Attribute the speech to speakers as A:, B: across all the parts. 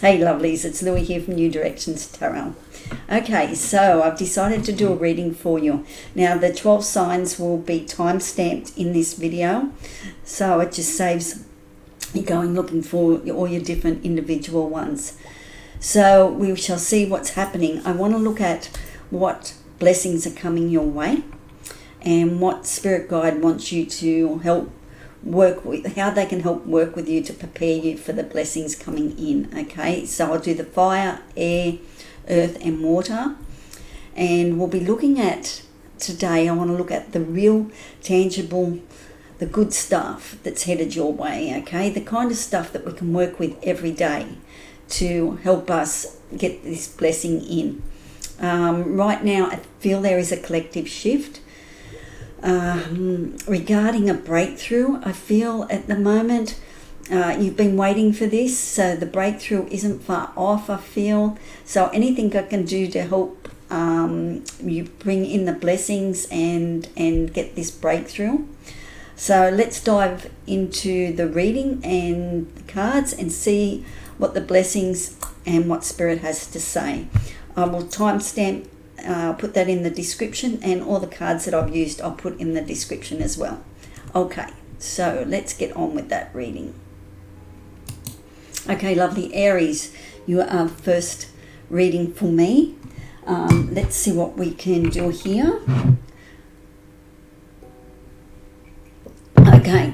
A: Hey lovelies, it's Louie here from New Directions Tarot. Okay, so I've decided to do a reading for you. Now the 12 signs will be time stamped in this video, so it just saves you going looking for all your different individual ones. So we shall see what's happening. I want to look at what blessings are coming your way and what Spirit Guide wants you to help work with, how they can help work with you to prepare you for the blessings coming in. Okay, so I'll do the fire, air, earth and water, and we'll be looking at today, I want to look at the real tangible, the good stuff that's headed your way. Okay, the kind of stuff that we can work with every day to help us get this blessing in. Right now I feel there is a collective shift regarding a breakthrough. I feel at the moment you've been waiting for this, so the breakthrough isn't far off, I feel. So anything I can do to help you bring in the blessings and get this breakthrough. So let's dive into the reading and the cards and see what the blessings and what Spirit has to say. I will timestamp, put that in the description, and all the cards that I've used I'll put in the description as well. Okay, so let's get on with that reading. Okay, lovely Aries, you are first reading for me. Let's see what we can do here. Okay,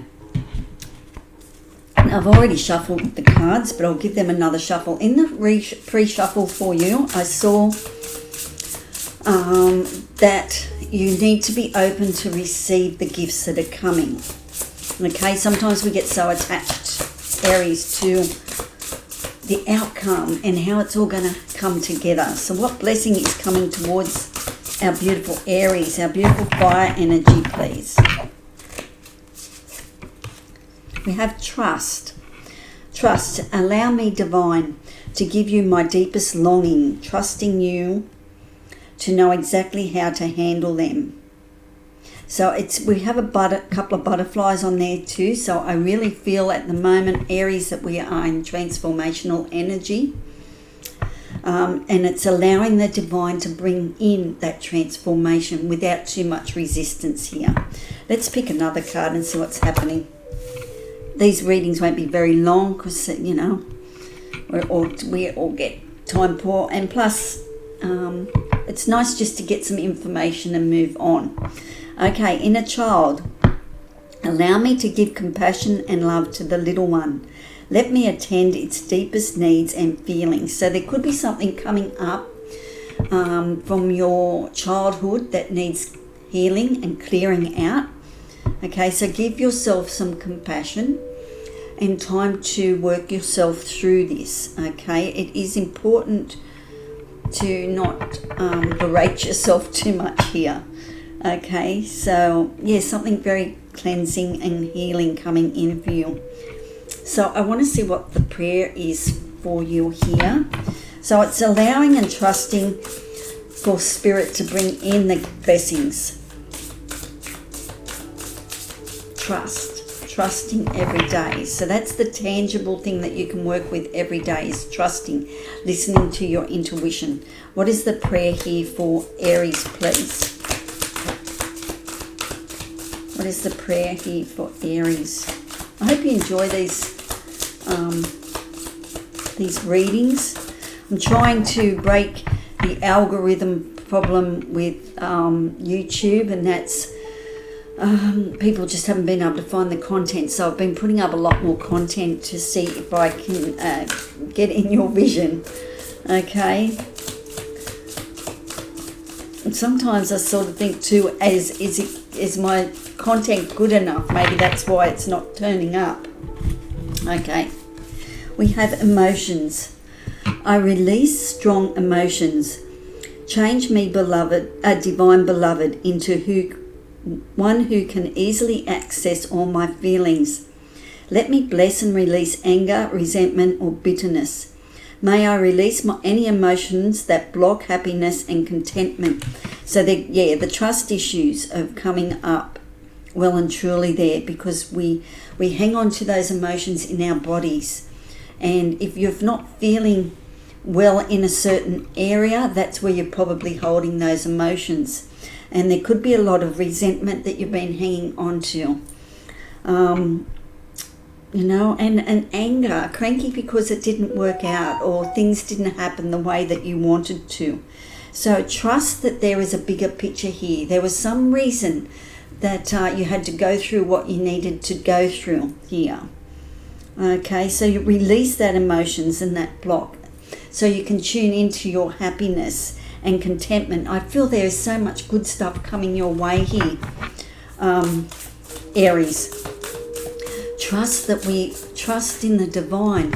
A: I've already shuffled the cards, but I'll give them another shuffle. In the pre-shuffle for you, I saw that you need to be open to receive the gifts that are coming. Okay, sometimes we get so attached, Aries, to the outcome and how it's all going to come together. So what blessing is coming towards our beautiful Aries, our beautiful fire energy, please? We have trust. Trust. Allow me, divine, to give you my deepest longing, trusting you to know exactly how to handle them. So we have a couple of butterflies on there too. So I really feel at the moment, Aries, that we are in transformational energy. And it's allowing the divine to bring in that transformation without too much resistance here. Let's pick another card and see what's happening. These readings won't be very long because, you know, we all get time poor, and plus it's nice just to get some information and move on. Okay, inner child, allow me to give compassion and love to the little one. Let me attend its deepest needs and feelings. So there could be something coming up from your childhood that needs healing and clearing out. Okay, so give yourself some compassion and time to work yourself through this. Okay, it is important to not berate yourself too much here. Okay, so yeah, something very cleansing and healing coming in for you. So I want to see what the prayer is for you here. So it's allowing and trusting for Spirit to bring in the blessings. Trusting every day. So that's the tangible thing that you can work with every day, is trusting, listening to your intuition. What is the prayer here for Aries, please? What is the prayer here for Aries? I hope you enjoy these readings. I'm trying to break the algorithm problem with YouTube, and that's people just haven't been able to find the content. So I've been putting up a lot more content to see if I can get in your vision. Okay. And sometimes I sort of think too, is my content good enough? Maybe that's why it's not turning up. Okay. We have emotions. I release strong emotions. Change me, beloved, a divine beloved, into one who can easily access all my feelings. Let me bless and release anger, resentment, or bitterness. May I release any emotions that block happiness and contentment. So the trust issues are coming up well and truly there, because we hang on to those emotions in our bodies, And if you're not feeling well in a certain area, that's where you're probably holding those emotions. And there could be a lot of resentment that you've been hanging on to. You know, and anger, cranky because it didn't work out or things didn't happen the way that you wanted to. So trust that there is a bigger picture here. There was some reason that you had to go through what you needed to go through here. Okay, so you release that emotions and that block so you can tune into your happiness and contentment. I feel there is so much good stuff coming your way here, Aries. Trust that we trust in the divine.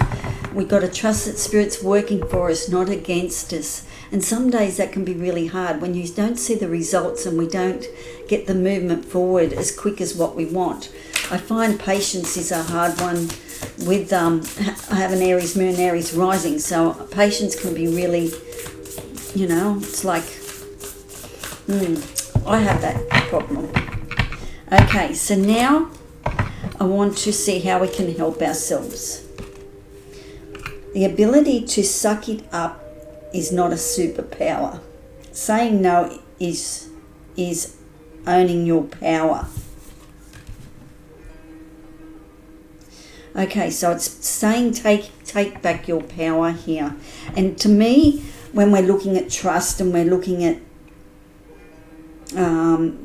A: We've got to trust that Spirit's working for us, not against us. And some days that can be really hard when you don't see the results and we don't get the movement forward as quick as what we want. I find patience is a hard one with, I have an Aries moon, Aries rising, so patience can be really, you know, it's like, I have that problem. Okay, so now I want to see how we can help ourselves. The ability to suck it up is not a superpower. Saying no is owning your power. Okay, so it's saying take back your power here. And to me, when we're looking at trust and we're looking at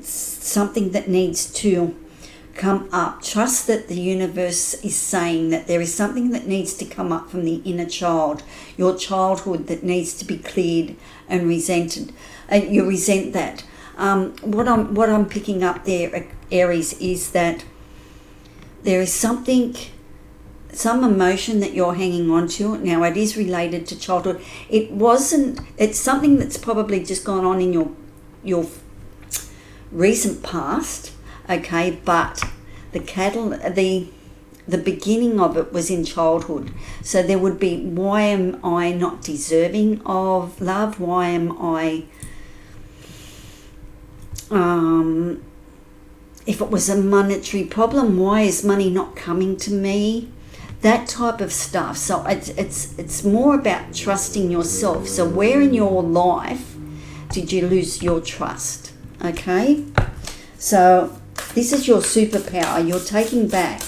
A: something that needs to come up, trust that the universe is saying that there is something that needs to come up from the inner child, your childhood, that needs to be cleared and resented. And you resent that. What I'm picking up there, Aries, is that there is some emotion that you're hanging on to. Now, it is related to childhood. It's something that's probably just gone on in your recent past, okay, but the beginning of it was in childhood. So there would be, why am I not deserving of love? Why am I, if it was a monetary problem, why is money not coming to me? That type of stuff. So it's more about trusting yourself. So where in your life did you lose your trust? Okay, so this is your superpower. You're taking back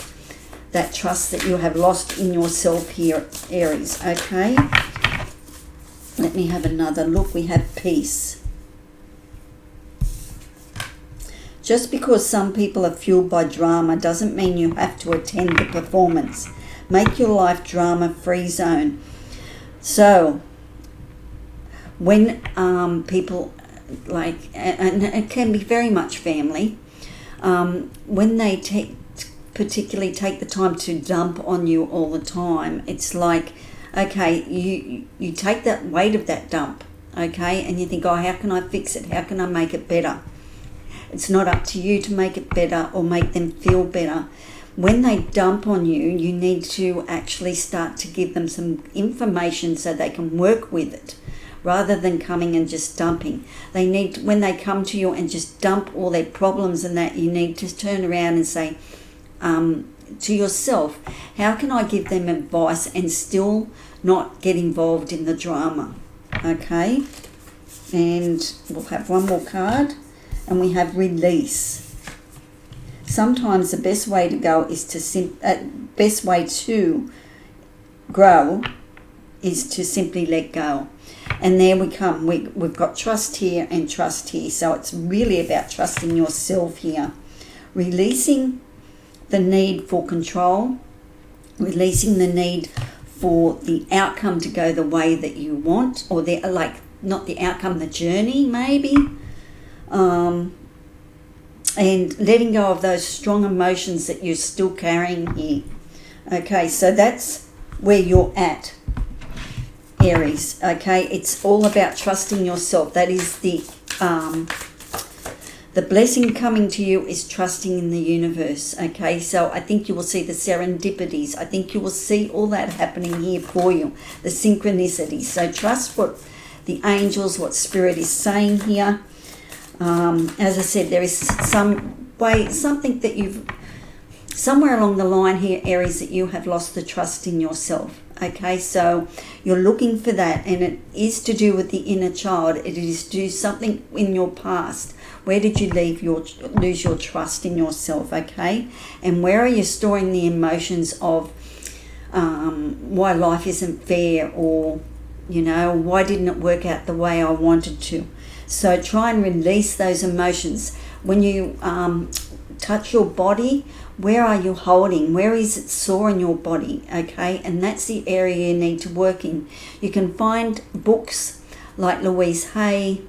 A: that trust that you have lost in yourself here, Aries. Okay, let me have another look. We have peace. Just because some people are fueled by drama doesn't mean you have to attend the performance. Make your life drama-free zone. So when people, like, and it can be very much family, when they particularly take the time to dump on you all the time, it's like, okay, you take that weight of that dump, okay, and you think, oh, how can I fix it? How can I make it better? It's not up to you to make it better or make them feel better. When they dump on you, you need to actually start to give them some information so they can work with it, rather than coming and just dumping. They need, when they come to you and just dump all their problems and that, you need to turn around and say to yourself, how can I give them advice and still not get involved in the drama? Okay, and we'll have one more card, and we have release. Sometimes the best way to go is best way to grow is to simply let go. And there we come. We've got trust here and trust here. So it's really about trusting yourself here. Releasing the need for control. Releasing the need for the outcome to go the way that you want, or not the outcome, the journey maybe. And letting go of those strong emotions that you're still carrying here. Okay, so that's where you're at, Aries. Okay, it's all about trusting yourself. That is the blessing coming to you is trusting in the universe. Okay, so I think you will see the serendipities. I think you will see all that happening here for you, the synchronicities. So trust what the angels, what Spirit is saying here. As I said, there is something that somewhere along the line here, Aries, that you have lost the trust in yourself. Okay, so you're looking for that, and it is to do with the inner child. It is to do something in your past. Where did you lose your trust in yourself? Okay, and where are you storing the emotions of why life isn't fair, or why didn't it work out the way I wanted to? So try and release those emotions. When you touch your body, where are you holding? Where is it sore in your body? Okay, and that's the area you need to work in. You can find books like Louise Hay,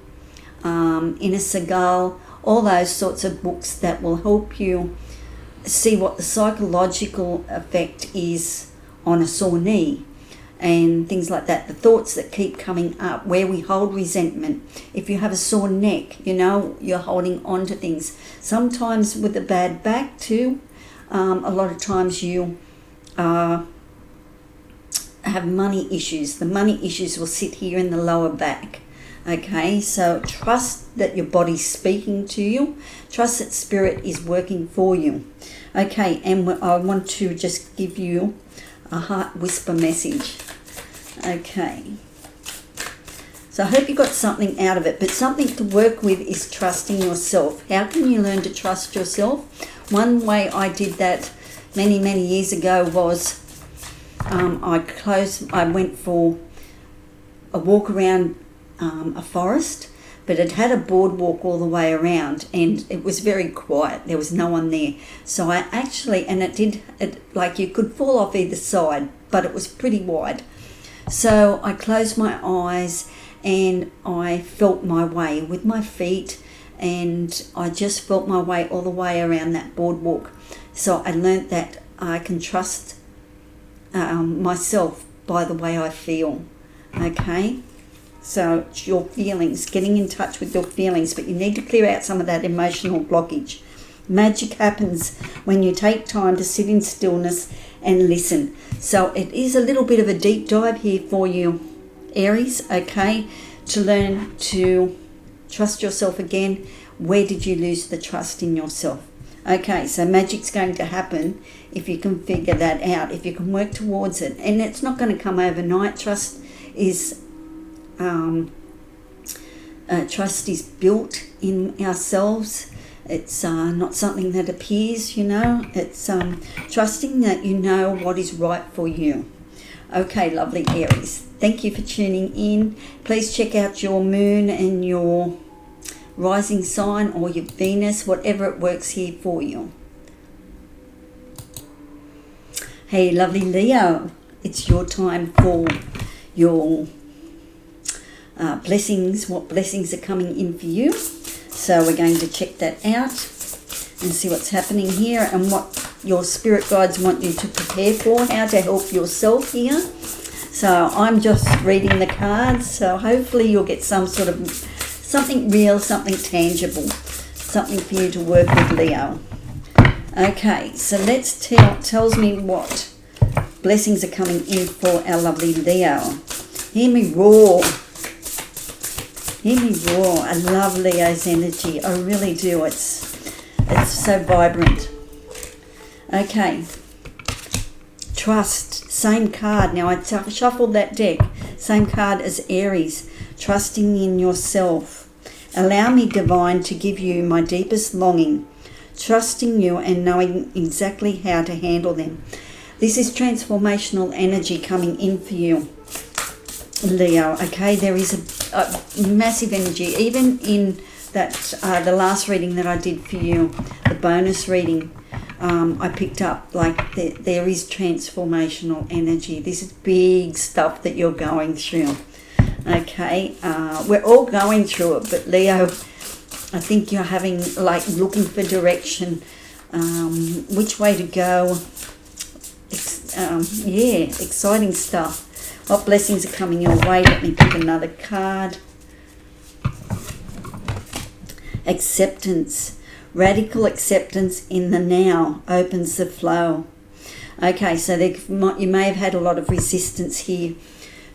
A: Inner Segal, all those sorts of books that will help you see what the psychological effect is on a sore knee and things like that. The thoughts that keep coming up, where we hold resentment. If you have a sore neck, you're holding on to things. Sometimes with a bad back too, a lot of times you have money issues. The money issues will sit here in the lower back. Okay, so trust that your body's speaking to you. Trust that spirit is working for you. Okay, and I want to just give you a heart whisper message. Okay, so I hope you got something out of it, but something to work with is trusting yourself. How can you learn to trust yourself? One way I did that many years ago was I went for a walk around a forest, but it had a boardwalk all the way around, and it was very quiet. There was no one there. So I actually, and like you could fall off either side, but it was pretty wide. So I closed my eyes and I felt my way with my feet, and I just felt my way all the way around that boardwalk. So I learnt that I can trust myself by the way I feel. Okay, so it's your feelings, getting in touch with your feelings, but you need to clear out some of that emotional blockage. Magic happens when you take time to sit in stillness and listen. So it is a little bit of a deep dive here for you, Aries, okay, to learn to trust yourself again. Where did you lose the trust in yourself? Okay, so magic's going to happen if you can figure that out, if you can work towards it. And it's not going to come overnight. Trust is built in ourselves. It's not something that appears, It's trusting that you know what is right for you. Okay, lovely Aries. Thank you for tuning in. Please check out your moon and your rising sign or your Venus, whatever it works here for you. Hey, lovely Leo. It's your time for your blessings. What blessings are coming in for you? So we're going to check that out and see what's happening here and what your spirit guides want you to prepare for, how to help yourself here. So I'm just reading the cards, so hopefully you'll get some sort of something real, something tangible, something for you to work with, Leo. Okay, so let's tells me what blessings are coming in for our lovely Leo. Hear me roar. Hear me roar. I love Leo's energy. I really do. It's so vibrant. Okay. Trust. Same card. Now I shuffled that deck. Same card as Aries. Trusting in yourself. Allow me, divine, to give you my deepest longing. Trusting you and knowing exactly how to handle them. This is transformational energy coming in for you, Leo. Okay, there is a massive energy, even in that the last reading that I did for you, the bonus reading. I picked up like there is transformational energy. This is big stuff that you're going through. Okay, we're all going through it, but Leo, I think you're having like looking for direction, which way to go. Exciting stuff. What blessings are coming your way? Let me pick another card. Acceptance. Radical acceptance in the now opens the flow. Okay, so you may have had a lot of resistance here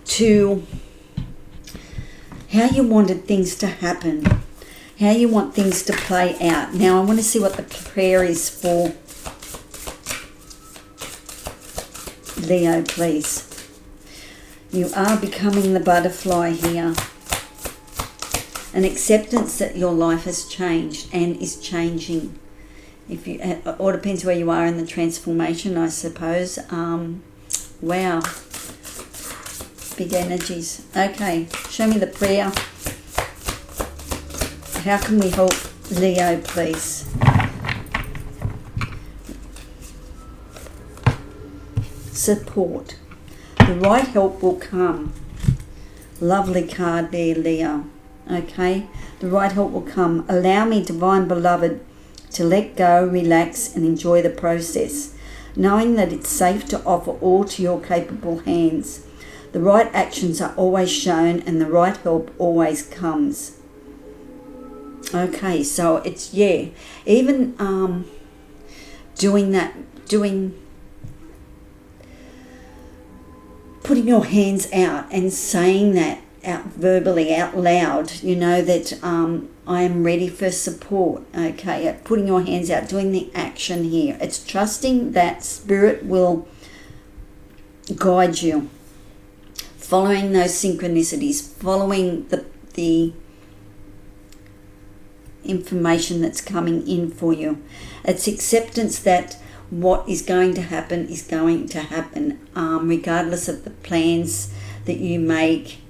A: to how you wanted things to happen, how you want things to play out. Now I want to see what the prayer is for Leo, please. You are becoming the butterfly here. An acceptance that your life has changed and is changing. If you, it all depends where you are in the transformation, I suppose. Wow. Big energies. Okay, show me the prayer. How can we help Leo, please? Support. The right help will come. Lovely card there, Leo. Okay, the right help will come. Allow me, divine beloved, to let go, relax, and enjoy the process, knowing that it's safe to offer all to your capable hands. The right actions are always shown, and the right help always comes. Okay, so it's, yeah, even putting your hands out and saying that out verbally, out loud, you know, that I am ready for support. Okay, putting your hands out, doing the action here. It's trusting that spirit will guide you, following those synchronicities, following the information that's coming in for you. It's acceptance that what is going to happen is going to happen, regardless of the plans that you make.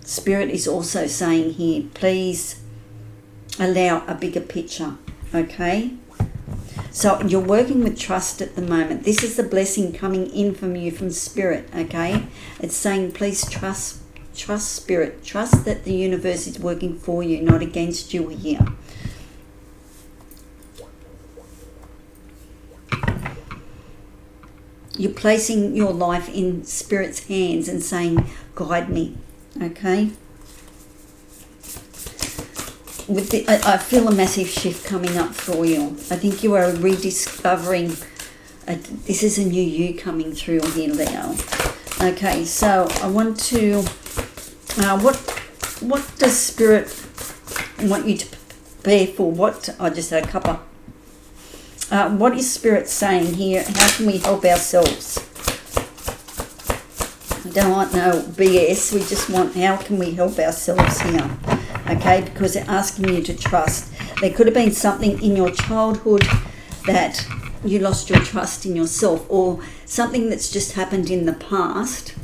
A: Spirit is also saying here, please allow a bigger picture, okay? So you're working with trust at the moment. This is the blessing coming in from you, from Spirit, okay? It's saying, please trust Spirit. Trust that the universe is working for you, not against you here. You're placing your life in Spirit's hands and saying, guide me, okay? With the, I feel a massive shift coming up for you. I think you are rediscovering, this is a new you coming through here, Leo. Okay, so I want to, what does Spirit want you to prepare for? I just had a cuppa. What is Spirit saying here? How can we help ourselves? We don't want no BS. We just want, how can we help ourselves here? Okay, because they're asking you to trust. There could have been something in your childhood that you lost your trust in yourself, or something that's just happened in the past,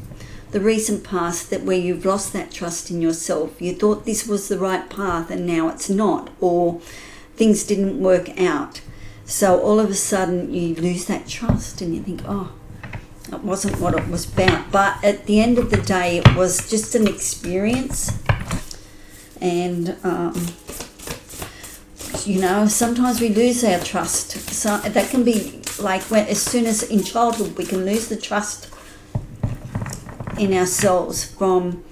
A: the recent past, that where you've lost that trust in yourself. You thought this was the right path and now it's not, or things didn't work out. So all of a sudden you lose that trust and you think, oh, it wasn't what it was about. But at the end of the day, it was just an experience. And, you know, sometimes we lose our trust. So that can be like as soon as in childhood we can lose the trust in ourselves from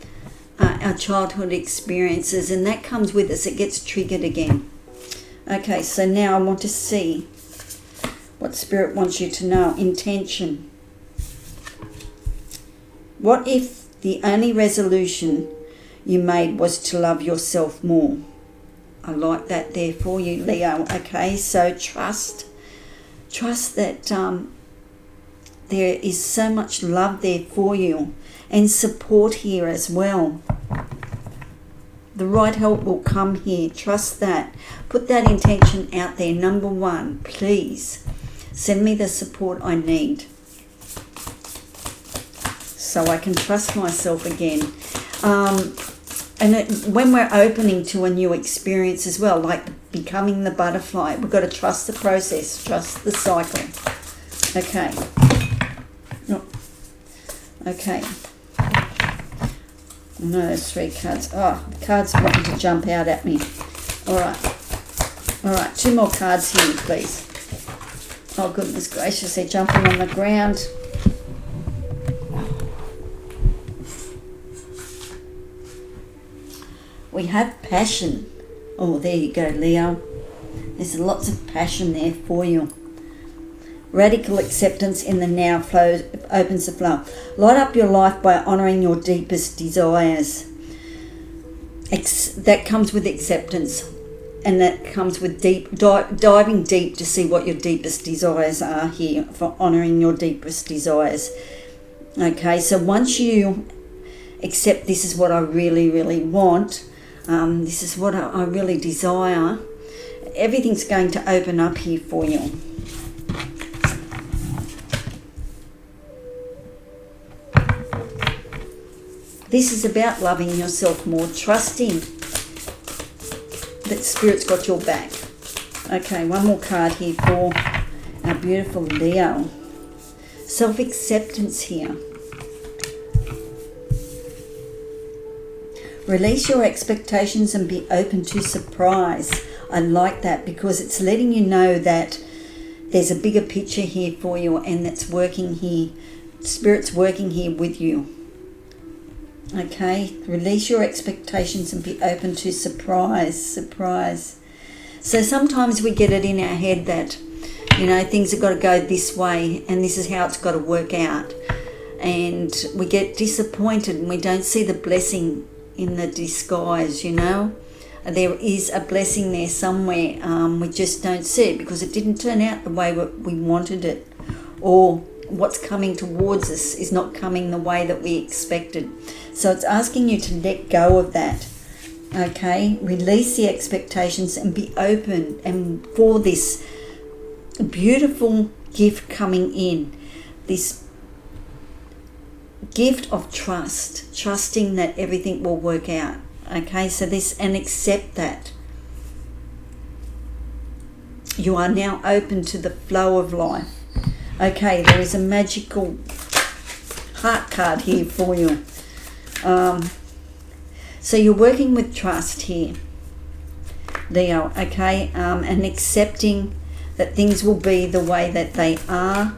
A: our childhood experiences. And that comes with us. It gets triggered again. Okay, so now I want to see what Spirit wants you to know. Intention. What if the only resolution you made was to love yourself more? I like that there for you, Leo. Okay, so trust that there is so much love there for you, and support here as well. The right help will come here. Trust that. Put that intention out there. Number one, please send me the support I need so I can trust myself again. When we're opening to a new experience as well, like becoming the butterfly, we've got to trust the process, trust the cycle. Okay. Okay. No, there's 3 cards. Oh, the cards wanting to jump out at me. Alright, 2 more cards here, please. Oh, goodness gracious, they're jumping on the ground. We have passion. Oh, there you go, Leo. There's lots of passion there for you. Radical acceptance in the now flows, opens the flow. Light up your life by honouring your deepest desires. That comes with acceptance. and that comes with diving deep to see what your deepest desires are here, for honouring your deepest desires. Okay, so once you accept this is what I really, really want, this is what I really desire, everything's going to open up here for you. This is about loving yourself more, trusting that Spirit's got your back. Okay, one more card here for our beautiful Leo. Self-acceptance here. Release your expectations and be open to surprise. I like that because it's letting you know that there's a bigger picture here for you, and that's working here. Spirit's working here with you. Okay, release your expectations and be open to surprise. So sometimes we get it in our head that, you know, things have got to go this way and this is how it's got to work out. And we get disappointed and we don't see the blessing in the disguise, you know. There is a blessing there somewhere. We just don't see it because it didn't turn out the way we wanted it, or what's coming towards us is not coming the way that we expected. So it's asking you to let go of that. Okay, release the expectations and be open and for this beautiful gift coming in, this gift of trust, trusting that everything will work out. Okay, so this, and accept that you are now open to the flow of life. Okay, there is a magical heart card here for you. So you're working with trust here, Leo, okay, and accepting that things will be the way that they are.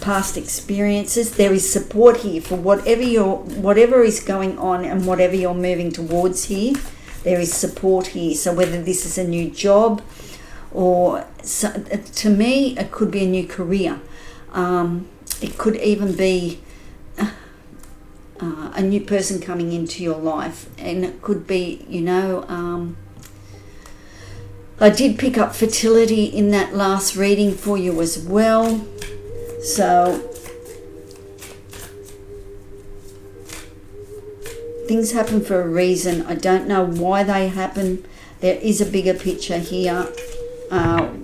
A: Past experiences, there is support here for whatever is going on and whatever you're moving towards here. There is support here. So whether this is a new job, or to me it could be a new career, it could even be a new person coming into your life, and it could be, you know, I did pick up fertility in that last reading for you as well. So things happen for a reason. I don't know why they happen. There is a bigger picture here.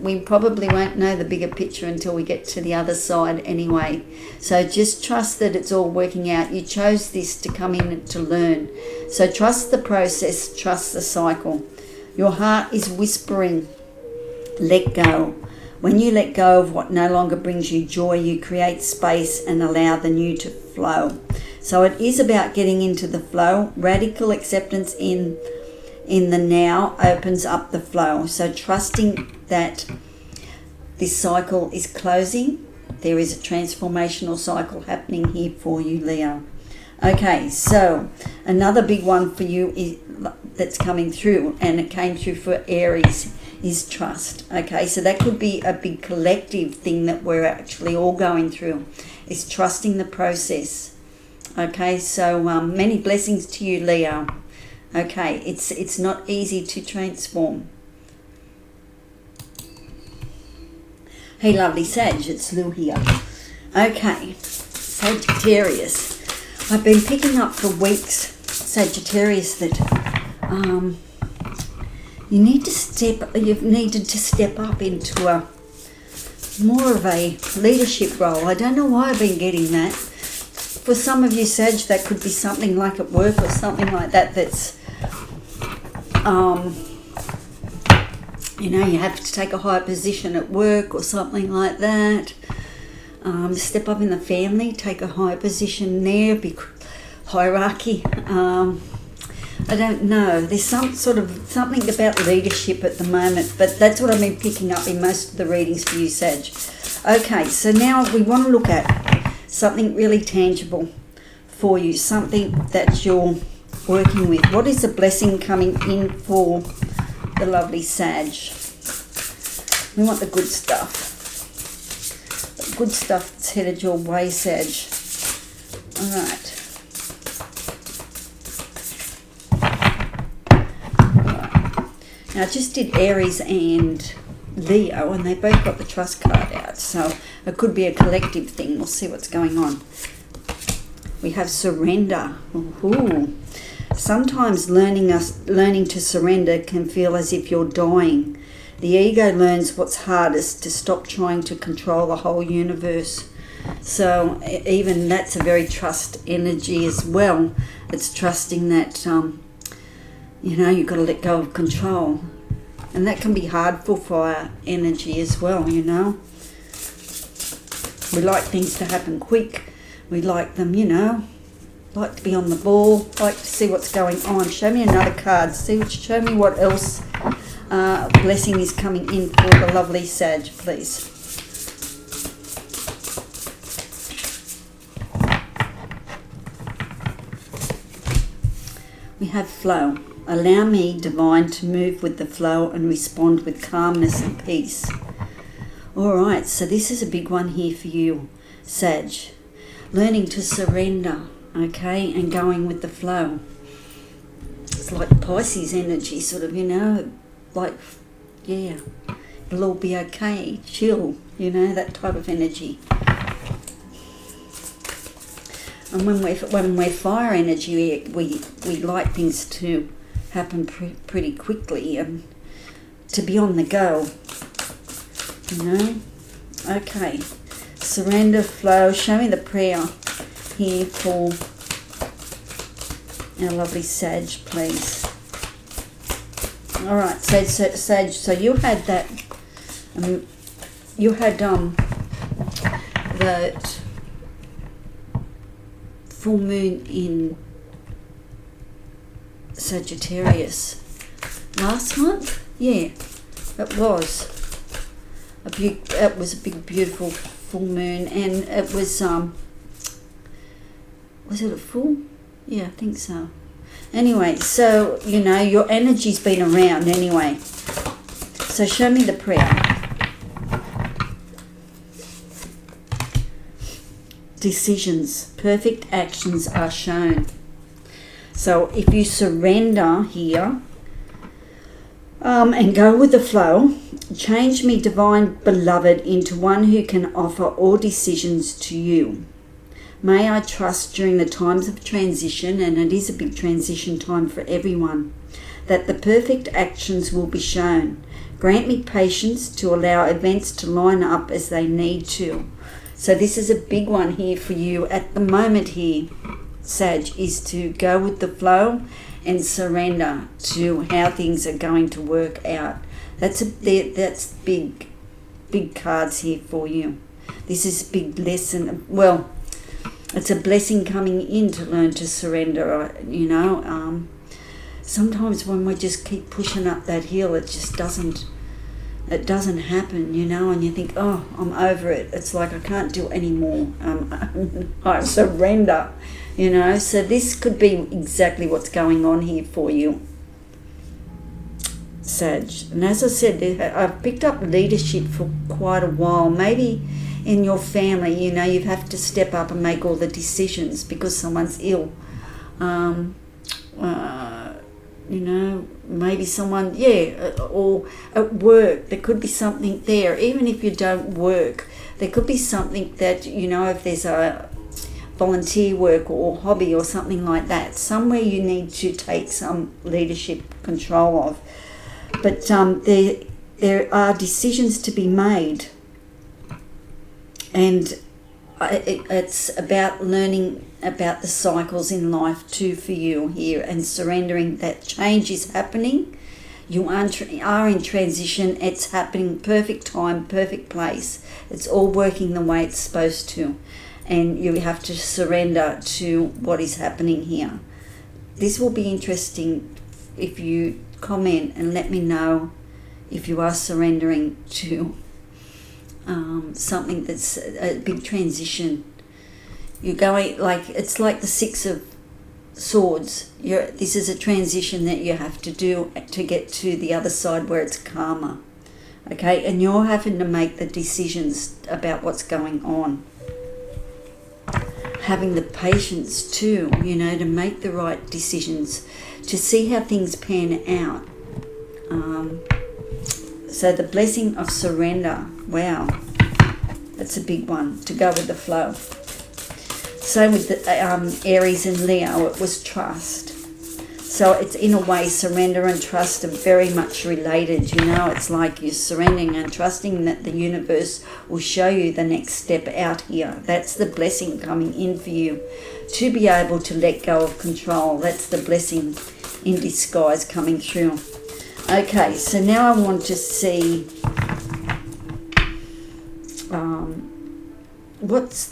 A: We probably won't know the bigger picture until we get to the other side anyway. So just trust that it's all working out. You chose this to come in to learn. So trust the process, trust the cycle. Your heart is whispering, let go. When you let go of what no longer brings you joy, you create space and allow the new to flow. So it is about getting into the flow. Radical acceptance in the now opens up the flow. So trusting that this cycle is closing. There is a transformational cycle happening here for you, Leo. Okay, so another big one for you is that's coming through, and it came through for Aries, is trust. Okay, so that could be a big collective thing that we're actually all going through, is trusting the process. Okay, so many blessings to you, Leo. Okay, it's not easy to transform. Hey, lovely Sag, it's Lou here. Okay, Sagittarius. I've been picking up for weeks, Sagittarius, that you've needed to step up into a more of a leadership role. I don't know why I've been getting that. For some of you, Sag, that could be something like at work or something like that. That's you know, you have to take a higher position at work or something like that. Step up in the family, take a higher position there, big hierarchy. I don't know. There's something about leadership at the moment, but that's what I've been picking up in most of the readings for you, Sag. Okay, so now we want to look at something really tangible for you, something that you're working with. What is the blessing coming in for the lovely Sag? We want the good stuff. The good stuff that's headed your way, Sag. All right. Now I just did Aries and Leo, and they both got the trust card out, so it could be a collective thing. We'll see what's going on. We have surrender. Ooh. Sometimes learning to surrender can feel as if you're dying. The ego learns what's hardest, to stop trying to control the whole universe. So even that's a very trust energy as well. It's trusting that, you've got to let go of control. And that can be hard for fire energy as well, We like things to happen quick. We like them, like to be on the ball, like to see what's going on. Show me another card. Show me what else blessing is coming in for the lovely Sag, please. We have flow. Allow me, divine, to move with the flow and respond with calmness and peace. All right, so this is a big one here for you, Sag. Learning to surrender, okay, and going with the flow. It's like Pisces energy, sort of, like, yeah, it'll all be okay, chill, that type of energy. And when we're fire energy, we like things to happen pretty quickly and to be on the go, Okay, surrender, flow. Show me the prayer here for our lovely Sag, please. All right, Sag. So you had that. That full moon in Sagittarius last month. Yeah, it was a big. It was a big, beautiful full moon, and it was Was it a full? Yeah, I think so. Anyway, so your energy's been around anyway. So show me the prayer. Decisions, perfect actions are shown. So if you surrender here and go with the flow, change me, divine beloved, into one who can offer all decisions to you. May I trust during the times of transition, and it is a big transition time for everyone, that the perfect actions will be shown. Grant me patience to allow events to line up as they need to. So this is a big one here for you at the moment here, Sag, is to go with the flow and surrender to how things are going to work out. That's big cards here for you. This is a big lesson. Well, it's a blessing coming in to learn to surrender, Sometimes when we just keep pushing up that hill, it just doesn't happen, and you think, oh, I'm over it. It's like I can't do any more. I surrender, So this could be exactly what's going on here for you, Sag. And as I said, I've picked up leadership for quite a while. Maybe in your family, you have to step up and make all the decisions because someone's ill. Maybe someone, or at work, there could be something there. Even if you don't work, there could be something that, if there's a volunteer work or hobby or something like that, somewhere you need to take some leadership control of. But there are decisions to be made, and it's about learning about the cycles in life too for you here, and surrendering that change is happening. You are in transition. It's happening, perfect time, perfect place. It's all working the way it's supposed to, and you have to surrender to what is happening here. This will be interesting if you comment and let me know if you are surrendering to something that's a big transition. You're going, it's like the Six of Swords. This is a transition that you have to do to get to the other side where it's calmer. Okay, and you're having to make the decisions about what's going on. Having the patience too, to make the right decisions, to see how things pan out. So the blessing of surrender. Wow. That's a big one to go with the flow. Same with the Aries and Leo. It was trust. So it's in a way, surrender and trust are very much related. You know, it's like you're surrendering and trusting that the universe will show you the next step out here. That's the blessing coming in for you. To be able to let go of control. That's the blessing in disguise coming through. Okay, so now I want to see what's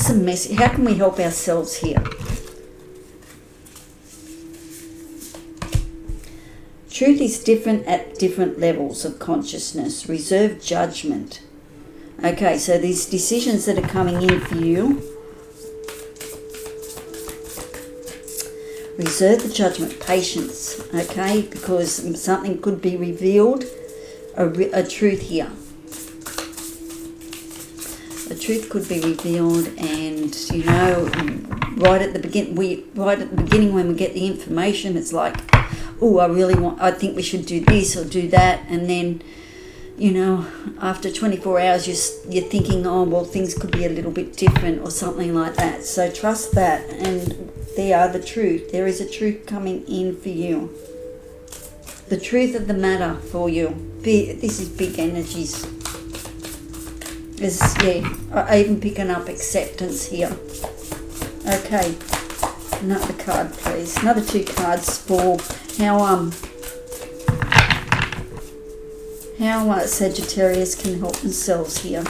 A: the message? How can we help ourselves here? Truth is different at different levels of consciousness. Reserve judgment. Okay, so these decisions that are coming in for you. Reserve the judgment. Patience. Okay, because something could be revealed. A truth here. A truth could be revealed, and you know, right at the beginning when we get the information, it's like, oh, I think we should do this or do that, and then, you know, after 24 hours you're thinking, oh well, things could be a little bit different or something like that. So trust that, and they are the truth. There is a truth coming in for you. The truth of the matter for you. This is big energies. I'm even picking up acceptance here. Okay, another card please. Another 2 cards for how Sagittarius can help themselves here.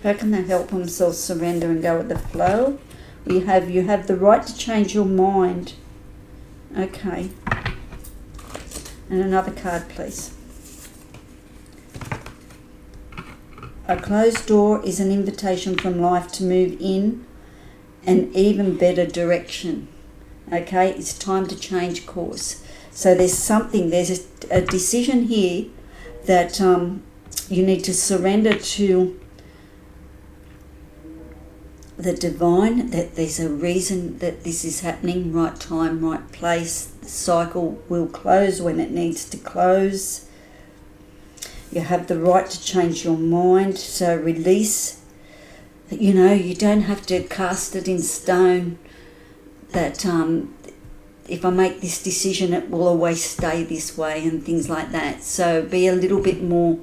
A: How can they help themselves surrender and go with the flow? You have the right to change your mind. Okay. And another card please. A closed door is an invitation from life to move in an even better direction. Okay, it's time to change course. So there's a decision here that you need to surrender to the divine, that there's a reason that this is happening, right time, right place. The cycle will close when it needs to close. You have the right to change your mind, so release. You know, you don't have to cast it in stone that if I make this decision it will always stay this way and things like that. So be a little bit more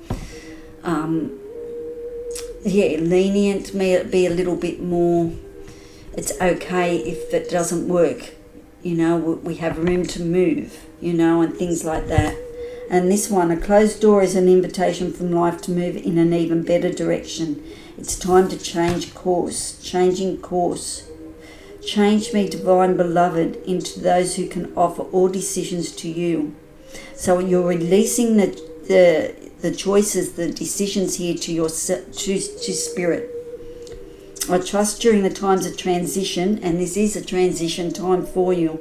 A: lenient, be a little bit more, it's okay if it doesn't work. You know, we have room to move, you know, and things like that. And this one, a closed door is an invitation from life to move in an even better direction. It's time to change course, changing course. Change me, divine beloved, into those who can offer all decisions to you. So you're releasing the choices, the decisions here to your to spirit. I trust during the times of transition, and this is a transition time for you.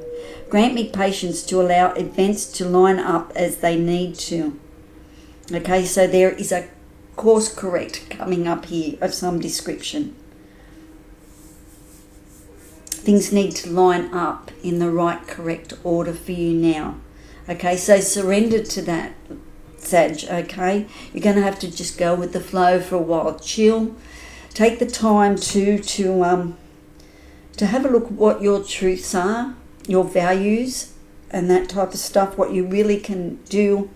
A: Grant me patience to allow events to line up as they need to. Okay, so there is a course correct coming up here of some description. Things need to line up in the right, correct order for you now. Okay, so surrender to that, Sag, okay? You're going to have to just go with the flow for a while. Chill. Take the time to have a look at what your truths are, your values, and that type of stuff, what you really can do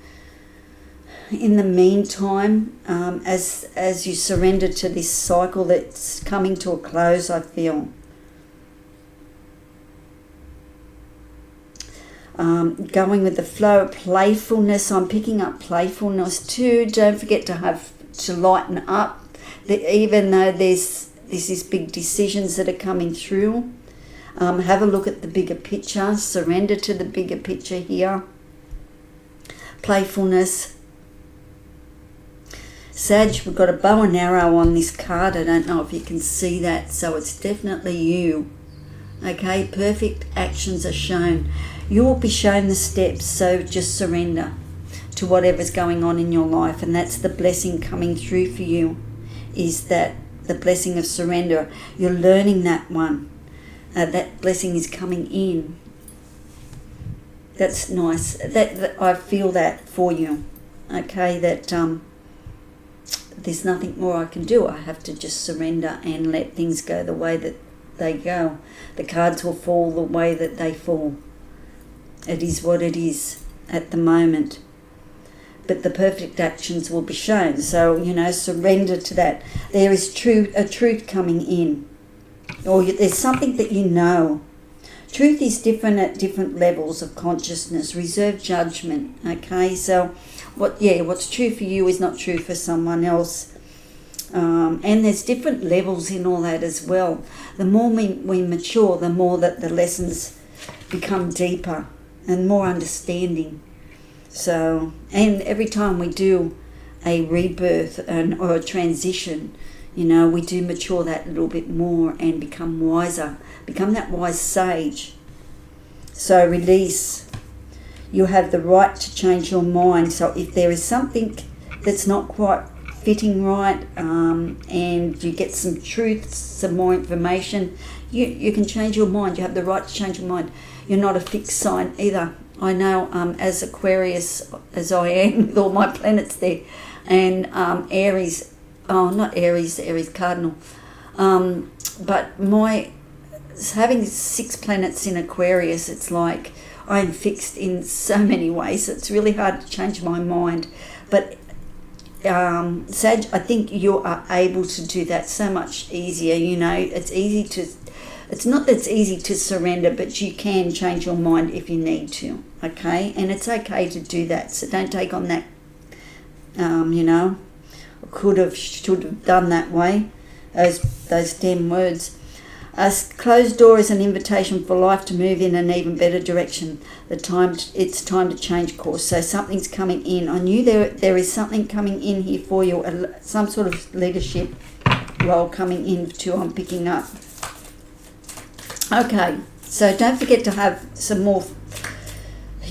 A: in the meantime, as you surrender to this cycle that's coming to a close, I feel. Going with the flow, playfulness. I'm picking up playfulness too. Don't forget to lighten up. Even though this is big decisions that are coming through, have a look at the bigger picture. Surrender to the bigger picture here. Playfulness. Sag, we've got a bow and arrow on this card. I don't know if you can see that, so it's definitely you. Okay, perfect actions are shown. You will be shown the steps, so just surrender to whatever's going on in your life, and that's the blessing coming through for you, is that the blessing of surrender. You're learning that one. That blessing is coming in. That's nice. That I feel that for you. Okay, that there's nothing more I can do. I have to just surrender and let things go the way that they go. The cards will fall the way that they fall. It is what it is at the moment. But the perfect actions will be shown. So, surrender to that. There is a truth coming in. Or there's something that you know. Truth is different at different levels of consciousness. Reserve judgment. Okay, so what's true for you is not true for someone else. And there's different levels in all that as well. The more we mature, the more that the lessons become deeper and more understanding. So, and every time we do a rebirth or a transition, we do mature that a little bit more and become wiser, become that wise sage. So release. You have the right to change your mind. So if there is something that's not quite fitting right, and you get some truth, some more information, you can change your mind. You have the right to change your mind. You're not a fixed sign either. I know as Aquarius as I am with all my planets there, and Aries, not Aries, Aries cardinal, but having 6 planets in Aquarius, it's like I'm fixed in so many ways. It's really hard to change my mind. But Sag, I think you are able to do that so much easier. It's not that it's easy to surrender, but you can change your mind if you need to, okay? And it's okay to do that. So don't take on that, could have, should have done that way, those damn words. A closed door is an invitation for life to move in an even better direction. It's time to change course. So something's coming in. I knew there is something coming in here for you, some sort of leadership role coming in too. I'm picking up. Okay, so don't forget to have some more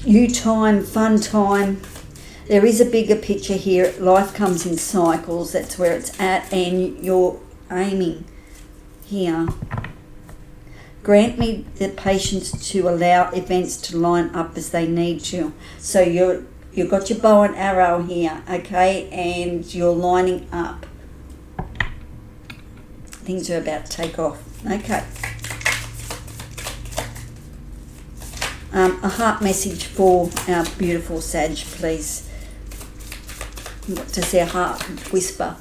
A: you time, fun time. There is a bigger picture here. Life comes in cycles. That's where it's at, and you're aiming here. Grant me the patience to allow events to line up as they need to. So you've got your bow and arrow here, okay, and you're lining up. Things are about to take off. Okay. A heart message for our beautiful Sag, please. What does their heart whisper?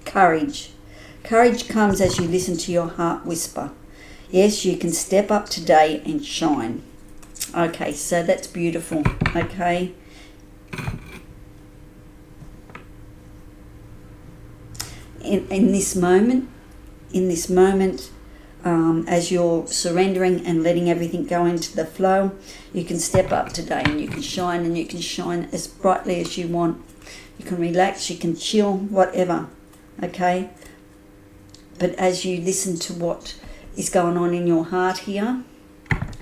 A: Courage. Courage comes as you listen to your heart whisper. Yes, you can step up today and shine. Okay, so that's beautiful. Okay. In this moment, as you're surrendering and letting everything go into the flow, you can step up today and you can shine as brightly as you want. You can relax, you can chill, whatever, okay? But as you listen to what is going on in your heart here,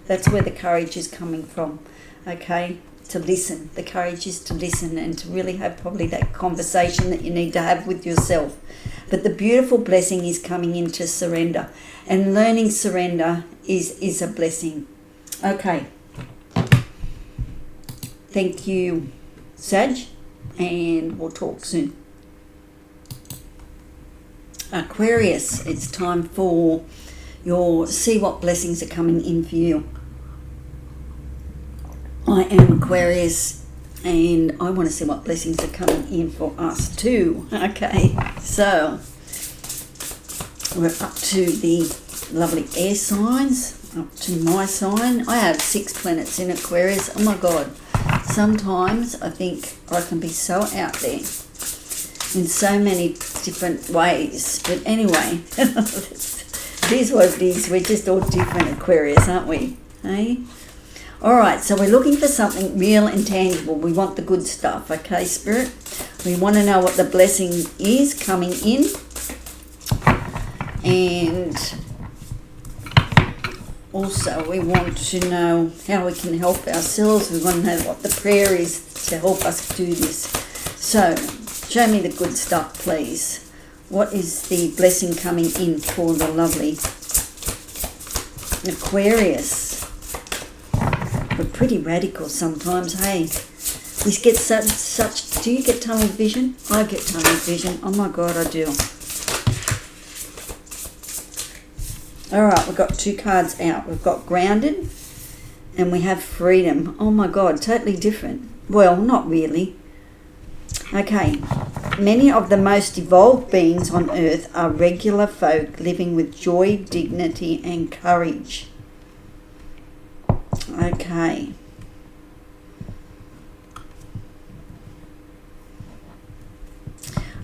A: that's where the courage is coming from, okay? To listen. The courage is to listen and to really have probably that conversation that you need to have with yourself. But the beautiful blessing is coming into surrender. And learning surrender is a blessing. Okay. Thank you, Sag. And we'll talk soon. Aquarius, it's time for see what blessings are coming in for you. I am Aquarius, and I want to see what blessings are coming in for us too. Okay, so we're up to the lovely air signs, up to my sign. I have 6 planets in Aquarius. Oh my God, sometimes I think I can be so out there in so many different ways. But anyway, it is what it is. We're just all different Aquarius, aren't we? Hey? All right, so we're looking for something real and tangible. We want the good stuff, okay, Spirit? We want to know what the blessing is coming in. And also we want to know how we can help ourselves. We want to know what the prayer is to help us do this. So, show me the good stuff, please. What is the blessing coming in for the lovely Aquarius. We're pretty radical sometimes, hey. We get such. Do you get tunnel vision? I get tunnel vision. Oh my God, I do. All right, we've got 2 cards out. We've got grounded, and we have freedom. Oh my God, totally different. Well, not really. Okay. Many of the most evolved beings on earth are regular folk living with joy, dignity, and courage. Okay.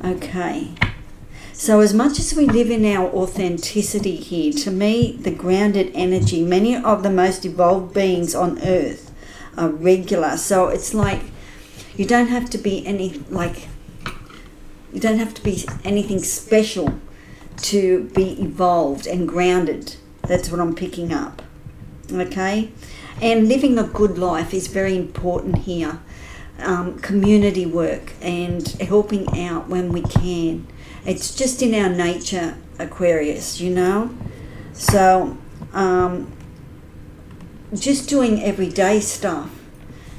A: Okay. So as much as we live in our authenticity here, to me, the grounded energy, many of the most evolved beings on earth are regular. So it's like you don't have to be you don't have to be anything special to be evolved and grounded. That's what I'm picking up. Okay? And living a good life is very important here. Community work and helping out when we can. It's just in our nature, Aquarius, you know. So, just doing everyday stuff.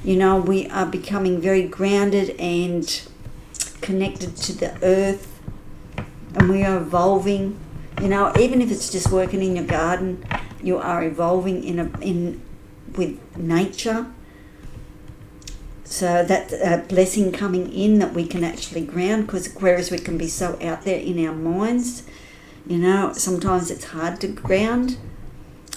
A: You know, we are becoming very grounded and connected to the earth. And we are evolving. You know, even if it's just working in your garden, you are evolving with nature. So that's a blessing coming in that we can actually ground, because Aquarius, we can be so out there in our minds. You know, sometimes it's hard to ground.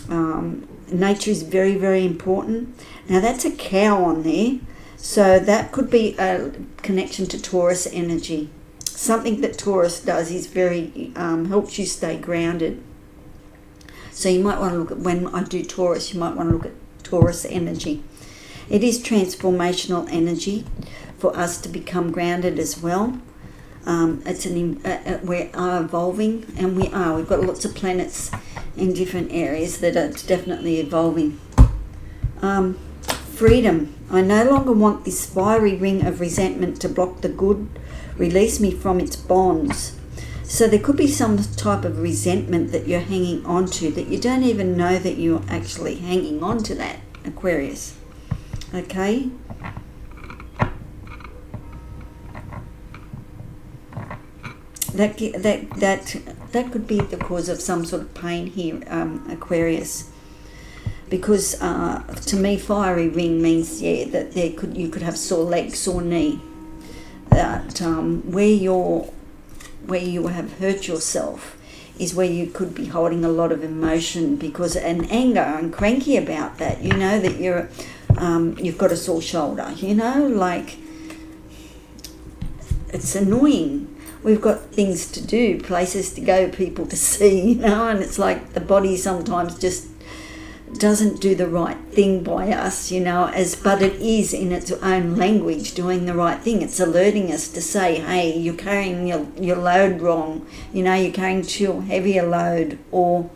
A: Nature is very, very important. Now that's a cow on there. So that could be a connection to Taurus energy. Something that Taurus does is very, helps you stay grounded. So you might want to look at, when I do Taurus, you might want to look at Taurus energy. It is transformational energy for us to become grounded as well. We are evolving, and we've got lots of planets in different areas that are definitely evolving. Freedom. I no longer want this fiery ring of resentment to block the good. Release me from its bonds. So there could be some type of resentment that you're hanging on to that you don't even know that you're actually hanging on to that, Aquarius. Okay? That could be the cause of some sort of pain here, Aquarius. Because to me, fiery ring means that you could have sore leg, sore knee. That where you have hurt yourself is where you could be holding a lot of emotion and anger and cranky about that. You know that you've got a sore shoulder. You know, like it's annoying. We've got things to do, places to go, people to see, you know, and it's like the body sometimes just doesn't do the right thing by us, you know, but it is in its own language doing the right thing. It's alerting us to say, hey, you're carrying your load wrong, you know, you're carrying too heavy a load, or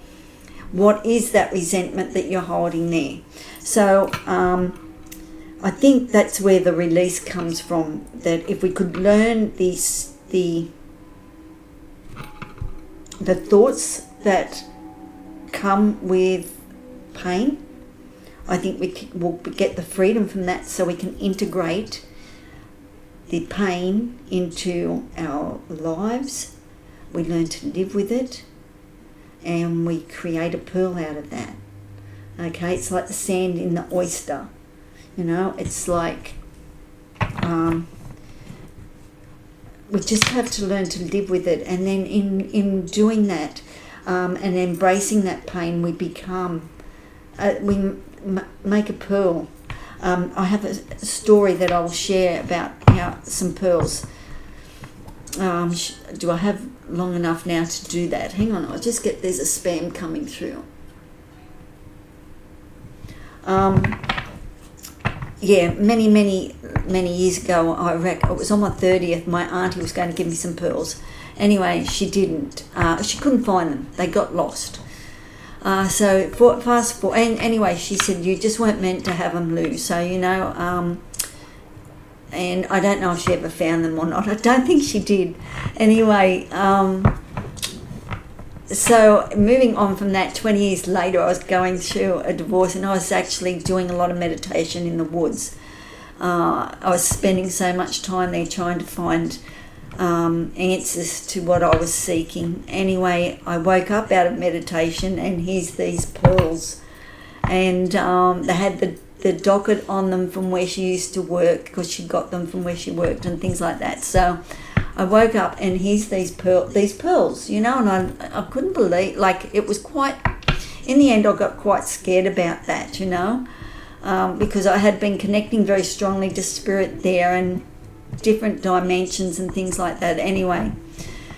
A: what is that resentment that you're holding there? So I think that's where the release comes from, that if we could learn the thoughts that come with pain, I think we'll get the freedom from that, so we can integrate the pain into our lives. We learn to live with it, and we create a pearl out of that. Okay, it's like the sand in the oyster, you know, it's like we just have to learn to live with it, and then in doing that and embracing that pain, we become make a pearl. I have a story that I'll share about some pearls. Do I have long enough now to do that? Hang on, there's a spam coming through. Many years ago, I reckon it was on my 30th, my auntie was going to give me some pearls. Anyway, she didn't. She couldn't find them. They got lost. So fast forward, and anyway, she said, you just weren't meant to have them, Lou. So, you know, and I don't know if she ever found them or not. I don't think she did. Anyway, So moving on from that, 20 years later, I was going through a divorce, and I was actually doing a lot of meditation in the woods. I was spending so much time there trying to find answers to what I was seeking. Anyway, I woke up out of meditation, and here's these pearls, and they had the docket on them from where she used to work, because she got them from where she worked and things like that. So I woke up, and here's these pearls, you know, and I couldn't believe, like, it was quite, in the end I got quite scared about that, you know, because I had been connecting very strongly to spirit there and different dimensions and things like that. Anyway,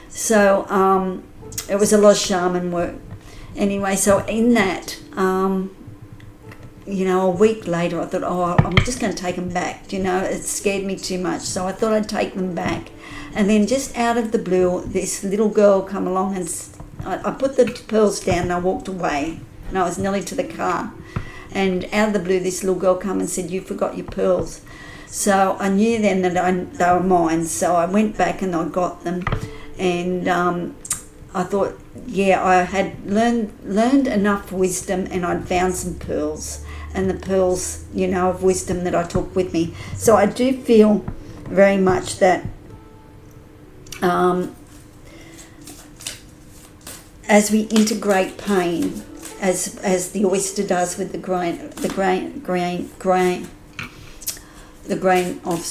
A: so it was a lot of shaman work. Anyway, so in that, you know, a week later I thought, oh, I'm just going to take them back, you know, it scared me too much, so I thought I'd take them back. And then just out of the blue, this little girl come along, and I put the pearls down and I walked away, and I was nearly to the car, and out of the blue this little girl come and said, you forgot your pearls. So I knew then that they were mine, so I went back and I got them, and I thought, yeah, I had learned enough wisdom, and I'd found some pearls, and the pearls, you know, of wisdom that I took with me. So I do feel very much that as we integrate pain, as the oyster does with the grain of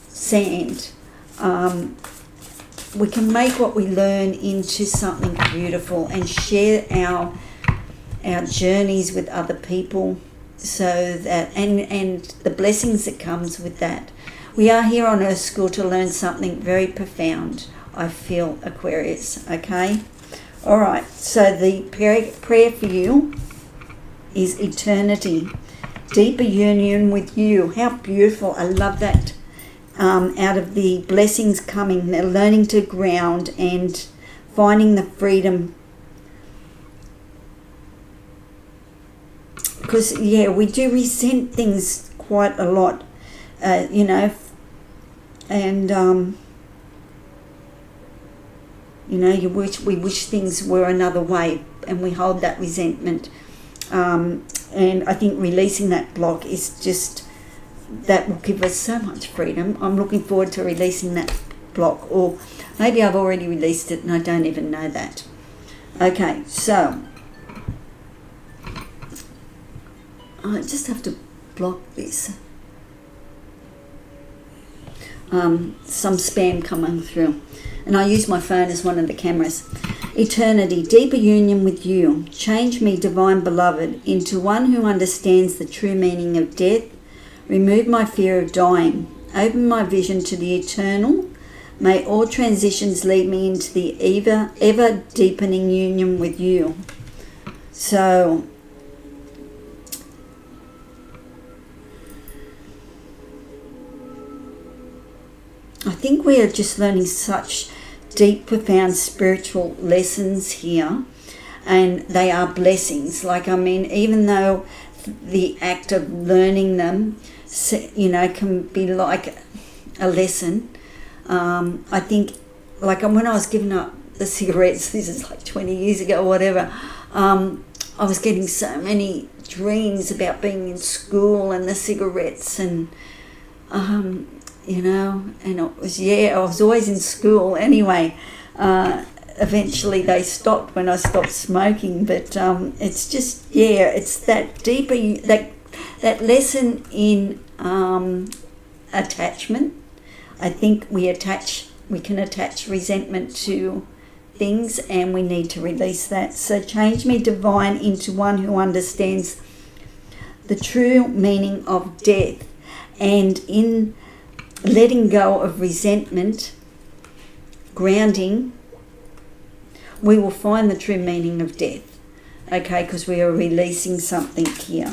A: sand, we can make what we learn into something beautiful and share our journeys with other people, so that and the blessings that comes with that. We are here on Earth School to learn something very profound, I feel, Aquarius, okay? All right, so the prayer for you is eternity, deeper union with you. How beautiful. I love that. Out of the blessings coming, they're learning to ground and finding the freedom. Because, yeah, we do resent things quite a lot, you know, and you know, we wish things were another way, and we hold that resentment, and I think releasing that block is just, that will give us so much freedom. I'm looking forward to releasing that block, or maybe I've already released it and I don't even know that. Okay, so I just have to block this. Some spam coming through, and I use my phone as one of the cameras. Eternity, deeper union with you. Change me, divine beloved, into one who understands the true meaning of death. Remove my fear of dying. Open my vision to the eternal. May all transitions lead me into the ever deepening union with you. So I think we are just learning such deep, profound spiritual lessons here, and they are blessings. Like, I mean, even though the act of learning them, you know, can be like a lesson, I think, like when I was giving up the cigarettes, this is like 20 years ago or whatever, I was getting so many dreams about being in school and the cigarettes, and you know, and it was, yeah, I was always in school anyway. Eventually they stopped when I stopped smoking, but it's just, yeah, it's that deeper, that lesson in attachment. I think we can attach resentment to things, and we need to release that. So change me, divine, into one who understands the true meaning of death, and in letting go of resentment, grounding, we will find the true meaning of death, okay, because we are releasing something here.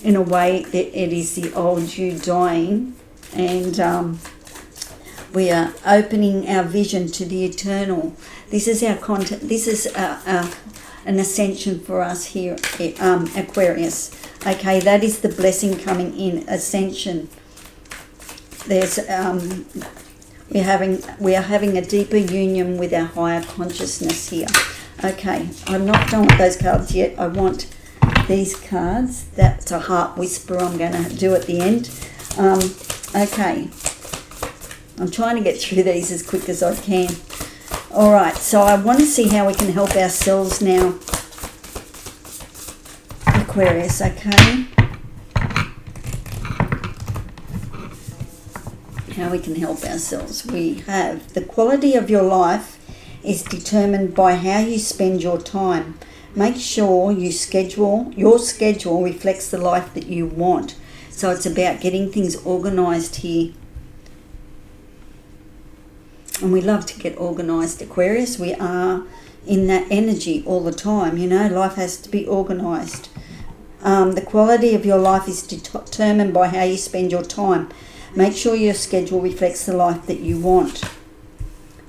A: In a way, it is the old you dying, and we are opening our vision to the eternal. This is our content. This is an ascension for us here, Aquarius. Okay, that is the blessing coming in, ascension. There's we are having a deeper union with our higher consciousness here. Okay, I'm not done with those cards yet. I want these cards. That's a heart whisper I'm going to do at the end. Okay, I'm trying to get through these as quick as I can. All right, so I want to see how we can help ourselves now, Aquarius, okay? How we can help ourselves. We have the quality of your life is determined by how you spend your time. Make sure your schedule reflects the life that you want. So it's about getting things organized here. And we love to get organized, Aquarius. We are in that energy all the time. You know, life has to be organized. The quality of your life is determined by how you spend your time. Make sure your schedule reflects the life that you want.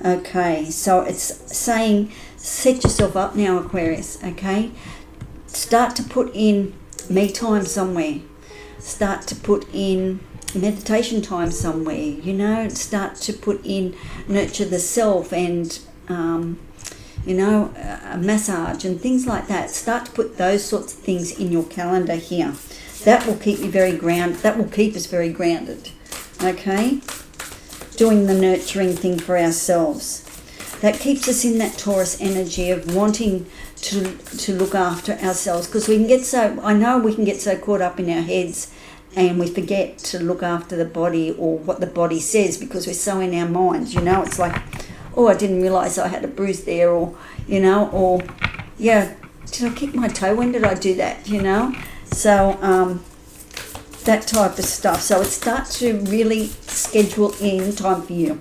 A: Okay, so it's saying set yourself up now, Aquarius, okay? Start to put in me time somewhere. Start to put in meditation time somewhere, you know? Start to put in nurture the self and, you know, a massage and things like that. Start to put those sorts of things in your calendar here. That will keep you very grounded. That will keep us very grounded. Okay, doing the nurturing thing for ourselves. That keeps us in that Taurus energy of wanting to look after ourselves, because we can get so, I know we can get so caught up in our heads and we forget to look after the body or what the body says because we're so in our minds, you know. It's like, oh, I didn't realise I had a bruise there, or, you know, or, yeah, did I kick my toe? When did I do that, you know? So, that type of stuff. So it starts to really schedule in time for you.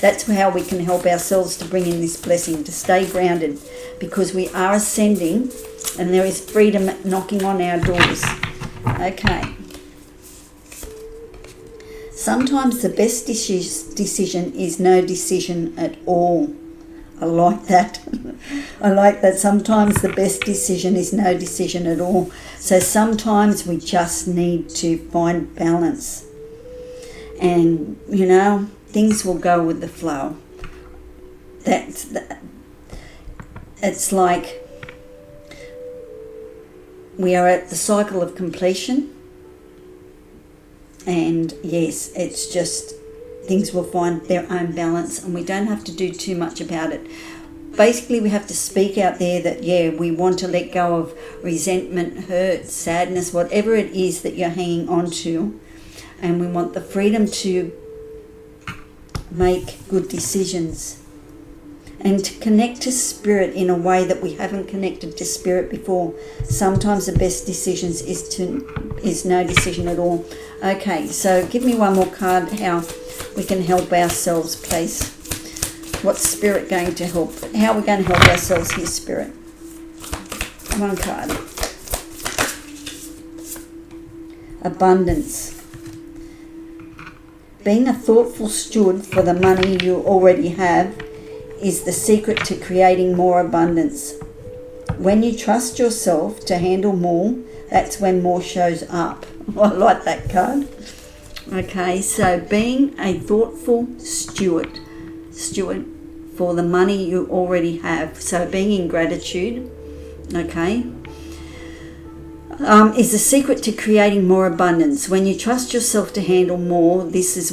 A: That's how we can help ourselves to bring in this blessing, to stay grounded, because we are ascending and there is freedom knocking on our doors. Okay. Sometimes the best decision is no decision at all. I like that. I like that. Sometimes the best decision is no decision at all. So sometimes we just need to find balance. And, you know, things will go with the flow. It's like we are at the cycle of completion. And yes, it's just things will find their own balance and we don't have to do too much about it. Basically, we have to speak out there that, yeah, we want to let go of resentment, hurt, sadness, whatever it is that you're hanging on to. And we want the freedom to make good decisions and to connect to spirit in a way that we haven't connected to spirit before. Sometimes the best decisions is no decision at all. Okay, so give me one more card, how we can help ourselves, please. What's spirit going to help? How are we going to help ourselves here, spirit? One card. Abundance. Being a thoughtful steward for the money you already have is the secret to creating more abundance. When you trust yourself to handle more, that's when more shows up. I like that card. Okay, so being a thoughtful steward for the money you already have. So being in gratitude, okay, is the secret to creating more abundance. When you trust yourself to handle more, that's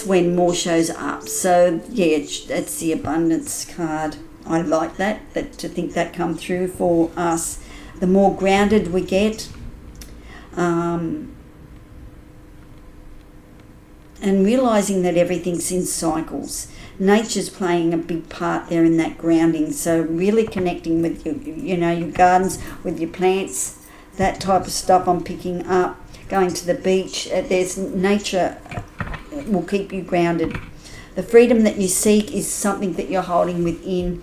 A: when more shows up. So yeah, that's the abundance card. I like that to think that come through for us. The more grounded we get, and realizing that everything's in cycles. Nature's playing a big part there in that grounding. So really connecting with your gardens, with your plants, that type of stuff I'm picking up. Going to the beach, there's nature will keep you grounded. The freedom that you seek is something that you're holding within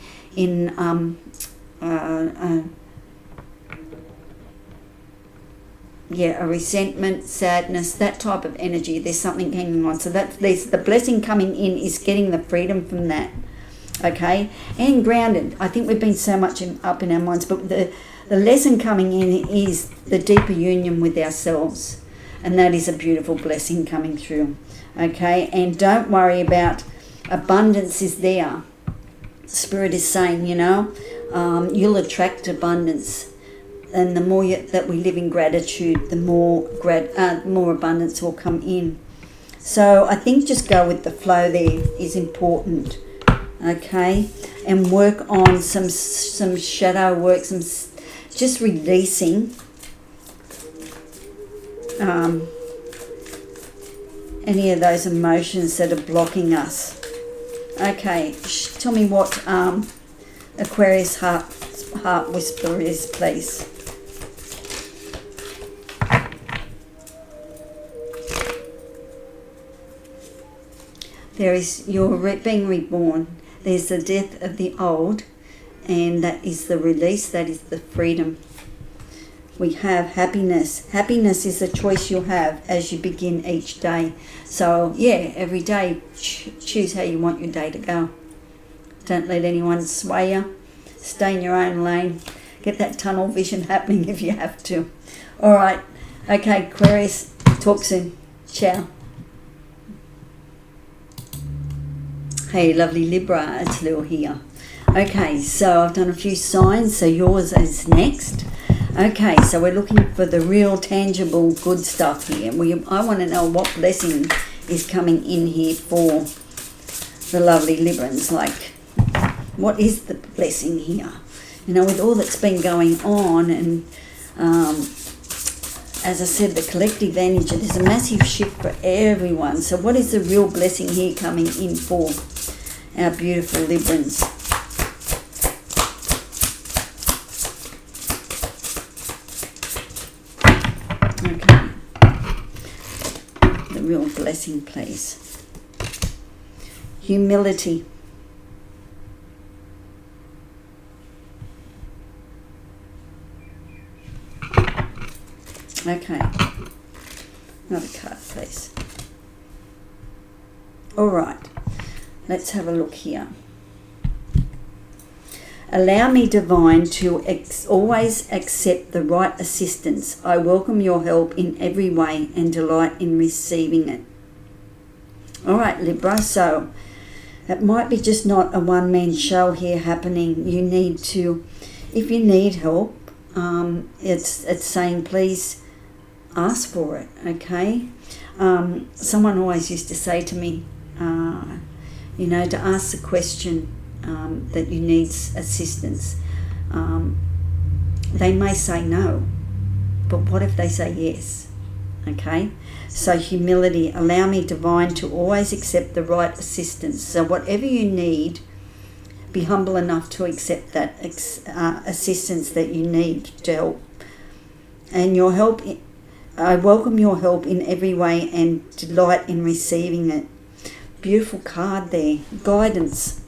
A: a resentment, sadness, that type of energy. There's something hanging on. So the blessing coming in is getting the freedom from that. Okay? And grounded. I think we've been so much up in our minds, but the lesson coming in is the deeper union with ourselves. And that is a beautiful blessing coming through. Okay, and don't worry about abundance is there. Spirit is saying, you know, you'll attract abundance. And the more that we live in gratitude, the more abundance will come in. So I think just go with the flow there is important. Okay, and work on some shadow work, just releasing any of those emotions that are blocking us. Okay, tell me what Aquarius heart whisper is, please. There is, you're being reborn. There's the death of the old, and that is the release, that is the freedom. We have happiness. Happiness is a choice you'll have as you begin each day. So, yeah, every day, choose how you want your day to go. Don't let anyone sway you. Stay in your own lane. Get that tunnel vision happening if you have to. All right. Okay, Aquarius, talk soon. Ciao. Hey, lovely Libra, it's Lil here. Okay, so I've done a few signs, so yours is next. Okay, so we're looking for the real, tangible, good stuff here. I want to know what blessing is coming in here for the lovely Librans. Like, what is the blessing here? You know, with all that's been going on, and as I said, the collective energy, there's a massive shift for everyone. So what is the real blessing here coming in for our beautiful Librans? Okay. The real blessing, please. Humility. Okay. Another card, please. All right. Let's have a look here. Allow me, Divine, to always accept the right assistance. I welcome your help in every way and delight in receiving it. All right, Libra. So it might be just not a one-man show here happening. You need to, if you need help, it's saying please ask for it. Okay. Someone always used to say to me, you know, to ask the question that you need assistance. They may say no, but what if they say yes? Okay, so humility. Allow me, Divine, to always accept the right assistance. So whatever you need, be humble enough to accept that assistance that you need to help. And your help, I welcome your help in every way and delight in receiving it. Beautiful card there. Guidance.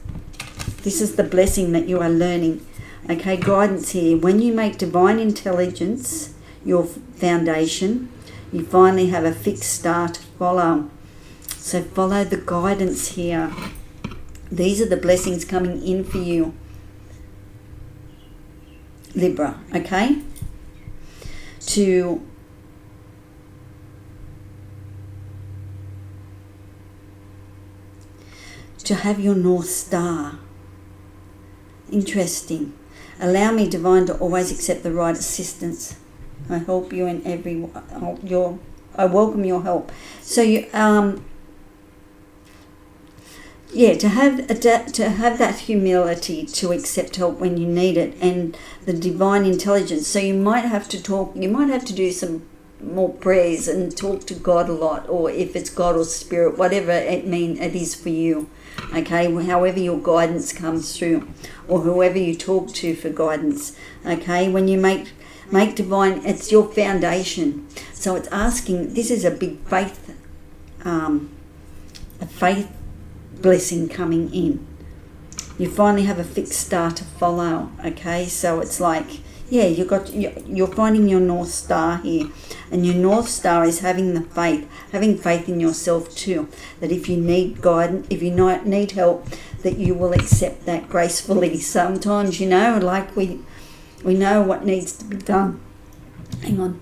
A: This is the blessing that you are learning. Okay, guidance here. When you make divine intelligence your foundation, you finally have a fixed star to follow. So follow the guidance here. These are the blessings coming in for you, Libra. Okay? To have your North Star. Interesting. Allow me, Divine, to always accept the right assistance. I help you in every. I welcome your help. So you, yeah, to have that humility to accept help when you need it, and the divine intelligence. So you might have to talk. You might have to do some more prayers and talk to God a lot, or if it's God or Spirit, whatever it is for you. Okay, however your guidance comes through, or whoever you talk to for guidance. Okay, when you make divine, it's your foundation. So it's asking. This is a big faith, a faith blessing coming in. You finally have a fixed star to follow. Okay, so it's like, yeah, you're finding your North Star here, and your North Star is having faith in yourself too. That if you need guidance, if you need help, that you will accept that gracefully. Sometimes, like we know what needs to be done. Hang on.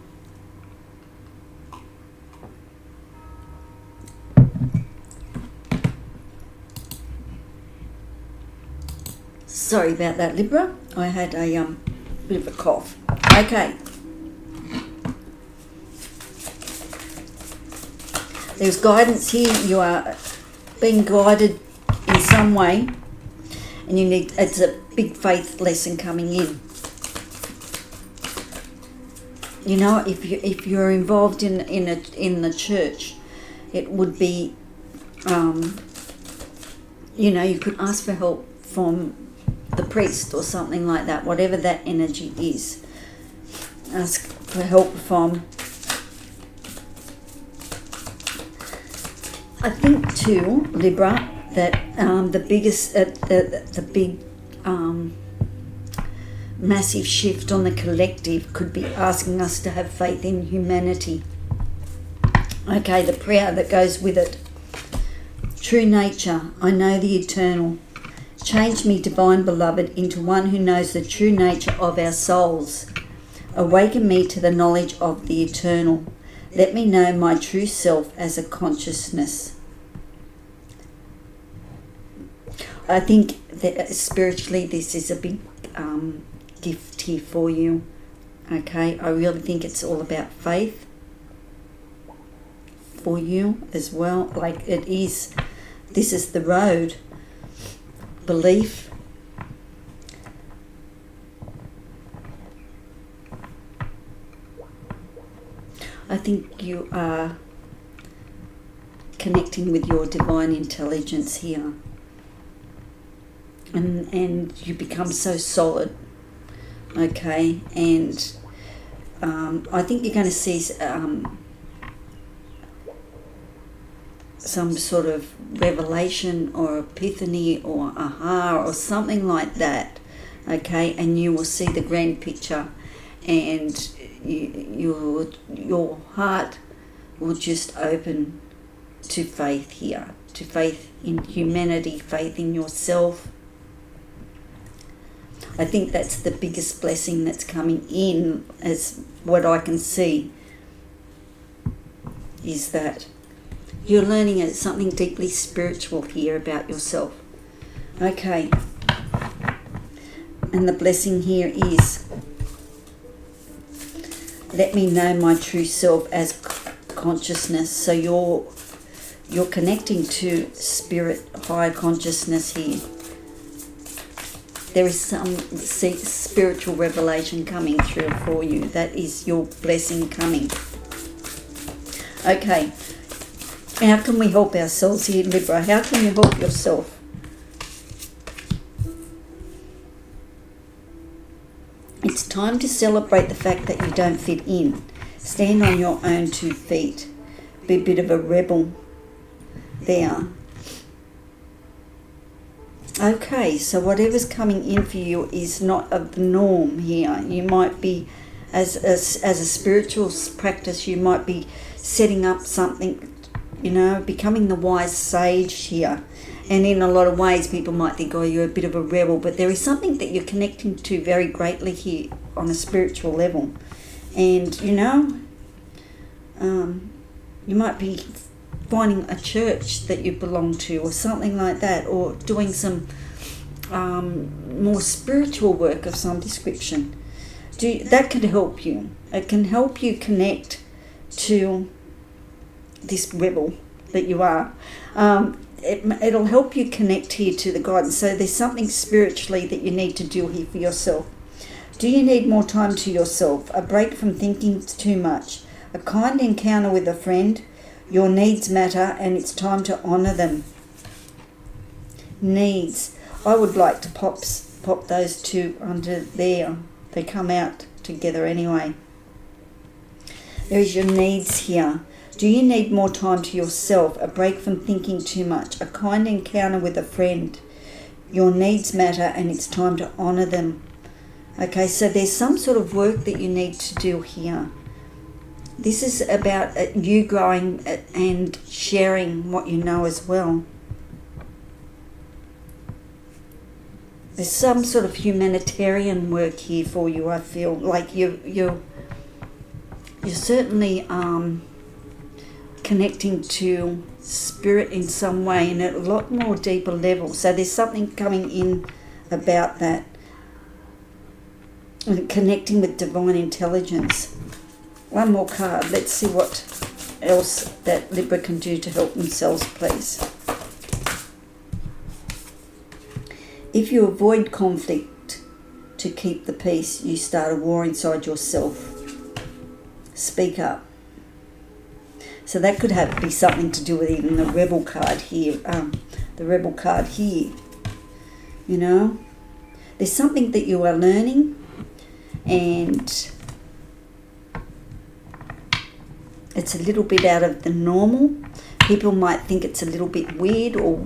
A: Sorry about that, Libra. I had a bit of a cough. Okay. There's guidance here. You are being guided in some way, and it's a big faith lesson coming in. You know, if you're involved in the church, it would be, you know, you could ask for help from the priest or something like that, whatever that energy is. Ask for help from. I think too, Libra, that the biggest, the big, massive shift on the collective could be asking us to have faith in humanity. Okay, the prayer that goes with it. True nature, I know the eternal. Change me, divine beloved, into one who knows the true nature of our souls. Awaken me to the knowledge of the eternal. Let me know my true self as a consciousness. I think that spiritually this is a big gift here for you. Okay, I really think it's all about faith for you as well. Like it is, this is the road. Belief. I think you are connecting with your divine intelligence here. And you become so solid, okay, and I think you're going to see some sort of revelation or epiphany or aha or something like that, okay, and you will see the grand picture, and your heart will just open to faith here, to faith in humanity, faith in yourself. I think that's the biggest blessing that's coming in, as what I can see, is that you're learning something deeply spiritual here about yourself. Okay. And the blessing here is, let me know my true self as consciousness. So you're connecting to spirit, higher consciousness here. There is some spiritual revelation coming through for you. That is your blessing coming. Okay. How can we help ourselves here, Libra? How can you help yourself? It's time to celebrate the fact that you don't fit in. Stand on your own 2 feet. Be a bit of a rebel there. Okay, so whatever's coming in for you is not of the norm here. You might be, as a spiritual practice, you might be setting up something, you know, becoming the wise sage here. And in a lot of ways, people might think, oh, you're a bit of a rebel, but there is something that you're connecting to very greatly here on a spiritual level. And, you know, you might be finding a church that you belong to or something like that, or doing some more spiritual work of some description. That could help you. It can help you connect to this rebel that you are. It'll help you connect here to the guidance. So there's something spiritually that you need to do here for yourself. Do you need more time to yourself? A break from thinking too much? A kind encounter with a friend? Your needs matter, and it's time to honour them. Needs. I would like to pop those two under there. They come out together anyway. There's your needs here. Do you need more time to yourself? A break from thinking too much? A kind encounter with a friend? Your needs matter, and it's time to honour them. Okay, so there's some sort of work that you need to do here. This is about you growing and sharing what you know as well. There's some sort of humanitarian work here for you, I feel. Like you're certainly connecting to spirit in some way, and at a lot more deeper level. So there's something coming in about that. And connecting with divine intelligence. One more card. Let's see what else that Libra can do to help themselves, please. If you avoid conflict to keep the peace, you start a war inside yourself. Speak up. So that could be something to do with even the Rebel card here. The Rebel card here. You know, there's something that you are learning, and it's a little bit out of the normal. People might think it's a little bit weird or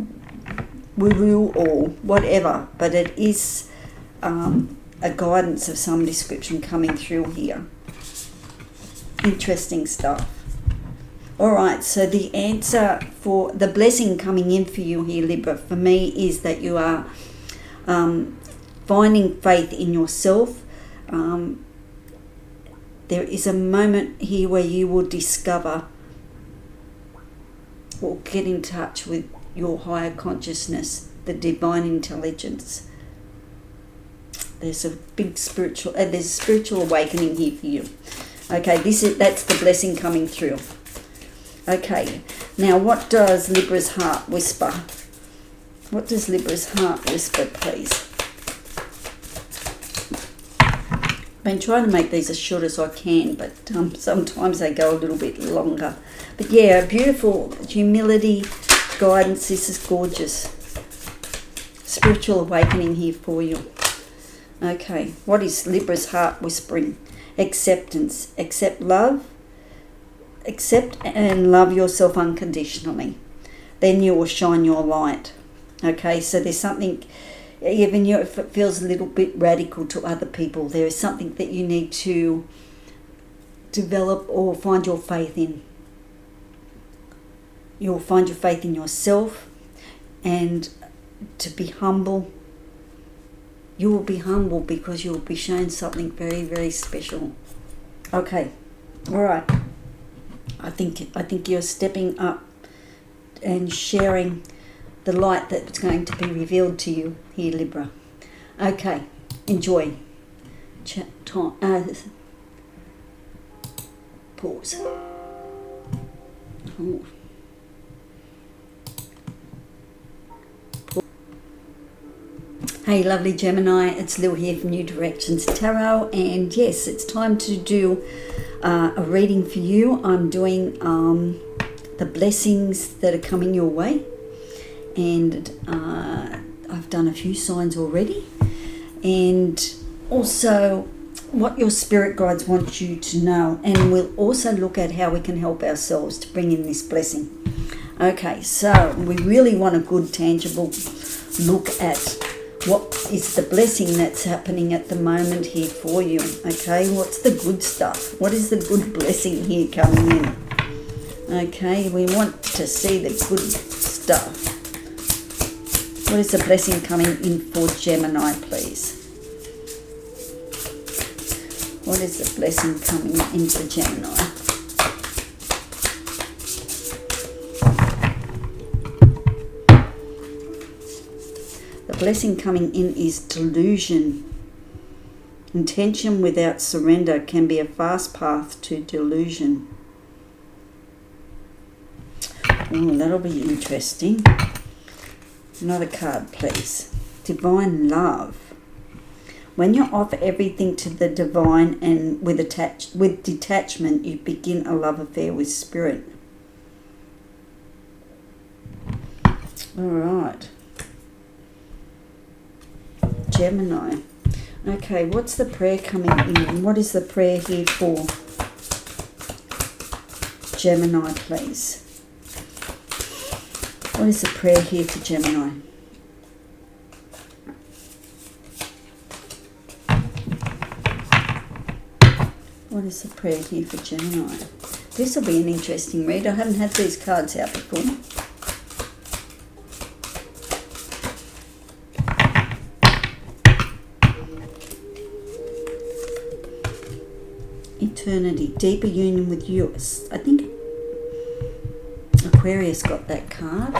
A: woo-woo or whatever, but it is a guidance of some description coming through here. Interesting stuff. All right, so the answer for the blessing coming in for you here, Libra, for me is that you are finding faith in yourself. There is a moment here where you will discover or get in touch with your higher consciousness, the divine intelligence. There's a big spiritual awakening here for you. Okay, that's the blessing coming through. Okay, now what does Libra's heart whisper? What does Libra's heart whisper, please? I've been trying to make these as short as I can, but sometimes they go a little bit longer. But yeah, beautiful humility, guidance. This is gorgeous. Spiritual awakening here for you. Okay, what is Libra's heart whispering? Acceptance. Accept love. Accept and love yourself unconditionally. Then you will shine your light. Okay, so there's something, even if it feels a little bit radical to other people, there is something that you need to develop or find your faith in. You'll find your faith in yourself, and to be humble. You will be humble because you will be shown something very, very special. Okay, all right. I think you're stepping up and sharing the light that's going to be revealed to you here, Libra. Okay, enjoy. Pause. Oh. Hey lovely Gemini, it's Lil here from New Directions Tarot, and yes, it's time to do a reading for you. I'm doing the blessings that are coming your way, and I've done a few signs already, and also what your spirit guides want you to know, and we'll also look at how we can help ourselves to bring in this blessing. Okay, so we really want a good tangible look at what is the blessing that's happening at the moment here for you. Okay, what's the good stuff? What is the good blessing here coming in? Okay, we want to see the good stuff. What is the blessing coming in for Gemini, please? What is the blessing coming in for Gemini? The blessing coming in is delusion. Intention without surrender can be a fast path to delusion. Oh, that'll be interesting. Another card, please. Divine love. When you offer everything to the divine and with detachment, you begin a love affair with spirit. All right. Gemini. Okay, what's the prayer coming in? What is the prayer here for Gemini, please? What is the prayer here for Gemini? What is the prayer here for Gemini? This will be an interesting read. I haven't had these cards out before. Eternity, deeper union with you. I think Aquarius got that card.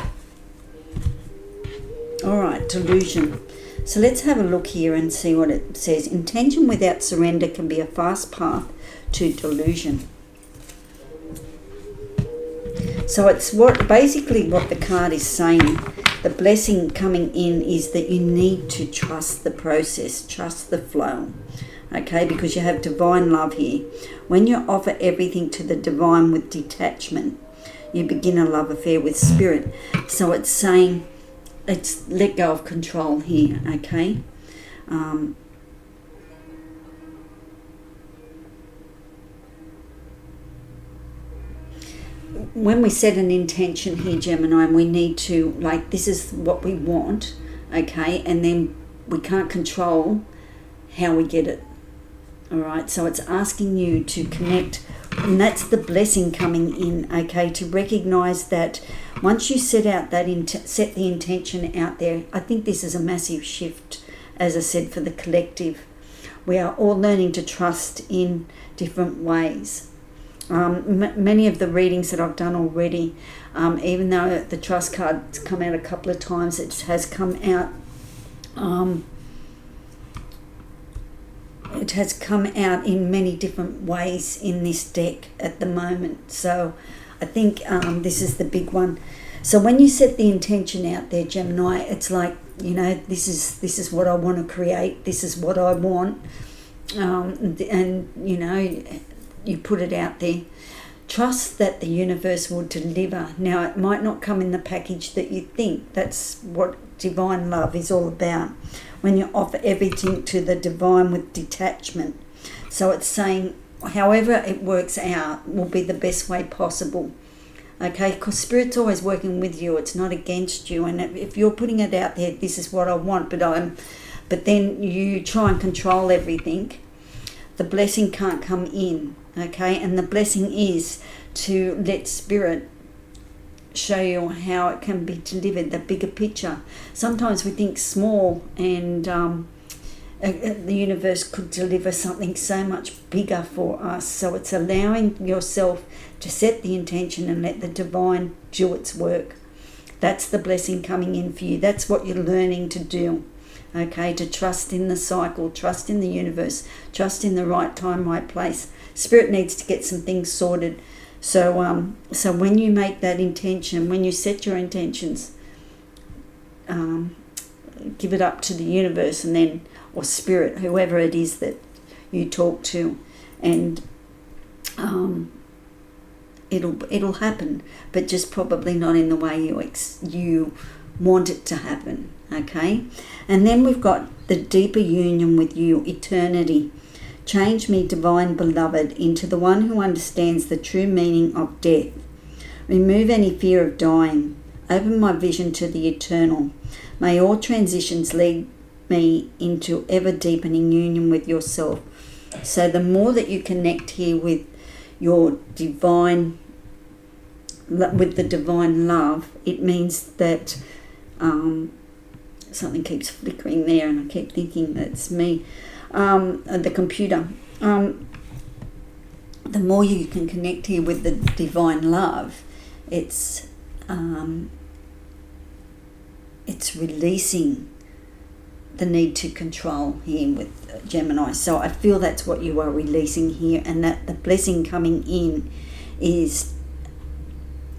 A: All right, delusion. So let's have a look here and see what it says. Intention without surrender can be a fast path to delusion. So it's basically what the card is saying. The blessing coming in is that you need to trust the process, trust the flow. Okay, because you have divine love here. When you offer everything to the divine with detachment, you begin a love affair with spirit. So it's saying, it's let go of control here, okay? When we set an intention here, Gemini, and we need to, like, this is what we want, okay? And then we can't control how we get it. All right, so it's asking you to connect, and that's the blessing coming in, okay, to recognize that once you set the intention out there. I think this is a massive shift, as I said, for the collective. We are all learning to trust in different ways. Many of the readings that I've done already, even though the trust card's come out a couple of times, it has come out it has come out in many different ways in this deck at the moment. So I think this is the big one. So when you set the intention out there, Gemini, it's like, you know, this is what I want to create. This is what I want. And, you know, you put it out there. Trust that the universe will deliver. Now, it might not come in the package that you think. That's what divine love is all about. When you offer everything to the divine with detachment. So it's saying, however it works out will be the best way possible. Okay, because Spirit's always working with you. It's not against you. And if you're putting it out there, this is what I want, but then you try and control everything, the blessing can't come in. Okay, and the blessing is to let Spirit show you how it can be delivered, the bigger picture. Sometimes we think small, and the universe could deliver something so much bigger for us. So it's allowing yourself to set the intention and let the divine do its work. That's the blessing coming in for you. That's what you're learning to do. Okay, to trust in the cycle, trust in the universe, trust in the right time, right place. Spirit needs to get some things sorted. So so when you make that intention, when you set your intentions, give it up to the universe, and then, or Spirit, whoever it is that you talk to, and it'll happen, but just probably not in the way you want it to happen. Okay, and then we've got the deeper union with you, eternity. Change me, divine beloved, into the one who understands the true meaning of death. Remove any fear of dying. Open my vision to the eternal. May all transitions lead me into ever-deepening union with yourself. So the more that you connect here with your divine, with the divine love, it means that something keeps flickering there, and I keep thinking that's me. The computer. The more you can connect here with the divine love, it's releasing the need to control here with Gemini. So I feel that's what you are releasing here, and that the blessing coming in is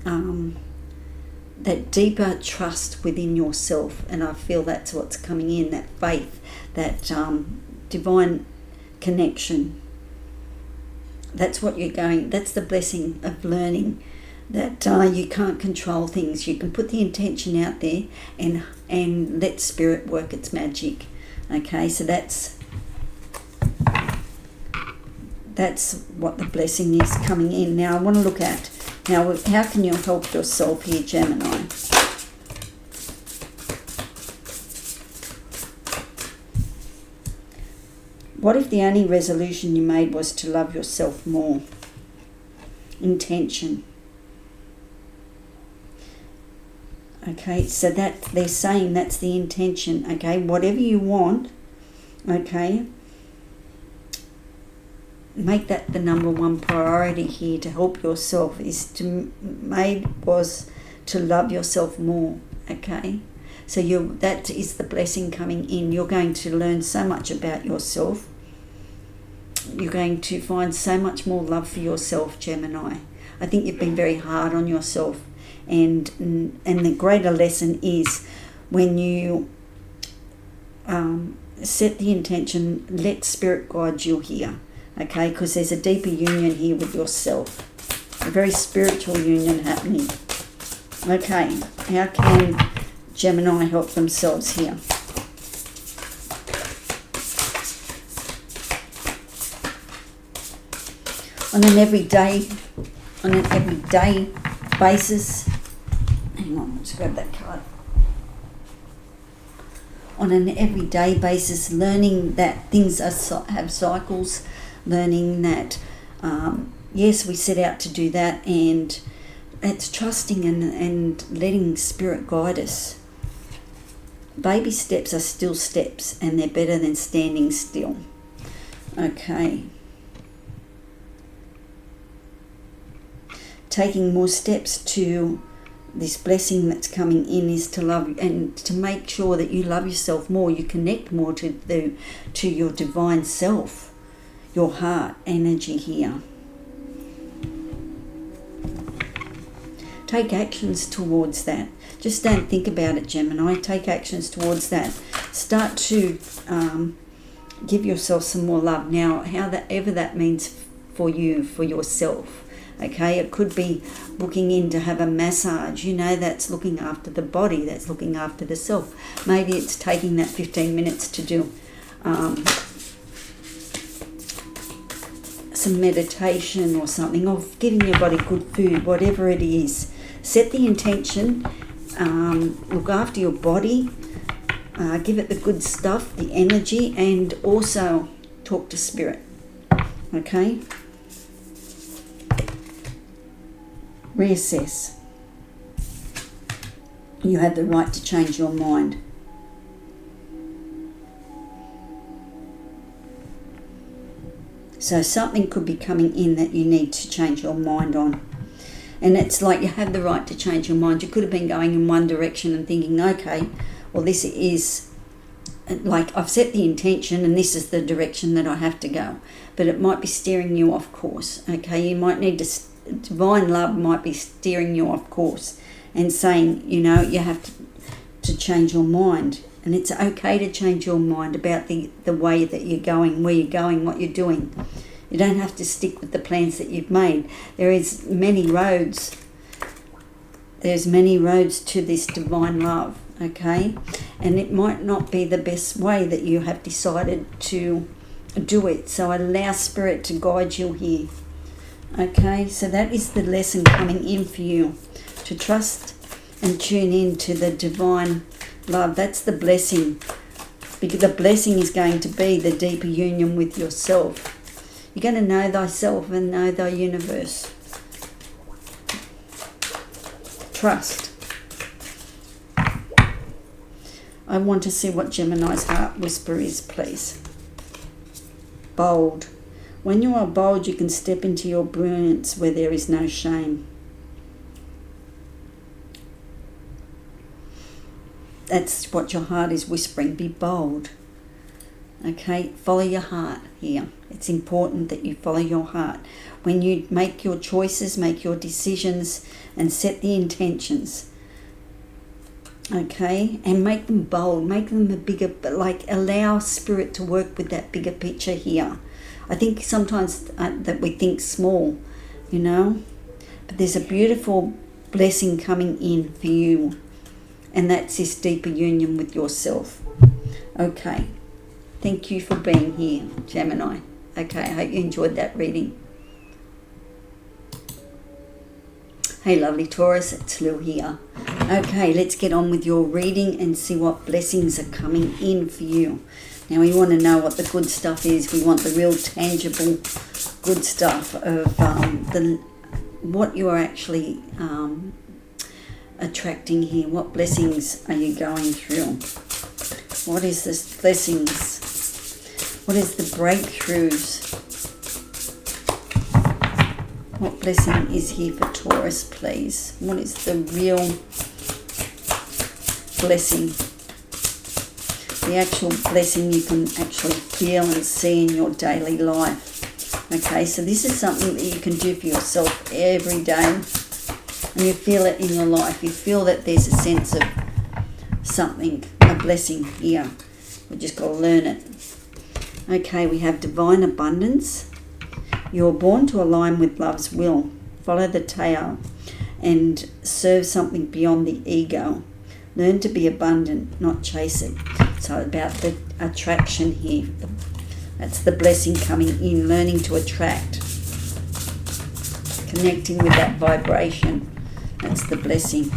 A: that deeper trust within yourself, and I feel that's what's coming in, that faith, that divine connection. That's what you're going, that's the blessing of learning that you can't control things. You can put the intention out there and let Spirit work its magic. Okay, so that's what the blessing is coming in. Now I want to look at how can you help yourself here, Gemini. What if the only resolution you made was to love yourself more? Intention. Okay, so that they're saying that's the intention. Okay, whatever you want, okay, make that the number one priority here to help yourself, was to love yourself more. Okay, So that is the blessing coming in. You're going to learn so much about yourself. You're going to find so much more love for yourself, Gemini. I think you've been very hard on yourself. And the greater lesson is when you set the intention, let Spirit guide you here. Okay, because there's a deeper union here with yourself. A very spiritual union happening. Okay, how can Gemini help themselves here? On an everyday basis. Hang on, let's grab that card. On an everyday basis, learning that things have cycles, learning that yes, we set out to do that, and it's trusting and letting Spirit guide us. Baby steps are still steps, and they're better than standing still. Okay. Taking more steps to this blessing that's coming in is to love and to make sure that you love yourself more. You connect more to your divine self, your heart energy here. Take actions towards that. Just don't think about it, Gemini. Take actions towards that. Start to give yourself some more love. Now, however that means for you, for yourself. Okay, it could be booking in to have a massage. You know, that's looking after the body. That's looking after the self. Maybe it's taking that 15 minutes to do some meditation or something, or giving your body good food, whatever it is. Set the intention, look after your body, give it the good stuff, the energy, and also talk to Spirit. Okay? Reassess. You have the right to change your mind. So something could be coming in that you need to change your mind on. And it's like you have the right to change your mind. You could have been going in one direction and thinking, okay, well, this is, like, I've set the intention and this is the direction that I have to go. But it might be steering you off course, okay? You might need to, divine love might be steering you off course and saying, you know, you have to change your mind. And it's okay to change your mind about the way that you're going, where you're going, what you're doing. You don't have to stick with the plans that you've made. There is many roads. There's many roads to this divine love, okay? And it might not be the best way that you have decided to do it. So allow Spirit to guide you here. Okay, so that is the lesson coming in for you. To trust and tune in to the divine love. That's the blessing. Because the blessing is going to be the deeper union with yourself. You're going to know thyself and know thy universe. Trust. I want to see what Gemini's heart whisper is, please. Bold. When you are bold, you can step into your brilliance where there is no shame. That's what your heart is whispering. Be bold. Okay, follow your heart here. It's important that you follow your heart. When you make your choices, make your decisions, and set the intentions. Okay, and make them bold. Make them a bigger, but like allow Spirit to work with that bigger picture here. I think sometimes that we think small, you know, but there's a beautiful blessing coming in for you, and that's this deeper union with yourself. Okay, thank you for being here, Gemini. Okay, I hope you enjoyed that reading. Hey, lovely Taurus, it's Lil here. Okay, let's get on with your reading and see what blessings are coming in for you. Now, we want to know what the good stuff is. We want the real tangible good stuff of what you are actually attracting here. What blessings are you going through? What is this blessings? What is the breakthroughs? What blessing is here for Taurus, please? What is the real blessing. The actual blessing you can actually feel and see in your daily life. Okay, so this is something that you can do for yourself every day. And you feel it in your life. You feel that there's a sense of something, a blessing here. We just got to learn it. Okay, we have divine abundance. You're born to align with love's will. Follow the tail and serve something beyond the ego. Learn to be abundant, not chase it. So about the attraction here. That's the blessing coming in, learning to attract. Connecting with that vibration. That's the blessing.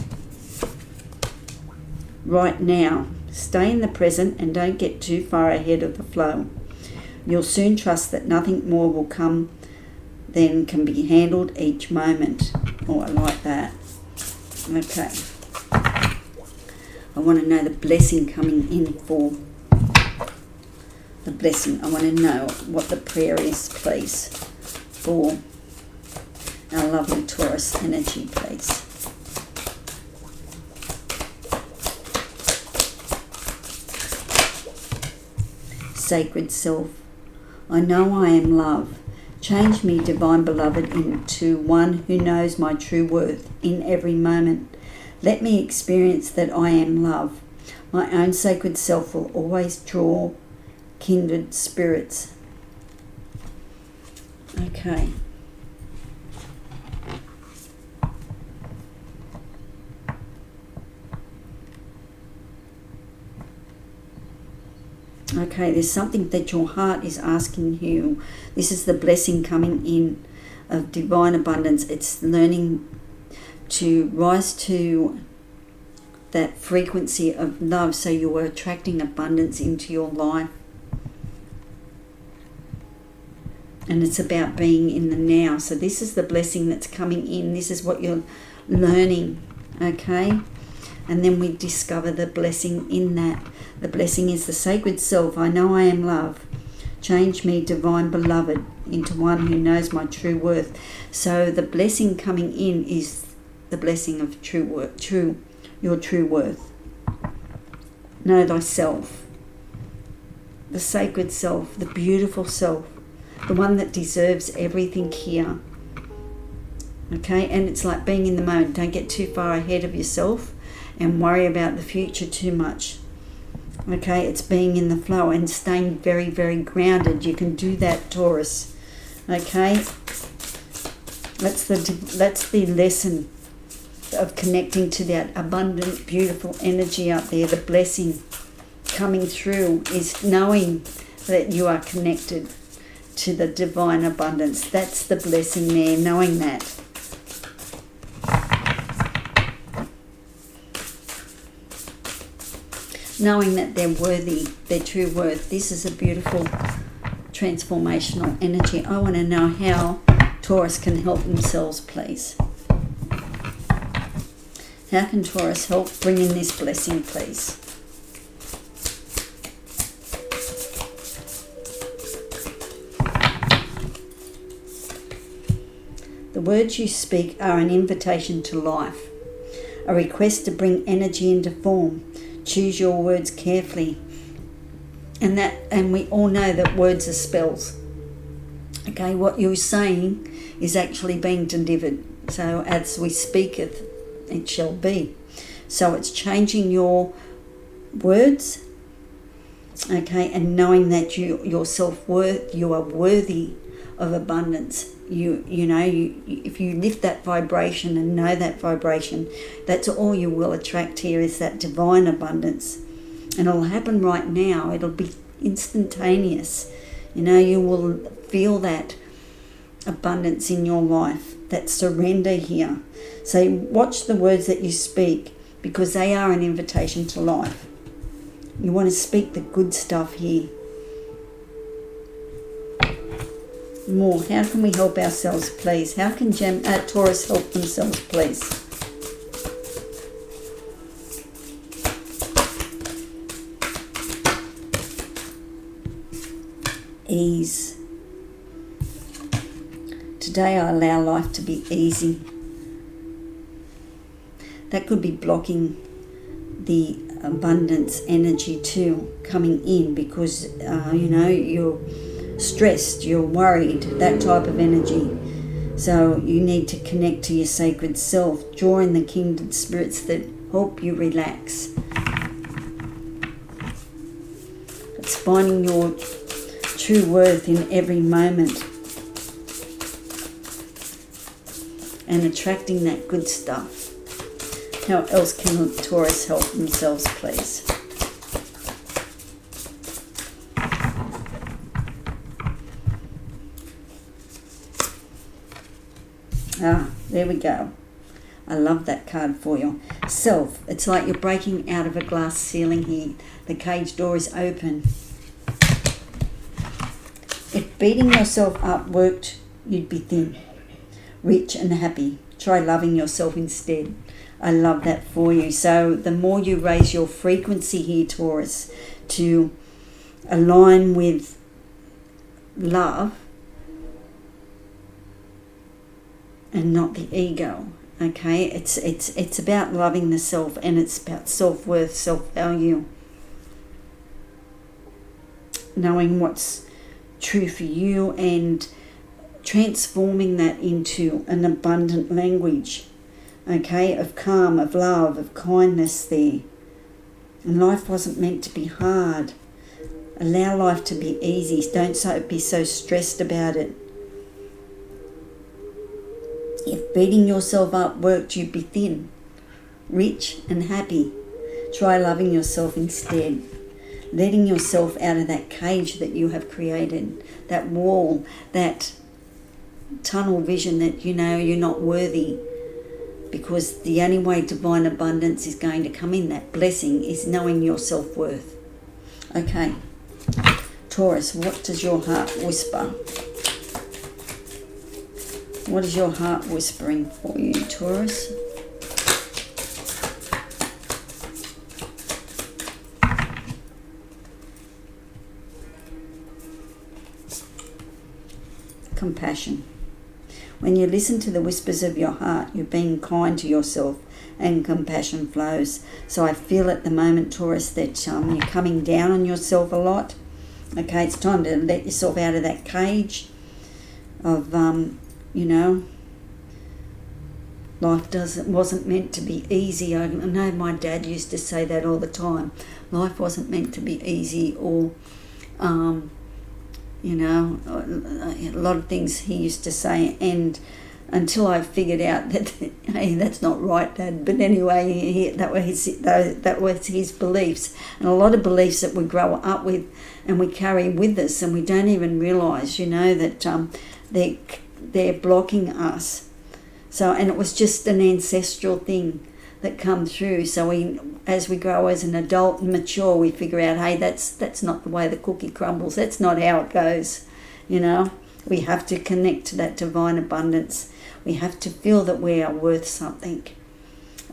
A: Right now, stay in the present and don't get too far ahead of the flow. You'll soon trust that nothing more will come than can be handled each moment. Oh, I like that. Okay. I want to know the blessing coming in for the blessing. I want to know what the prayer is, please, for our lovely Taurus energy, please. Sacred self, I know I am love. Change me, divine beloved, into one who knows my true worth in every moment. Let me experience that I am love. My own sacred self will always draw kindred spirits. Okay. Okay, there's something that your heart is asking you. This is the blessing coming in of divine abundance. It's learning to rise to that frequency of love, so you are attracting abundance into your life. And it's about being in the now. So this is the blessing that's coming in. This is what you're learning, okay? And then we discover the blessing in that. The blessing is the sacred self. I know I am love. Change me, divine beloved, into one who knows my true worth. So the blessing coming in is the blessing of your true worth. Know thyself. The sacred self, the beautiful self, the one that deserves everything here. Okay, and it's like being in the moment. Don't get too far ahead of yourself and worry about the future too much. Okay, it's being in the flow and staying very, very grounded. You can do that, Taurus. Okay, that's the lesson of connecting to that abundant, beautiful energy out there. The blessing coming through is knowing that you are connected to the divine abundance. That's the blessing there, knowing that. Knowing that they're worthy, their true worth. This is a beautiful transformational energy. I want to know how Taurus can help themselves, please. How can Taurus help bring in this blessing, please? The words you speak are an invitation to life, a request to bring energy into form. Choose your words carefully. And we all know that words are spells. Okay, what you're saying is actually being delivered. So as we speaketh, it shall be. So it's changing your words, okay, and knowing that your self-worth, you are worthy of abundance. If you lift that vibration and know that vibration, that's all you will attract here, is that divine abundance. And it'll happen right now. It'll be instantaneous. You will feel that abundance in your life, that surrender here. So watch the words that you speak, because they are an invitation to life. You want to speak the good stuff here. More. How can we help ourselves, please? How can Taurus help themselves, please? Ease. Today I allow life to be easy. That could be blocking the abundance energy too coming in, because you know, you're stressed, you're worried, that type of energy. So you need to connect to your sacred self, draw in the kindred spirits that help you relax. It's finding your true worth in every moment and attracting that good stuff. How else can Taurus help themselves, please? There we go. I love that card for you. Self. It's like you're breaking out of a glass ceiling here. The cage door is open. If beating yourself up worked, you'd be thin, rich and happy. Try loving yourself instead. I love that for you. So the more you raise your frequency here, Taurus, to align with love and not the ego, okay? It's about loving the self, and it's about self-worth, self-value, knowing what's true for you and transforming that into an abundant language, okay, of calm, of love, of kindness there. And life wasn't meant to be hard. Allow life to be easy. Don't be so stressed about it. If beating yourself up worked, you'd be thin, rich and happy. Try loving yourself instead. Letting yourself out of that cage that you have created, that wall, that tunnel vision that you know you're not worthy. Because the only way divine abundance is going to come in, that blessing, is knowing your self-worth. Okay, Taurus, what does your heart whisper? What is your heart whispering for you, Taurus? Compassion. When you listen to the whispers of your heart, you're being kind to yourself and compassion flows. So I feel at the moment, Taurus, that you're coming down on yourself a lot. Okay, it's time to let yourself out of that cage of, you know, life wasn't meant to be easy. I know my dad used to say that all the time. Life wasn't meant to be easy, or, you know, a lot of things he used to say, and until I figured out that, hey, that's not right, Dad. But anyway, that was his beliefs, and a lot of beliefs that we grow up with and we carry with us, and we don't even realise, you know, that they're blocking us. So, and it was just an ancestral thing that come through. So as we grow as an adult and mature, we figure out, hey, that's not the way the cookie crumbles. That's not how it goes. You know, we have to connect to that divine abundance. We have to feel that we are worth something,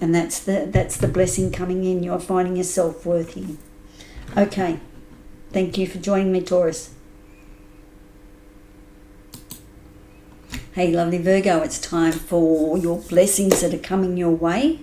A: and that's the blessing coming in. You're finding your self-worth here. Okay, thank you for joining me, Taurus. Hey, lovely Virgo, it's time for your blessings that are coming your way.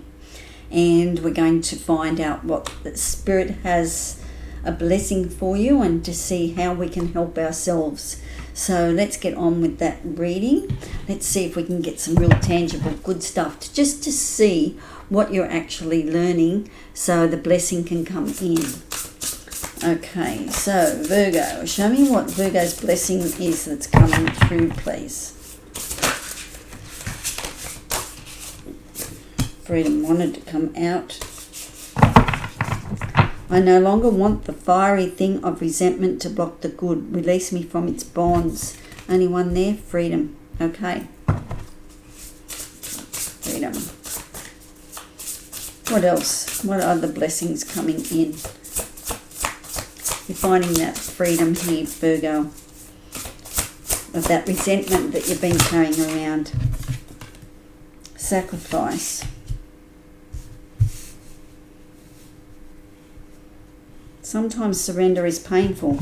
A: And we're going to find out what the Spirit has a blessing for you, and to see how we can help ourselves. So let's get on with that reading. Let's see if we can get some real tangible good stuff just to see what you're actually learning, so the blessing can come in. Okay, so Virgo, show me what Virgo's blessing is that's coming through, please. Freedom wanted to come out. I no longer want the fiery thing of resentment to block the good. Release me from its bonds. Only one there? Freedom. Okay. Freedom. What else? What other blessings coming in? You're finding that freedom here, Virgo, of that resentment that you've been carrying around. Sacrifice. Sometimes surrender is painful.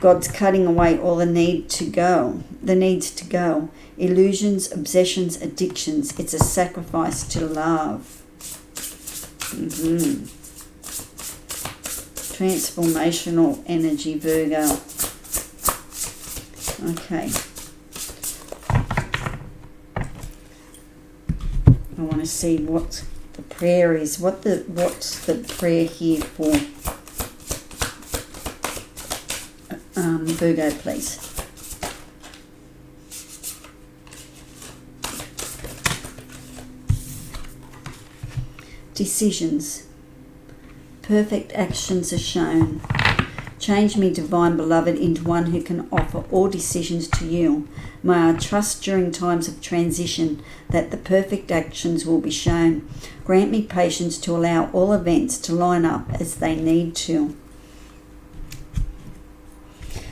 A: God's cutting away all the needs to go. Illusions, obsessions, addictions. It's a sacrifice to love. Transformational energy, Virgo. Okay. I want to see what the prayer is. What's the prayer here for Virgo, please? Decisions. Perfect actions are shown. Change me, divine beloved, into one who can offer all decisions to you. May I trust during times of transition that the perfect actions will be shown. Grant me patience to allow all events to line up as they need to.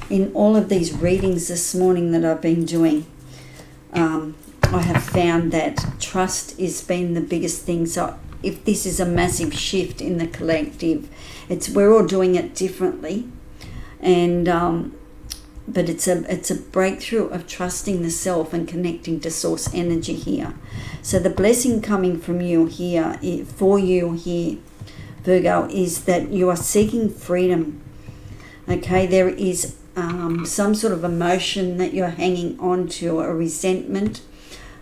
A: In all of these readings this morning that I've been doing, I have found that trust has been the biggest thing. So if this is a massive shift in the collective, we're all doing it differently, and but it's a breakthrough of trusting the self and connecting to source energy here. So the blessing coming from you here, for you here, Virgo, is that you are seeking freedom. Okay, there is some sort of emotion that you're hanging on to, a resentment,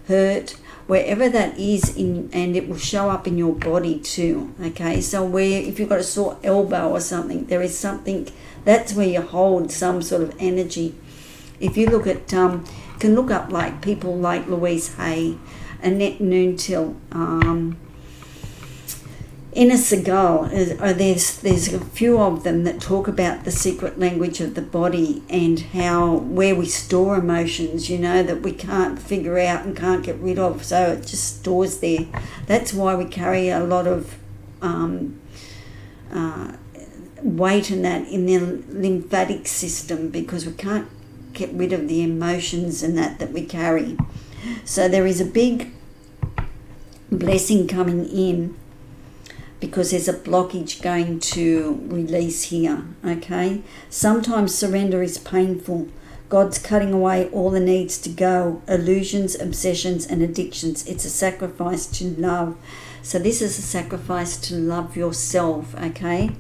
A: hurt, wherever that is, and it will show up in your body too. Okay, so if you've got a sore elbow or something, there is something, that's where you hold some sort of energy. If you look at, you can look up like people like Louise Hay, Annette Noontil, Inna Segal, there's a few of them that talk about the secret language of the body and where we store emotions, that we can't figure out and can't get rid of, so it just stores there. That's why we carry a lot of weight in the lymphatic system, because we can't get rid of the emotions and that we carry. So there is a big blessing coming in, because there's a blockage going to release here, okay? Sometimes surrender is painful. God's cutting away all the needs to go, illusions, obsessions, and addictions. It's a sacrifice to love. So this is a sacrifice to love yourself, okay?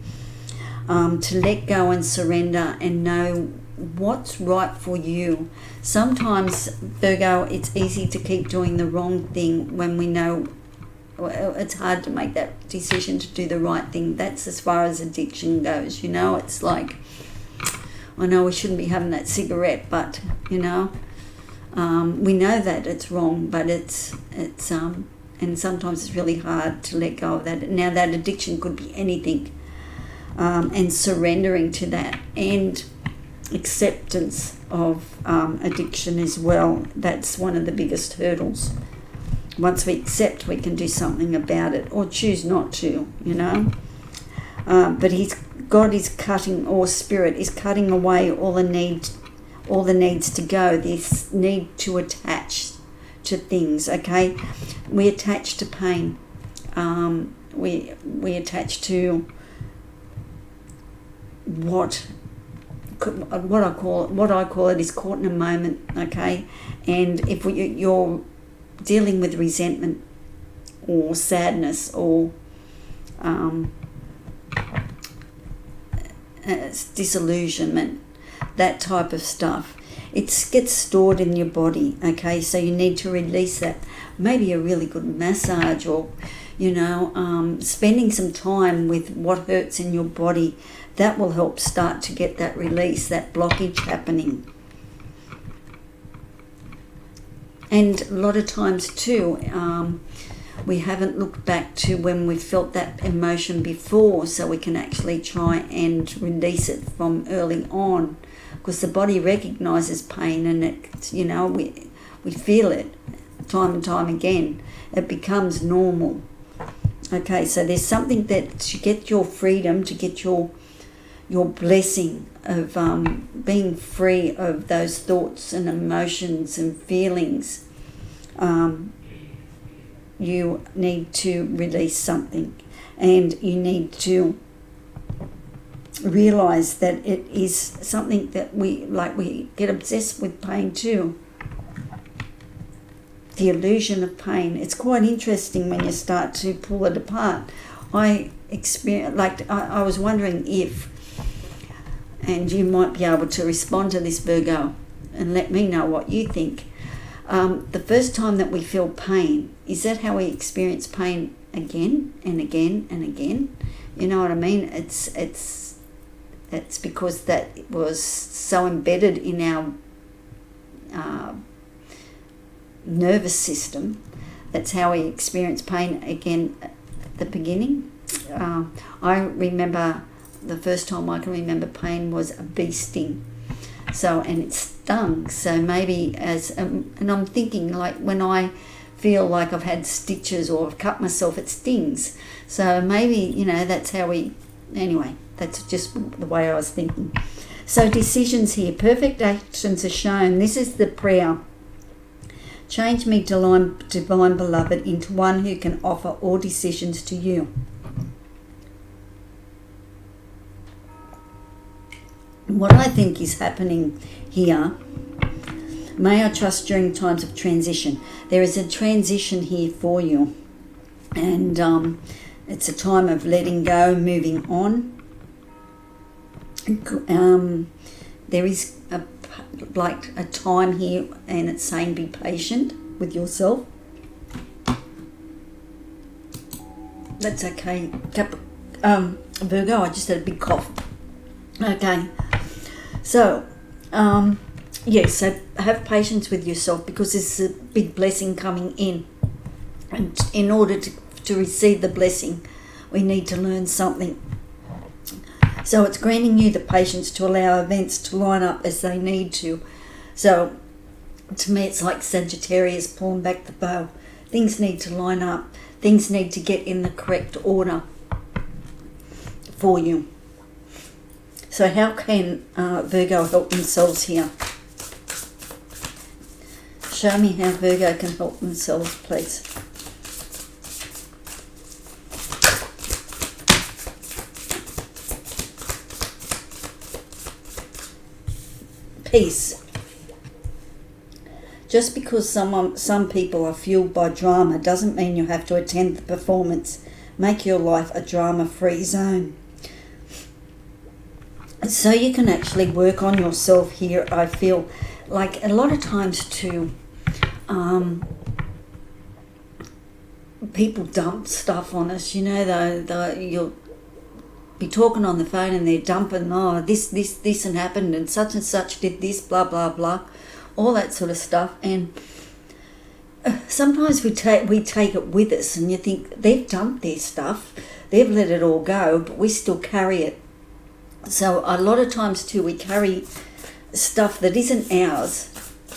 A: To let go and surrender and know what's right for you. Sometimes, Virgo, it's easy to keep doing the wrong thing when we know it's hard to make that decision to do the right thing. That's as far as addiction goes. It's like, I know we shouldn't be having that cigarette, but we know that it's wrong, but it's and sometimes it's really hard to let go of that. Now that addiction could be anything, and surrendering to that and acceptance of addiction as well. That's one of the biggest hurdles. Once we accept, we can do something about it, or choose not to, But God is cutting, or Spirit is cutting away all the needs to go. This need to attach to things. Okay, we attach to pain. We attach to what I call it is caught in a moment. Okay, and if you're dealing with resentment or sadness or disillusionment, that type of stuff, it gets stored in your body, okay? So you need to release that. Maybe a really good massage, or spending some time with what hurts in your body, that will help start to get that release, that blockage happening. And a lot of times too, we haven't looked back to when we felt that emotion before, so we can actually try and release it from early on, because the body recognizes pain, and it, we feel it time and time again. It becomes normal. Okay, so there's something that to get your freedom, to get your blessing of being free of those thoughts and emotions and feelings, you need to release something, and you need to realize that it is something that we get obsessed with pain too. The illusion of pain. It's quite interesting when you start to pull it apart. I was wondering if, and you might be able to respond to this, Virgo, and let me know what you think. The first time that we feel pain, is that how we experience pain again and again and again? You know what I mean? It's because that was so embedded in our nervous system. That's how we experience pain again at the beginning. I remember the first time I can remember pain was a bee sting. So, and it stung. So maybe and I'm thinking, like, when I feel like I've had stitches or I've cut myself, it stings. So maybe, you know, that's how anyway, that's just the way I was thinking. So decisions here, perfect actions are shown. This is the prayer. Change me, divine beloved, into one who can offer all decisions to you. What I think is happening here, may I trust during times of transition. There is a transition here for you, and it's a time of letting go, moving on. There is a time here, and it's saying be patient with yourself. That's okay. Virgo, I just had a big cough. Okay. So, yes, so have patience with yourself, because there's a big blessing coming in. And in order to receive the blessing, we need to learn something. So it's granting you the patience to allow events to line up as they need to. So to me, it's like Sagittarius pulling back the bow. Things need to line up. Things need to get in the correct order for you. So how can Virgo help themselves here? Show me how Virgo can help themselves, please. Peace. Just because some people are fueled by drama doesn't mean you have to attend the performance. Make your life a drama-free zone. So you can actually work on yourself here. I feel like a lot of times too, people dump stuff on us. You know, you'll be talking on the phone and they're dumping, this and happened, and such did this, blah blah blah, all that sort of stuff. And sometimes we take it with us, and you think they've dumped their stuff, they've let it all go, but we still carry it. So a lot of times too, we carry stuff that isn't ours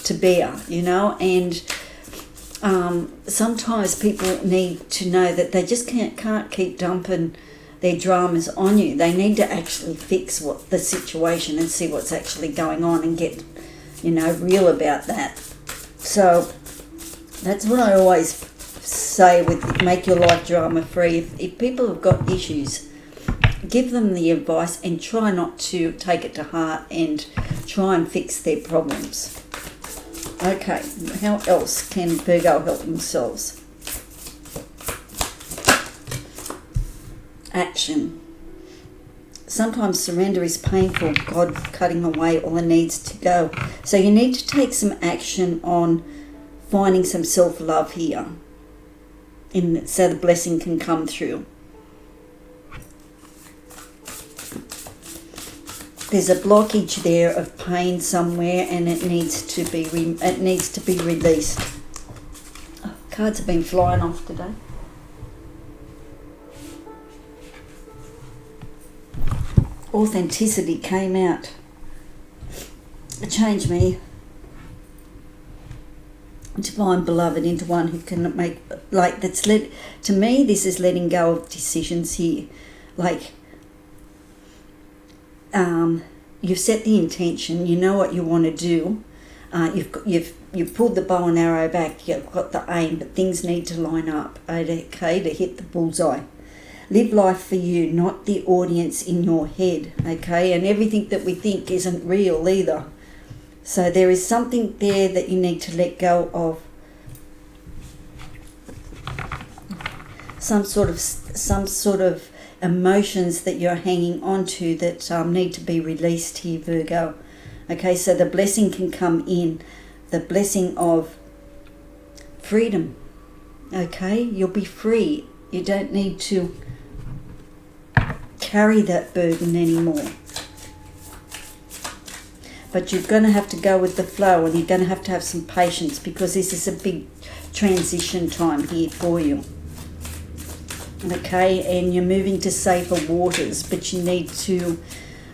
A: to bear, you know, and sometimes people need to know that they just can't keep dumping their dramas on you. They need to actually fix the situation and see what's actually going on and get, you know, real about that. So that's what I always say with make your life drama free. If people have got issues, give them the advice and try not to take it to heart and try and fix their problems. Okay, how else can Virgo help themselves? Action. Sometimes surrender is painful, God cutting away all that needs to go. So you need to take some action on finding some self-love here, so the blessing can come through. There's a blockage there of pain somewhere, and it needs to be released. Oh, cards have been flying off today. Authenticity came out. Change me, divine beloved, into one who can make, like, that's to me, this is letting go of decisions here. Like, you've set the intention, you know what you want to do, you've pulled the bow and arrow back, you've got the aim, but things need to line up, okay, to hit the bullseye. Live life for you, not the audience in your head, okay? And everything that we think isn't real either. So there is something there that you need to let go of. Some sort of some sort of emotions that you're hanging on to that need to be released here, Virgo. Okay, so the blessing can come in, the blessing of freedom. Okay, you'll be free. You don't need to carry that burden anymore. But you're going to have to go with the flow, and you're going to have some patience, because this is a big transition time here for you. Okay, and you're moving to safer waters, but you need to,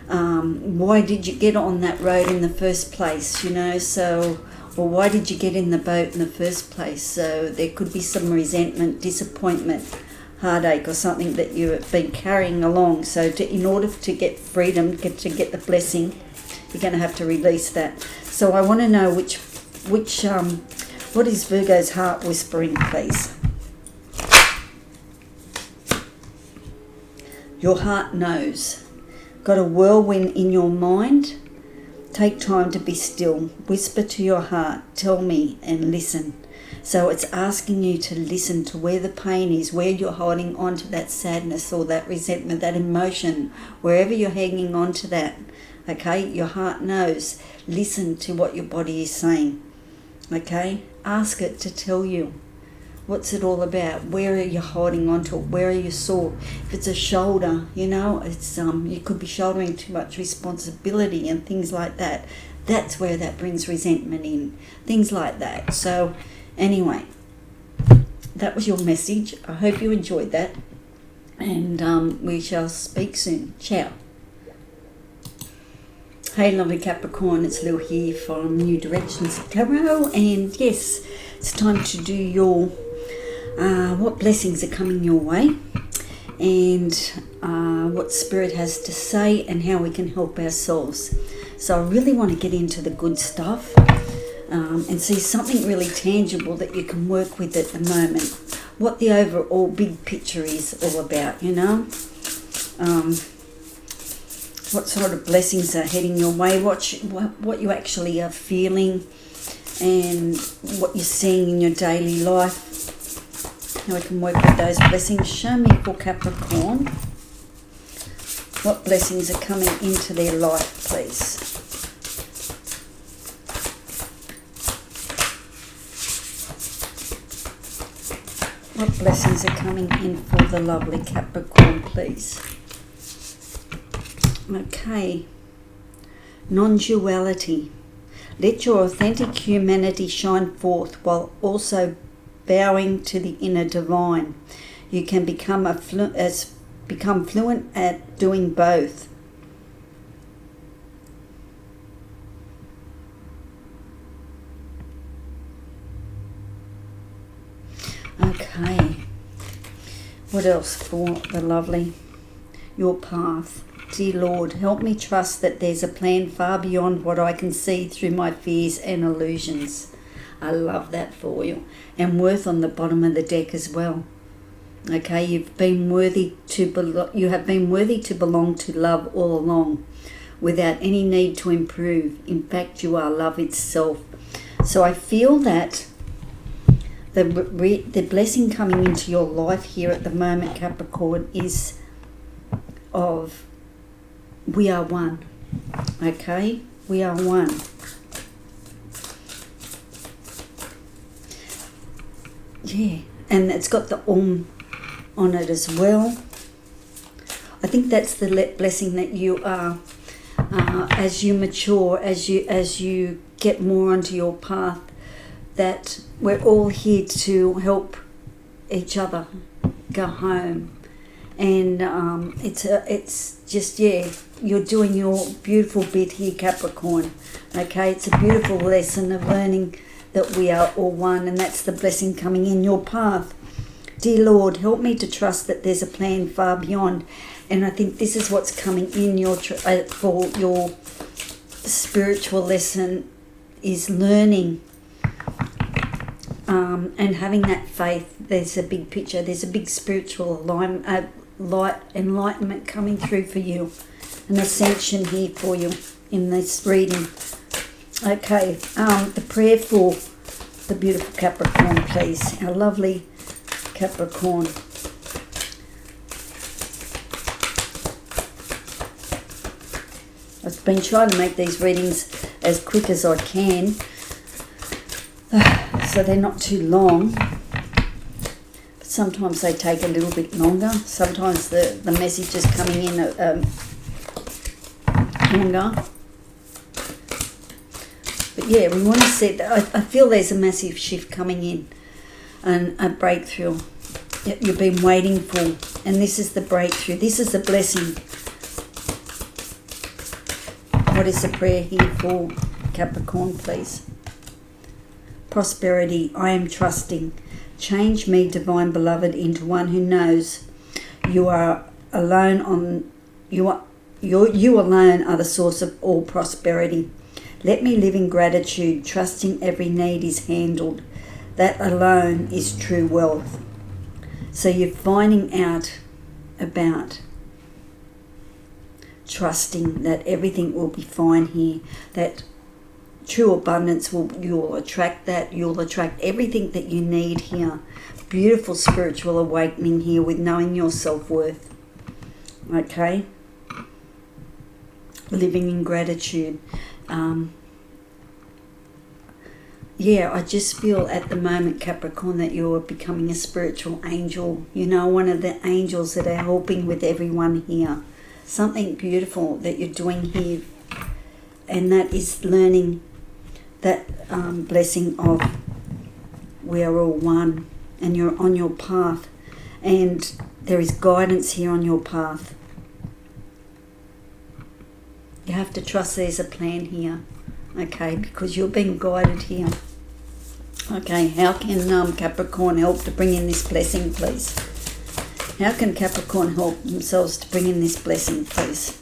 A: why did you get on that road in the first place, you know, so, or why did you get in the boat in the first place? So there could be some resentment, disappointment, heartache, or something that you've been carrying along. So in order to get freedom, to get the blessing, you're going to have to release that. So I want to know what is Virgo's heart whispering, please? Your heart knows. Got a whirlwind in your mind? Take time to be still. Whisper to your heart. Tell me and listen. So it's asking you to listen to where the pain is, where you're holding on to that sadness or that resentment, that emotion, wherever you're hanging on to that. Okay, your heart knows. Listen to what your body is saying. Okay, ask it to tell you. What's it all about? Where are you holding on to it? Where are you sore? If it's a shoulder, you know, it's you could be shouldering too much responsibility and things like that. That's where that brings resentment in. Things like that. So anyway, that was your message. I hope you enjoyed that. And we shall speak soon. Ciao. Hey lovely Capricorn, it's Lil here from New Directions Tarot, and yes, it's time to do your what blessings are coming your way, and what Spirit has to say, and how we can help ourselves. So I really want to get into the good stuff and see something really tangible that you can work with at the moment. What the overall big picture is all about, you know. What sort of blessings are heading your way, what you actually are feeling, and what you're seeing in your daily life. How we can work with those blessings. Show me for Capricorn what blessings are coming into their life, please. What blessings are coming in for the lovely Capricorn, please? Okay, non-duality. Let your authentic humanity shine forth while also bowing to the inner divine. You can become fluent at doing both. Okay, what else for the lovely? Your path. Dear Lord, help me trust that there's a plan far beyond what I can see through my fears and illusions. I love that for you. And worth on the bottom of the deck as well. Okay, you have been worthy to belong to love all along, without any need to improve. In fact, you are love itself. So I feel that the blessing coming into your life here at the moment, Capricorn, is of we are one. Okay, we are one. Yeah, and it's got the on it as well. I think that's the blessing that you are, as you mature, as you get more onto your path, that we're all here to help each other go home. And it's just, yeah, you're doing your beautiful bit here, Capricorn. Okay, it's a beautiful lesson of learning that we are all one, and that's the blessing coming in your path. Dear Lord, help me to trust that there's a plan far beyond. And I think this is what's coming in your for your spiritual lesson, is learning and having that faith. There's a big picture. There's a big spiritual enlightenment coming through for you, an ascension here for you in this reading. Okay, the prayer for the beautiful Capricorn, please. Our lovely Capricorn. I've been trying to make these readings as quick as I can, so they're not too long. But sometimes they take a little bit longer. Sometimes the message is coming in longer. But yeah, we want to set that. I feel there's a massive shift coming in and a breakthrough that you've been waiting for. And this is the breakthrough. This is the blessing. What is the prayer here for Capricorn, please? Prosperity. I am trusting. Change me, divine beloved, into one who knows you are alone on you alone are the source of all prosperity. Let me live in gratitude, trusting every need is handled. That alone is true wealth. So you're finding out about trusting that everything will be fine here, that true abundance you'll attract that, you'll attract everything that you need here. Beautiful spiritual awakening here with knowing your self-worth. Okay? Living in gratitude. Yeah, I just feel at the moment, Capricorn, that you're becoming a spiritual angel. You know, one of the angels that are helping with everyone here. Something beautiful that you're doing here. And that is learning that blessing of we are all one. And you're on your path. And there is guidance here on your path. You have to trust there's a plan here. Okay, because you're being guided here. Okay, how can Capricorn help to bring in this blessing, please? How can Capricorn help themselves to bring in this blessing, please?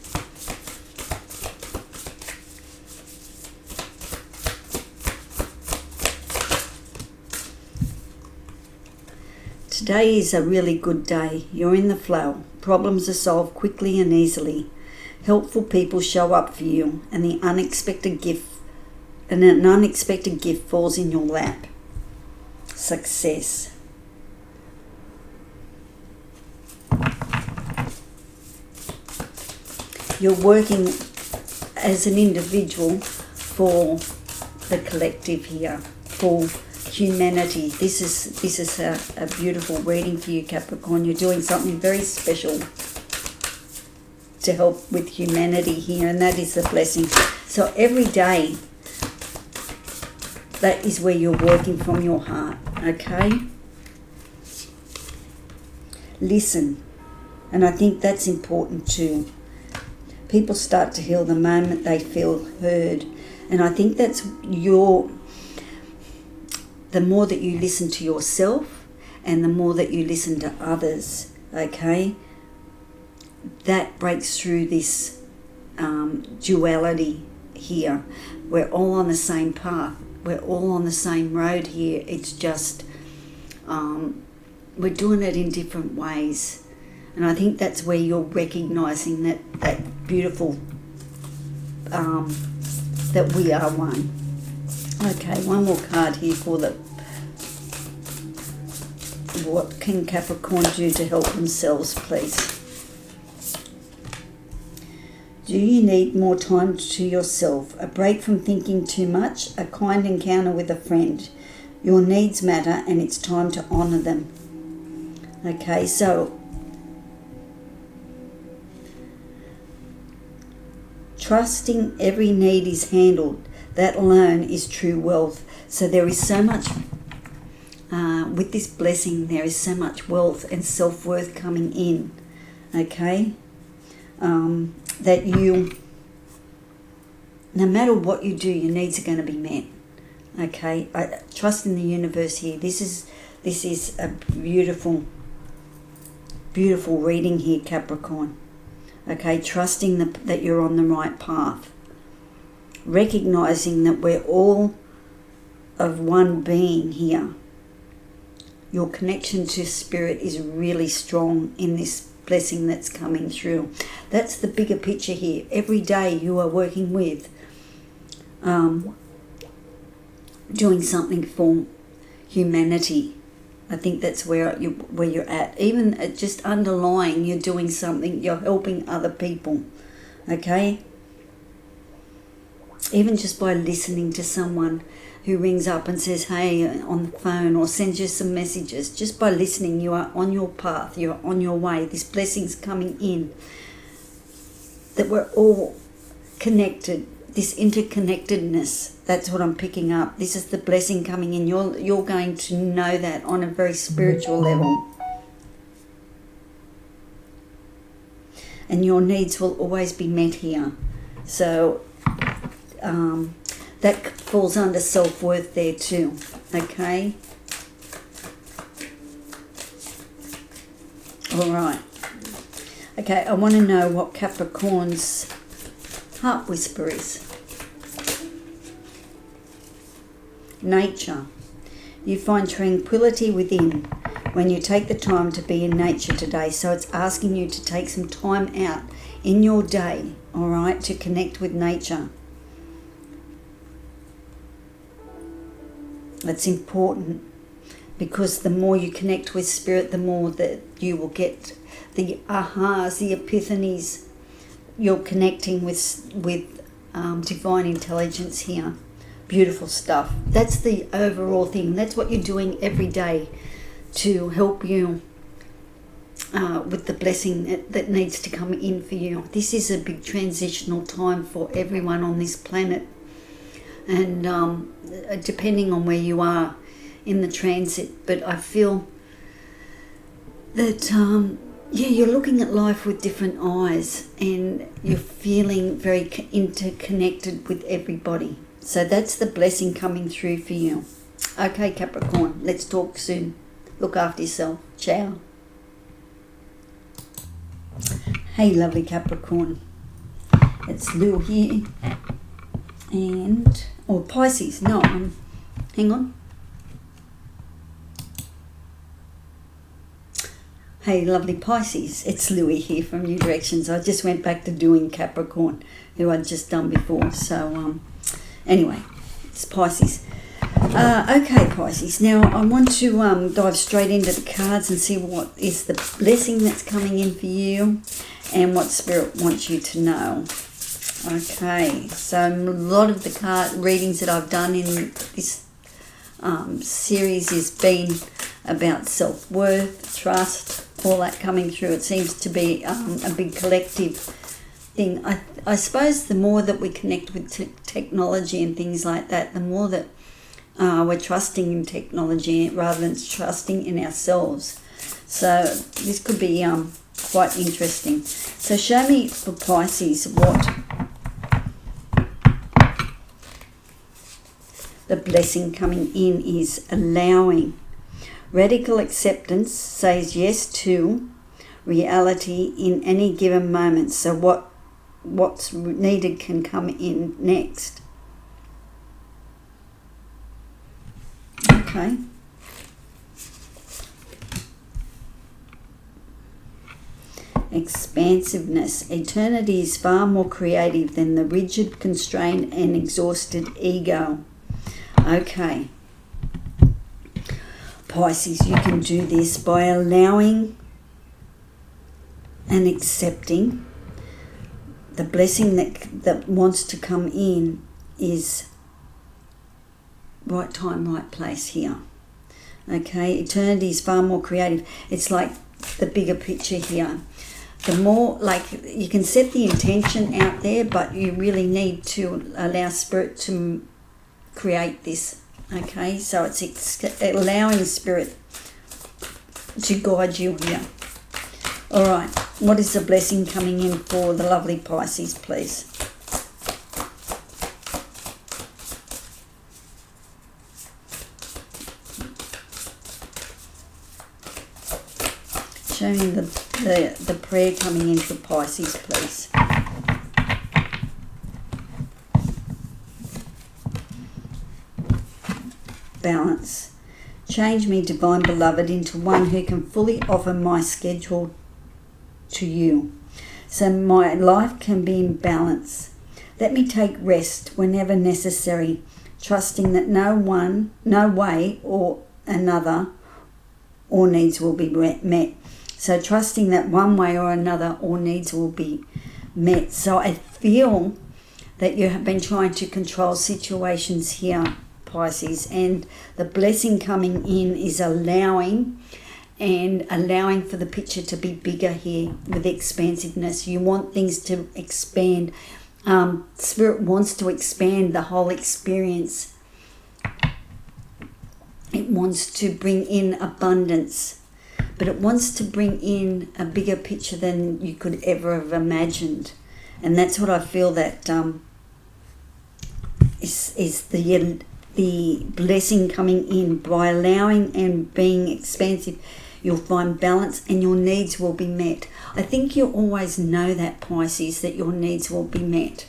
A: Today is a really good day. You're in the flow. Problems are solved quickly and easily. Helpful people show up for you, and an unexpected gift falls in your lap. Success. You're working as an individual for the collective here, for humanity. This is a beautiful reading for you, Capricorn. You're doing something very special to help with humanity here, and that is the blessing. So every day, that is where you're working from your heart, okay? Listen. And I think that's important too. People start to heal the moment they feel heard. And I think that's the more that you listen to yourself and the more that you listen to others, okay? That breaks through this duality here. We're all on the same path. We're all on the same road here. It's just we're doing it in different ways. And I think that's where you're recognizing that beautiful that we are one. Okay, one more card here for what can Capricorn do to help themselves, please? Do you need more time to yourself? A break from thinking too much? A kind encounter with a friend? Your needs matter and it's time to honour them. Okay, so trusting every need is handled. That alone is true wealth. So there is so much, with this blessing, there is so much wealth and self-worth coming in. Okay? That you, no matter what you do, your needs are going to be met. Okay, I trust in the universe here. This is a beautiful reading here, Capricorn. Okay, trusting that you're on the right path, recognizing that we're all of one being here. Your connection to spirit is really strong in this blessing that's coming through. That's the bigger picture here. Every day you are working with doing something for humanity. I think that's where you're at. Even just underlying, you're doing something, you're helping other people. Okay? even just by listening to someone who rings up and says, hey, on the phone, or sends you some messages. Just by listening, you are on your path, you're on your way. This blessing's coming in. That we're all connected, this interconnectedness, that's what I'm picking up. This is the blessing coming in. You're going to know that on a very spiritual level. And your needs will always be met here. So that falls under self-worth there too, okay? All right. Okay, I want to know what Capricorn's heart whisper is. Nature. You find tranquility within when you take the time to be in nature today. So it's asking you to take some time out in your day, all right, to connect with nature. That's important, because the more you connect with spirit, the more that you will get the ahas, the epiphanies. You're connecting with divine intelligence here. Beautiful stuff. That's the overall thing. That's what you're doing every day to help you with the blessing that needs to come in for you. This is a big transitional time for everyone on this planet. And depending on where you are in the transit, but I feel that you're looking at life with different eyes, and you're feeling very interconnected with everybody. So that's the blessing coming through for you. Okay, Capricorn, let's talk soon. Look after yourself. Ciao. Hey, lovely Capricorn. It's Lou here. And, Pisces. No, hang on. Hey, lovely Pisces. It's Louie here from New Directions. I just went back to doing Capricorn, who I'd just done before. So, anyway, it's Pisces. Okay, Pisces. Now, I want to dive straight into the cards and see what is the blessing that's coming in for you and what Spirit wants you to know. Okay, so a lot of the card readings that I've done in this series has been about self-worth, trust, all that coming through. It seems to be a big collective thing. I suppose the more that we connect with technology and things like that, the more that we're trusting in technology rather than trusting in ourselves. So this could be quite interesting. So show me for Pisces what the blessing coming in is. Allowing. Radical acceptance says yes to reality in any given moment. So what's needed can come in next. Okay. Expansiveness. Eternity is far more creative than the rigid, constrained and exhausted ego. Okay. Pisces, you can do this by allowing and accepting. The blessing that wants to come in is right time, right place here. Okay, eternity is far more creative. It's like the bigger picture here. The more, like, you can set the intention out there, but you really need to allow Spirit to create this. Okay, so it's allowing Spirit to guide you here. All right, what is the blessing coming in for the lovely Pisces, please? Show me the prayer coming in for Pisces, please. Balance. Change me, Divine Beloved, into one who can fully offer my schedule to you, so my life can be in balance. Let me take rest whenever necessary, trusting that no way or another all needs will be met. So trusting that one way or another all needs will be met. So I feel that you have been trying to control situations here, Pisces, and the blessing coming in is allowing for the picture to be bigger here with expansiveness. You want things to expand. Spirit wants to expand the whole experience. It wants to bring in abundance, but it wants to bring in a bigger picture than you could ever have imagined. And that's what I feel that is the blessing coming in. By allowing and being expansive, you'll find balance and your needs will be met. I think you always know that, Pisces, that your needs will be met.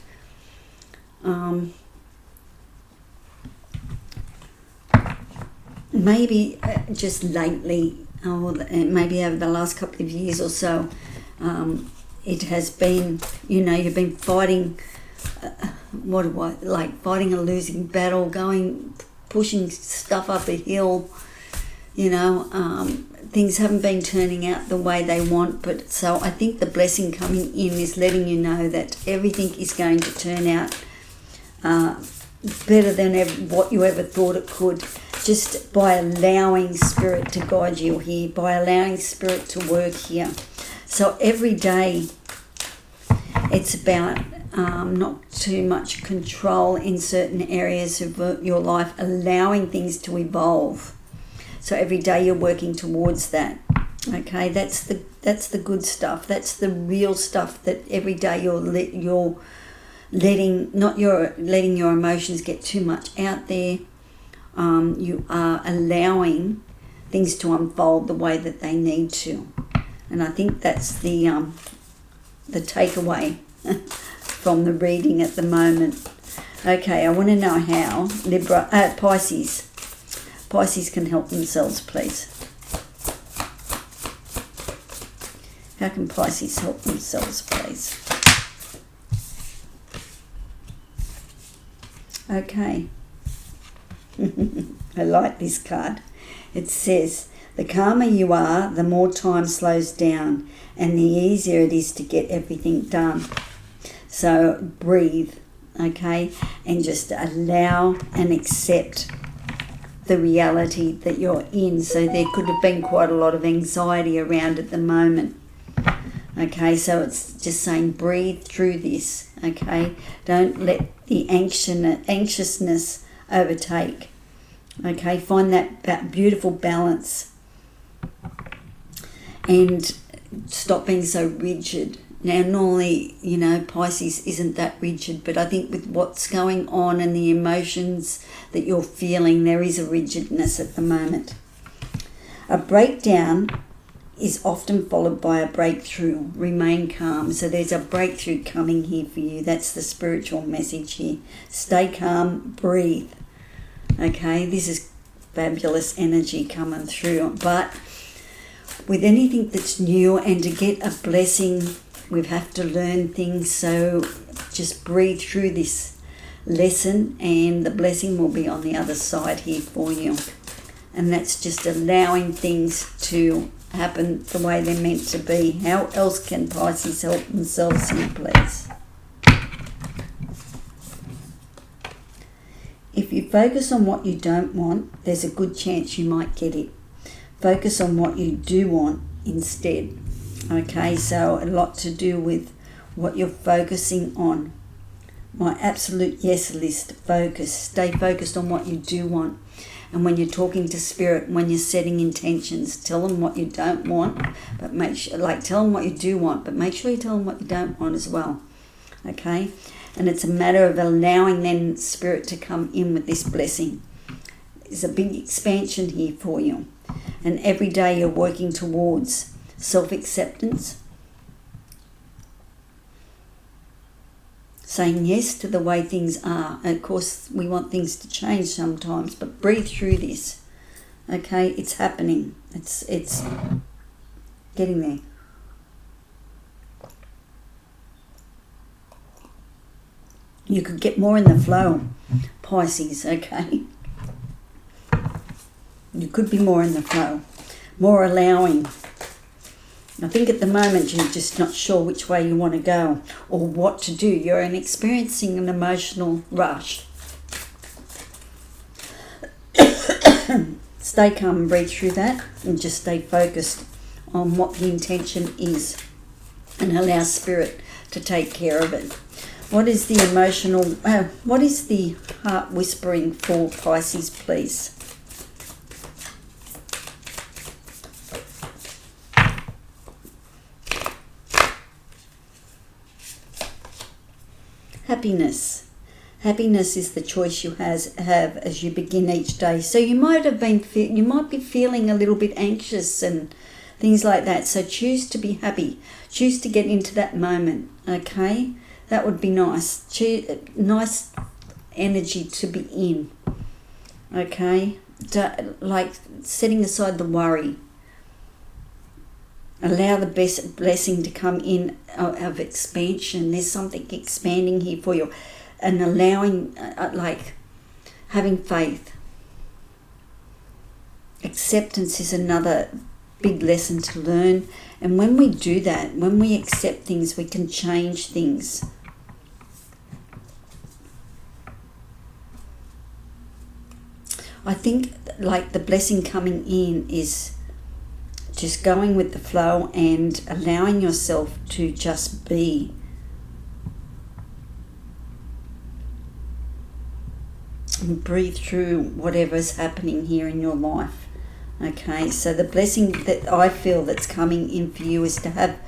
A: Maybe just lately, or maybe over the last couple of years or so, it has been, you've been fighting, fighting a losing battle, pushing stuff up a hill, things haven't been turning out the way they want, but so I think the blessing coming in is letting you know that everything is going to turn out better than what you ever thought it could, just by allowing Spirit to guide you here, by allowing Spirit to work here. So every day it's about not too much control in certain areas of your life, allowing things to evolve. So every day you're working towards that. Okay, that's the good stuff. That's the real stuff, that every day you're letting your emotions get too much out there. You are allowing things to unfold the way that they need to. And I think that's the takeaway from the reading at the moment. Okay, I want to know how Pisces can help themselves, please. How can Pisces help themselves, please? Okay. I like this card. It says, the calmer you are, the more time slows down and the easier it is to get everything done. So breathe, okay, and just allow and accept the reality that you're in. So there could have been quite a lot of anxiety around at the moment. Okay, so it's just saying breathe through this, okay? Don't let the anxiousness overtake. Okay, find that beautiful balance and stop being so rigid. Now, normally, Pisces isn't that rigid, but I think with what's going on and the emotions that you're feeling, there is a rigidness at the moment. A breakdown is often followed by a breakthrough. Remain calm. So there's a breakthrough coming here for you. That's the spiritual message here. Stay calm, breathe. Okay, this is fabulous energy coming through. But with anything that's new and to get a blessing, we have to learn things. So just breathe through this lesson and the blessing will be on the other side here for you. And that's just allowing things to happen the way they're meant to be. How else can Pisces help themselves here, please? If you focus on what you don't want, there's a good chance you might get it. Focus on what you do want instead. Okay, so a lot to do with what you're focusing on. My absolute yes list, focus. Stay focused on what you do want. And when you're talking to Spirit, when you're setting intentions, tell them what you don't want, but tell them what you do want, but make sure you tell them what you don't want as well. Okay? And it's a matter of allowing then Spirit to come in with this blessing. There's a big expansion here for you. And every day you're working towards self-acceptance, saying yes to the way things are. And of course, we want things to change sometimes, but breathe through this. Okay, it's happening. It's getting there. You could get more in the flow, Pisces, okay? You could be more in the flow, more allowing. I think at the moment you're just not sure which way you want to go or what to do. You're experiencing an emotional rush. Stay calm and breathe through that, and just stay focused on what the intention is and allow spirit to take care of it. What is the what is the heart whispering for Pisces, please? Happiness. Happiness is the choice you have as you begin each day. So you might be feeling a little bit anxious and things like that. So choose to be happy. Choose to get into that moment. Okay, that would be nice. Nice energy to be in. Okay, like setting aside the worry. Allow the best blessing to come in of expansion. There's something expanding here for you. And allowing, like, having faith. Acceptance is another big lesson to learn. And when we do that, when we accept things, we can change things. I think, like, the blessing coming in is just going with the flow and allowing yourself to just be. And breathe through whatever's happening here in your life. Okay, so the blessing that I feel that's coming in for you is to have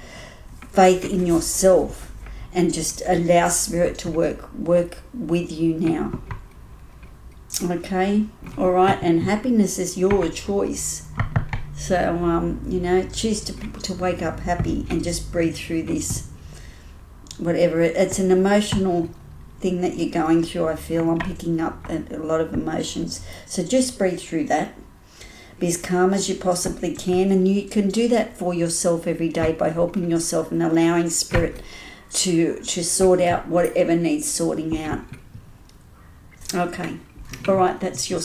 A: faith in yourself and just allow spirit to work with you now. Okay, all right, and happiness is your choice. So, choose to wake up happy and just breathe through this. Whatever, it's an emotional thing that you're going through. I feel I'm picking up a lot of emotions. So just breathe through that. Be as calm as you possibly can, and you can do that for yourself every day by helping yourself and allowing spirit to sort out whatever needs sorting out. Okay, all right, that's your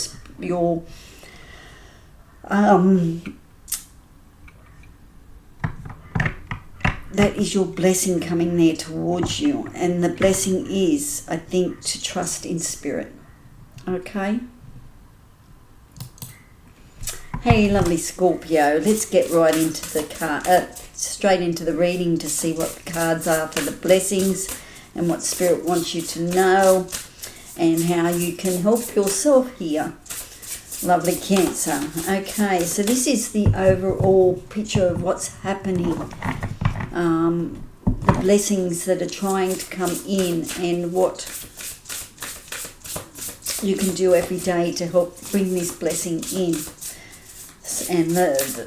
A: that is your blessing coming there towards you. And the blessing is, I think, to trust in spirit. Okay? Hey, lovely Scorpio. Let's get right into the straight into the reading to see what the cards are for the blessings and what spirit wants you to know and how you can help yourself here. Lovely Cancer. Okay, so this is the overall picture of what's happening. The blessings that are trying to come in and what you can do every day to help bring this blessing in. And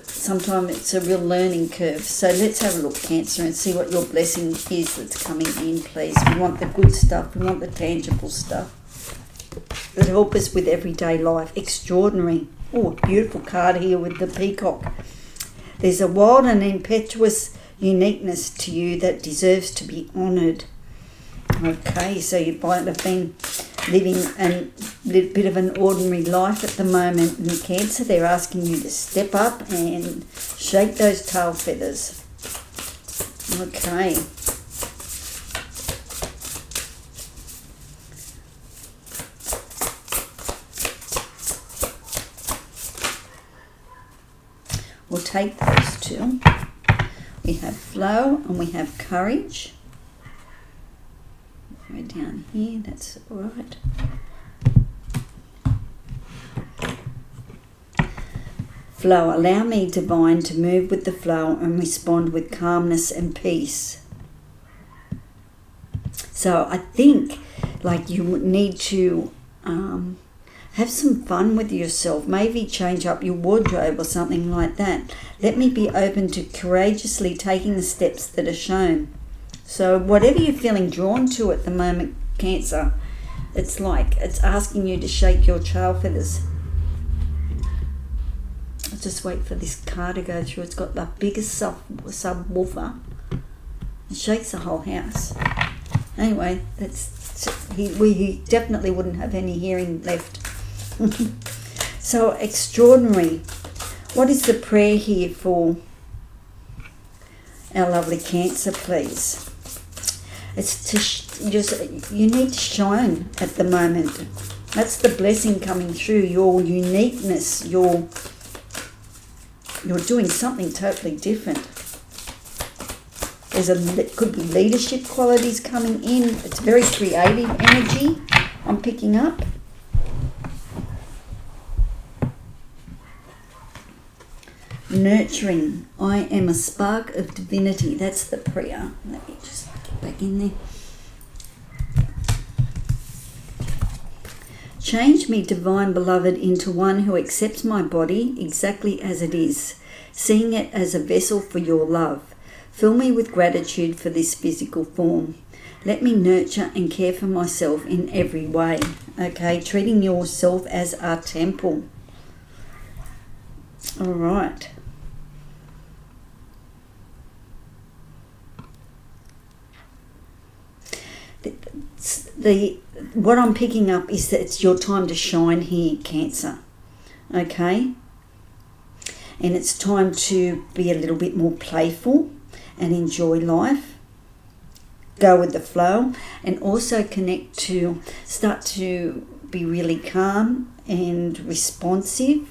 A: sometimes it's a real learning curve. So let's have a look, Cancer, and see what your blessing is that's coming in, please. We want the good stuff. We want the tangible stuff that help us with everyday life. Extraordinary. Oh, beautiful card here with the peacock. There's a wild and impetuous uniqueness to you that deserves to be honoured. Okay, so you might have been living a little bit of an ordinary life at the moment. In Cancer, they're asking you to step up and shake those tail feathers. Okay. We'll take those two. We have flow and we have courage. We're down here, that's all right. Flow, allow me, divine, to move with the flow and respond with calmness and peace. So I think like you need to have some fun with yourself, maybe change up your wardrobe or something like that. Let me be open to courageously taking the steps that are shown. So whatever you're feeling drawn to at the moment, Cancer, it's like it's asking you to shake your tail feathers. I'll just wait for this car to go through. It's got the biggest subwoofer. It shakes the whole house. Anyway, we definitely wouldn't have any hearing left. So extraordinary. What is the prayer here for our lovely Cancer, please. It's to you need to shine at the moment. That's the blessing coming through. Your uniqueness. You're doing something totally different. It could be leadership qualities coming in. It's very creative energy I'm picking up. Nurturing. I am a spark of divinity. That's the prayer. Let me just get back in there. Change me, divine beloved, into one who accepts my body exactly as it is, seeing it as a vessel for your love. Fill me with gratitude for this physical form. Let me nurture and care for myself in every way. Okay, treating yourself as a temple. All right. What I'm picking up is that it's your time to shine here, Cancer. Okay? And it's time to be a little bit more playful and enjoy life. Go with the flow, and also start to be really calm and responsive.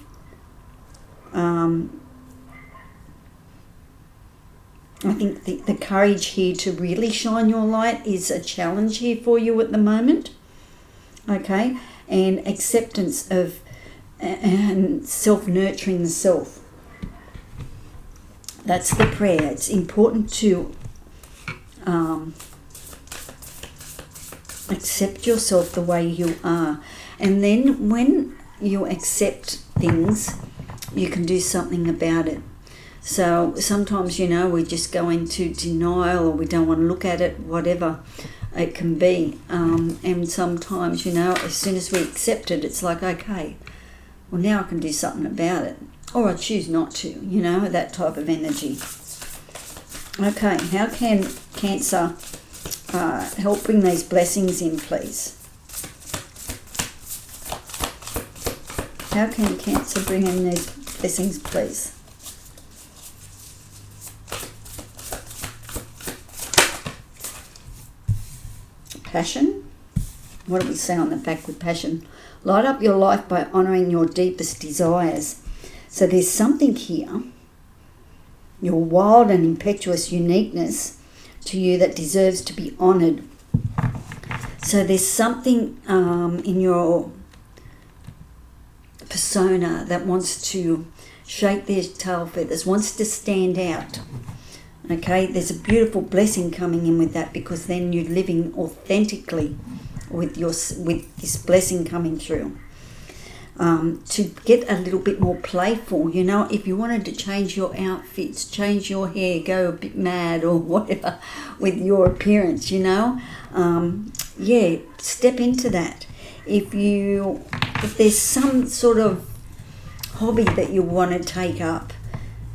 A: I think the courage here to really shine your light is a challenge here for you at the moment. Okay? And acceptance of and self-nurturing the self. That's the prayer. It's important to accept yourself the way you are. And then when you accept things, you can do something about it. So sometimes, we just go into denial, or we don't want to look at it, whatever it can be. And sometimes, as soon as we accept it, it's like, okay, well, now I can do something about it. Or I choose not to, that type of energy. Okay, how can Cancer help bring these blessings in, please? How can Cancer bring in these blessings, please? Passion. What do we say on the back with passion? Light up your life by honouring your deepest desires. So there's something here, your wild and impetuous uniqueness to you that deserves to be honoured. So there's something in your persona that wants to shake their tail feathers, wants to stand out. Okay, there's a beautiful blessing coming in with that, because then you're living authentically with this blessing coming through. To get a little bit more playful, if you wanted to change your outfits, change your hair, go a bit mad or whatever with your appearance, step into that. If there's some sort of hobby that you want to take up,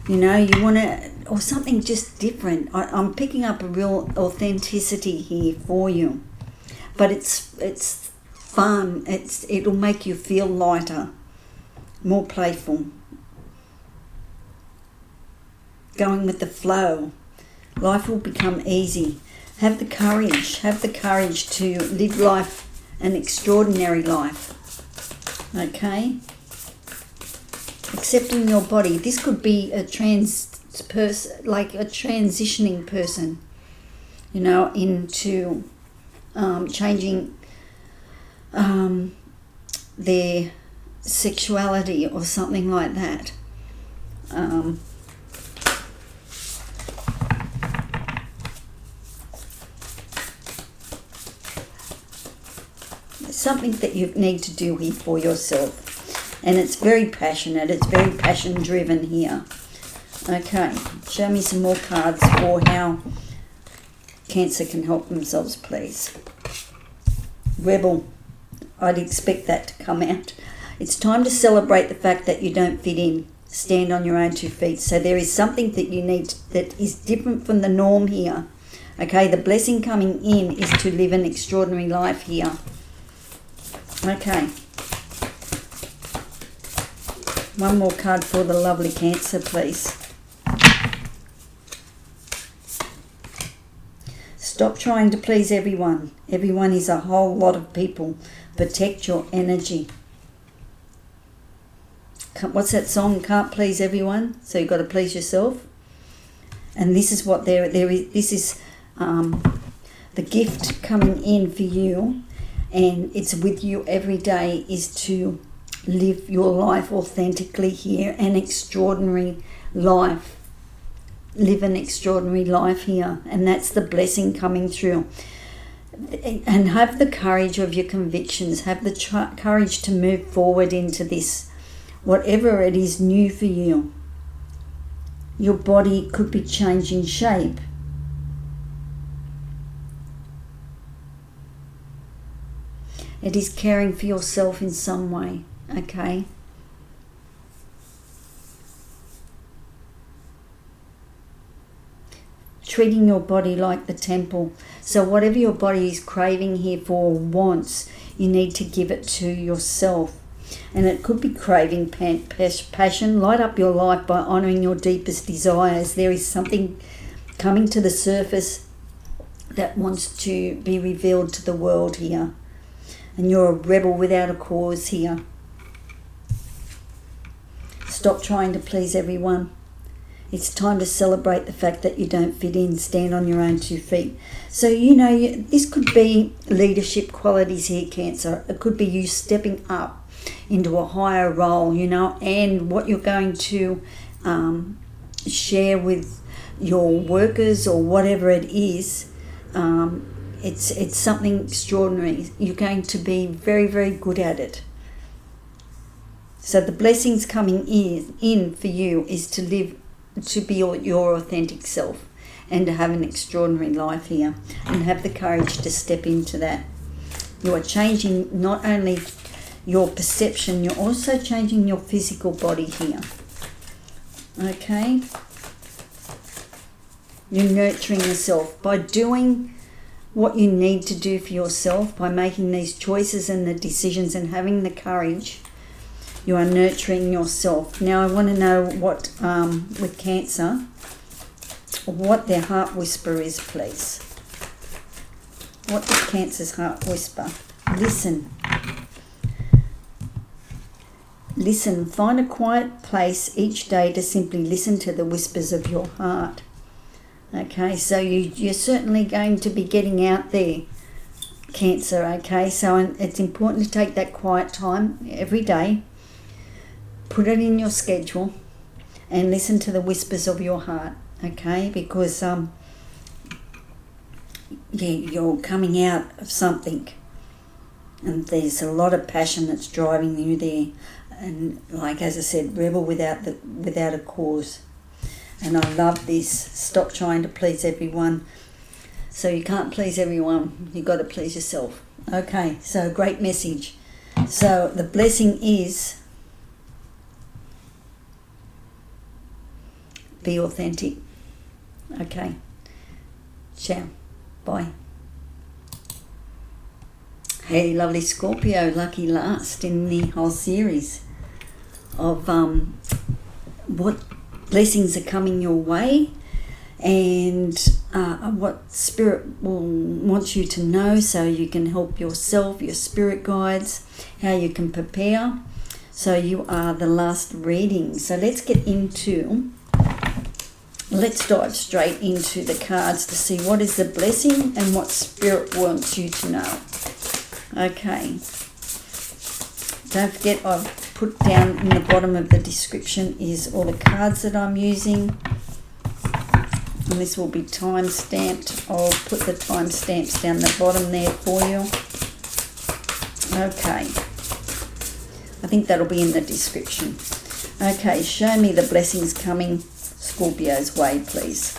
A: you want to, or something just different. I'm picking up a real authenticity here for you, but it's fun. It'll make you feel lighter, more playful, going with the flow. Life will become easy. Have the courage to live life, an extraordinary life. Okay? Accepting your body. This could be a transitioning person, into changing their sexuality or something like that. It's something that you need to do here for yourself. And it's very passionate. It's very passion driven here. Okay, show me some more cards for how Cancer can help themselves, please. Rebel. I'd expect that to come out. It's time to celebrate the fact that you don't fit in. Stand on your own 2 feet. So there is something that you need that is different from the norm here. Okay, the blessing coming in is to live an extraordinary life here. Okay. One more card for the lovely Cancer, please. Stop trying to please everyone. Everyone is a whole lot of people. Protect your energy. What's that song? Can't please everyone, so you've got to please yourself. And this is what this is the gift coming in for you, and it's with you every day, is to live your life authentically here, an extraordinary life. Live an extraordinary life here, and that's the blessing coming through. And have the courage of your convictions. Have the courage to move forward into this, whatever it is new for you. Your body could be changing shape. It is caring for yourself in some way, okay? Treating your body like the temple. So whatever your body is craving here for, wants, you need to give it to yourself. And it could be craving passion. Light up your life by honouring your deepest desires. There is something coming to the surface that wants to be revealed to the world here. And you're a rebel without a cause here. Stop trying to please everyone. It's time to celebrate the fact that you don't fit in. Stand on your own 2 feet. So, this could be leadership qualities here, Cancer. It could be you stepping up into a higher role, and what you're going to share with your workers or whatever it is. It's something extraordinary. You're going to be very, very good at it. So the blessings coming in for you is to live, to be your authentic self, and to have an extraordinary life here, and have the courage to step into that. You are changing not only your perception, you're also changing your physical body here. Okay? You're nurturing yourself by doing what you need to do for yourself, by making these choices and the decisions and having the courage. You are nurturing yourself. Now I want to know what, with Cancer, what their heart whisper is, please. What is Cancer's heart whisper? Listen. Listen. Find a quiet place each day to simply listen to the whispers of your heart. Okay, so you're certainly going to be getting out there, Cancer, okay? So it's important to take that quiet time every day. Put it in your schedule and listen to the whispers of your heart, okay? Because, you're coming out of something, and there's a lot of passion that's driving you there. And like, as I said, rebel without a cause. And I love this. Stop trying to please everyone. So you can't please everyone. You've got to please yourself. Okay, so great message. So the blessing is be authentic. Okay. Ciao. Bye. Hey, lovely Scorpio, lucky last in the whole series of what blessings are coming your way, and what Spirit wants you to know, so you can help yourself, your spirit guides, how you can prepare. So you are the last reading. So let's dive straight into the cards to see what is the blessing and what Spirit wants you to know. Okay. Don't forget, I've put down in the bottom of the description is all the cards that I'm using. And this will be time stamped. I'll put the time stamps down the bottom there for you. Okay. I think that'll be in the description. Okay, show me the blessings coming Scorpio's way, please.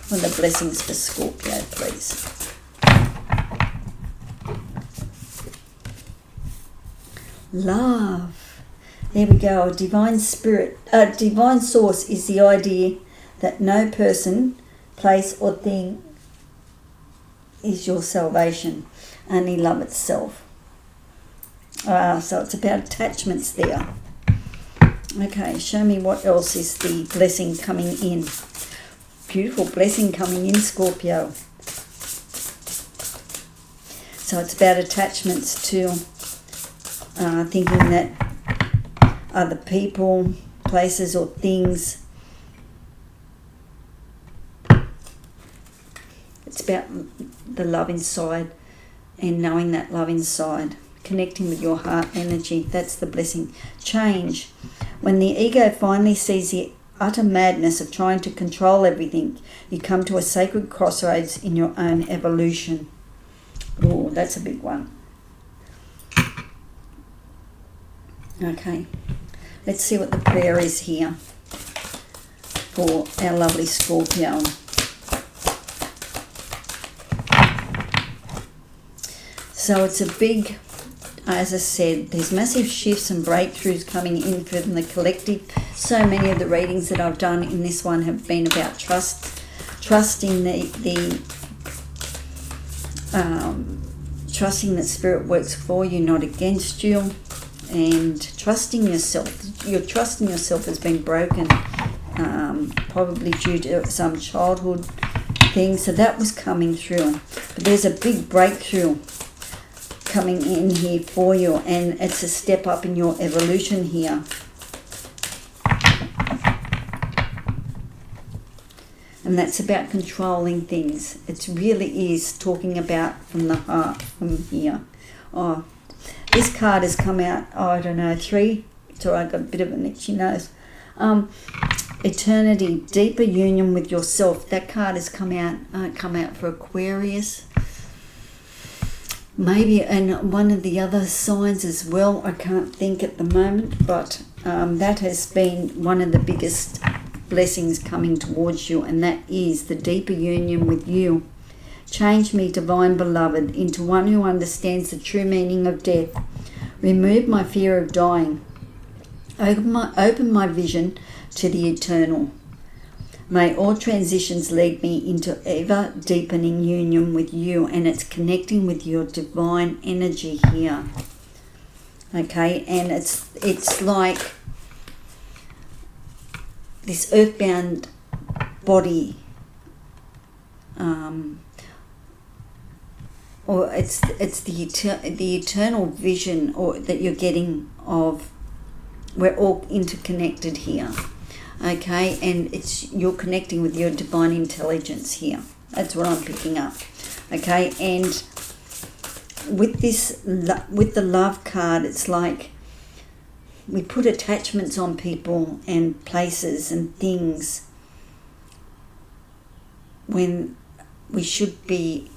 A: What are the blessings for Scorpio, please? Love. There we go. Divine spirit. Divine source is the idea that no person, place or thing is your salvation. Only love itself. So it's about attachments there. Okay, show me what else is the blessing coming in. beautiful blessing coming in, Scorpio. So it's about attachments to thinking that other people, places or things. It's about the love inside and knowing that love inside. Connecting with your heart energy. That's the blessing. Change. When the ego finally sees the utter madness of trying to control everything, you come to a sacred crossroads in your own evolution. Oh, that's a big one. Okay. Let's see what the prayer is here for our lovely Scorpio. So it's a big, as I said, there's massive shifts and breakthroughs coming in from the collective. So many of the readings that I've done in this one have been about trusting trusting that Spirit works for you, not against you, and trusting yourself. Your trust in yourself has been broken, probably due to some childhood thing. So that was coming through. But there's a big breakthrough coming in here for you, and it's a step up in your evolution here. And that's about controlling things. It really is talking about from the heart, from here. Oh, this card has come out, I don't know, 3. So I got a bit of an itchy nose. Eternity, deeper union with yourself. That card has come out for Aquarius. Maybe, and one of the other signs as well. I can't think at the moment, but that has been one of the biggest blessings coming towards you, and that is the deeper union with you. Change me, divine beloved, into one who understands the true meaning of death. Remove my fear of dying. Open my vision to the eternal. May all transitions lead me into ever deepening union with you, and it's connecting with your divine energy here. Okay, and it's like this earthbound body, or it's the eternal vision, or that you're getting of. We're all interconnected here. Okay, and you're connecting with your divine intelligence here. That's what I'm picking up. Okay, and with the love card, it's like we put attachments on people and places and things when we should be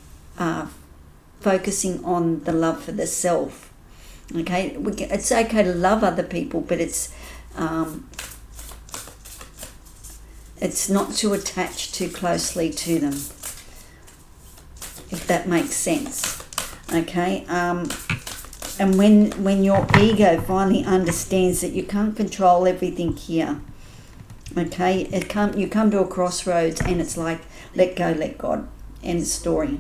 A: focusing on the love for the self. Okay, it's okay to love other people, but it's not to attach too closely to them, if that makes sense. Okay, and when your ego finally understands that you can't control everything here, okay, you come to a crossroads, and it's like, let go, let God, end of story.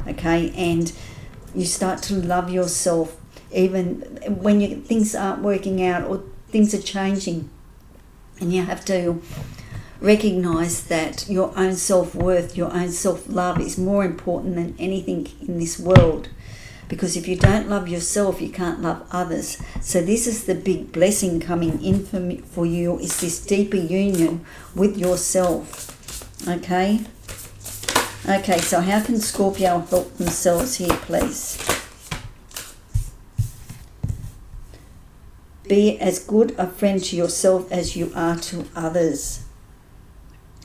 A: Okay, and you start to love yourself even when things aren't working out or things are changing, and you have to recognize that your own self-worth, your own self-love is more important than anything in this world. Because if you don't love yourself, you can't love others. So this is the big blessing coming in for you, is this deeper union with yourself. Okay? Okay, so how can Scorpio help themselves here, please? Be as good a friend to yourself as you are to others.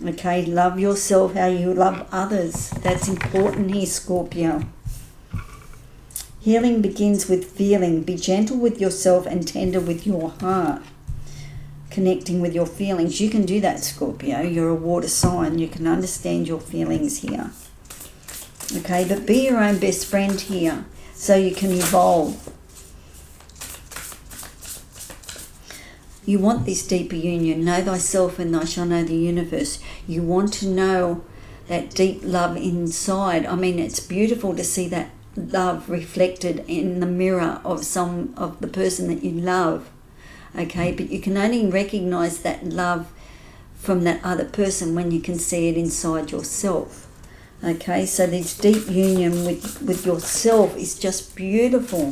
A: Okay, love yourself how you love others. That's important here, Scorpio. Healing begins with feeling. Be gentle with yourself and tender with your heart. Connecting with your feelings. You can do that, Scorpio. You're a water sign. You can understand your feelings here. Okay, but be your own best friend here so you can evolve. You want this deeper union. Know thyself and thou shalt know the universe. You want to know that deep love inside. I mean, it's beautiful to see that love reflected in the mirror of the person that you love. Okay, but you can only recognize that love from that other person when you can see it inside yourself. Okay, so this deep union with yourself is just beautiful.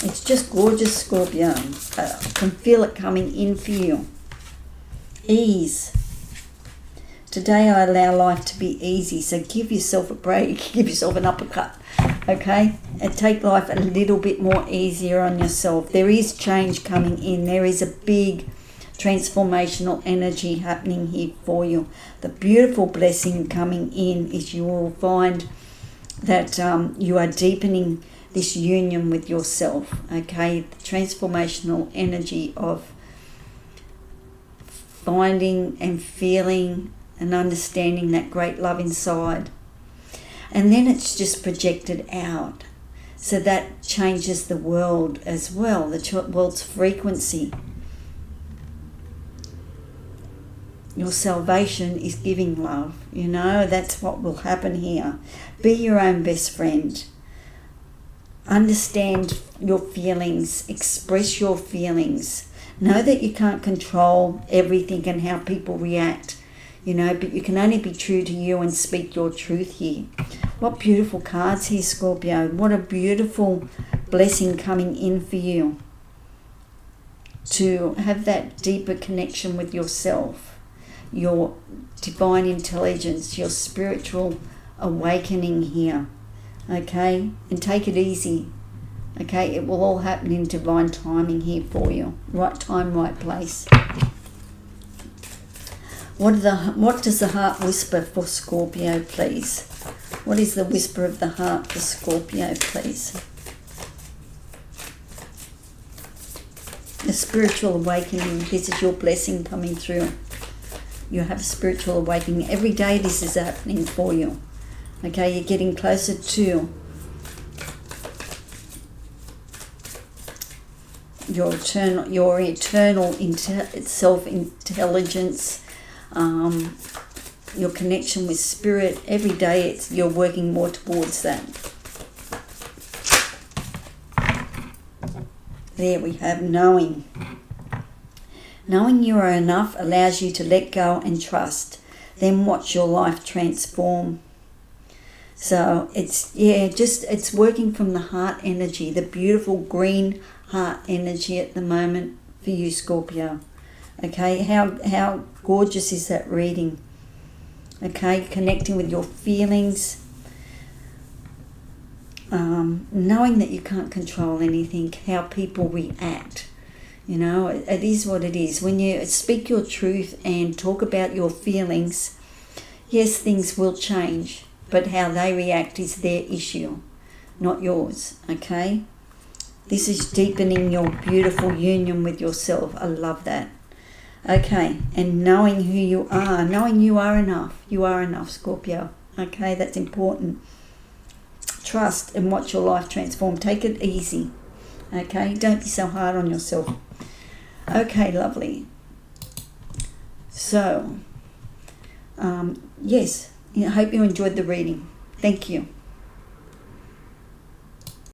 A: It's just gorgeous, Scorpio. I can feel it coming in for you. Ease. Today I allow life to be easy, so give yourself a break, give yourself an uppercut, okay? And take life a little bit more easier on yourself. There is change coming in. There is a big transformational energy happening here for you. The beautiful blessing coming in is you will find that you are deepening this union with yourself, okay? The transformational energy of finding and feeling and understanding that great love inside. And then it's just projected out. So that changes the world as well, the world's frequency. Your salvation is giving love, you know, that's what will happen here. Be your own best friend. Understand your feelings, express your feelings. Know that you can't control everything and how people react. You know, but you can only be true to you and speak your truth here. What beautiful cards here, Scorpio. What a beautiful blessing coming in for you. To have that deeper connection with yourself, your divine intelligence, your spiritual awakening here. Okay? And take it easy. Okay? It will all happen in divine timing here for you. Right time, right place. What does the heart whisper for Scorpio, please? What is the whisper of the heart for Scorpio, please? The spiritual awakening. This is your blessing coming through. You have a spiritual awakening. Every day this is happening for you. Okay, you're getting closer to your eternal self-intelligence. Your connection with spirit. Every day you're working more towards that. There we have knowing. Knowing you are enough allows you to let go and trust. Then watch your life transform. So it's working from the heart energy, the beautiful green heart energy at the moment for you, Scorpio. Okay, how gorgeous is that reading? Okay, connecting with your feelings, knowing that you can't control anything, how people react. You know, it is what it is. When you speak your truth and talk about your feelings, yes, things will change, but how they react is their issue, not yours. Okay, this is deepening your beautiful union with yourself. I love that. Okay, and knowing who you are, knowing you are enough. You are enough, Scorpio. Okay, that's important. Trust and watch your life transform. Take it easy. Okay, don't be so hard on yourself. Okay, lovely. So, yes, I hope you enjoyed the reading. Thank you.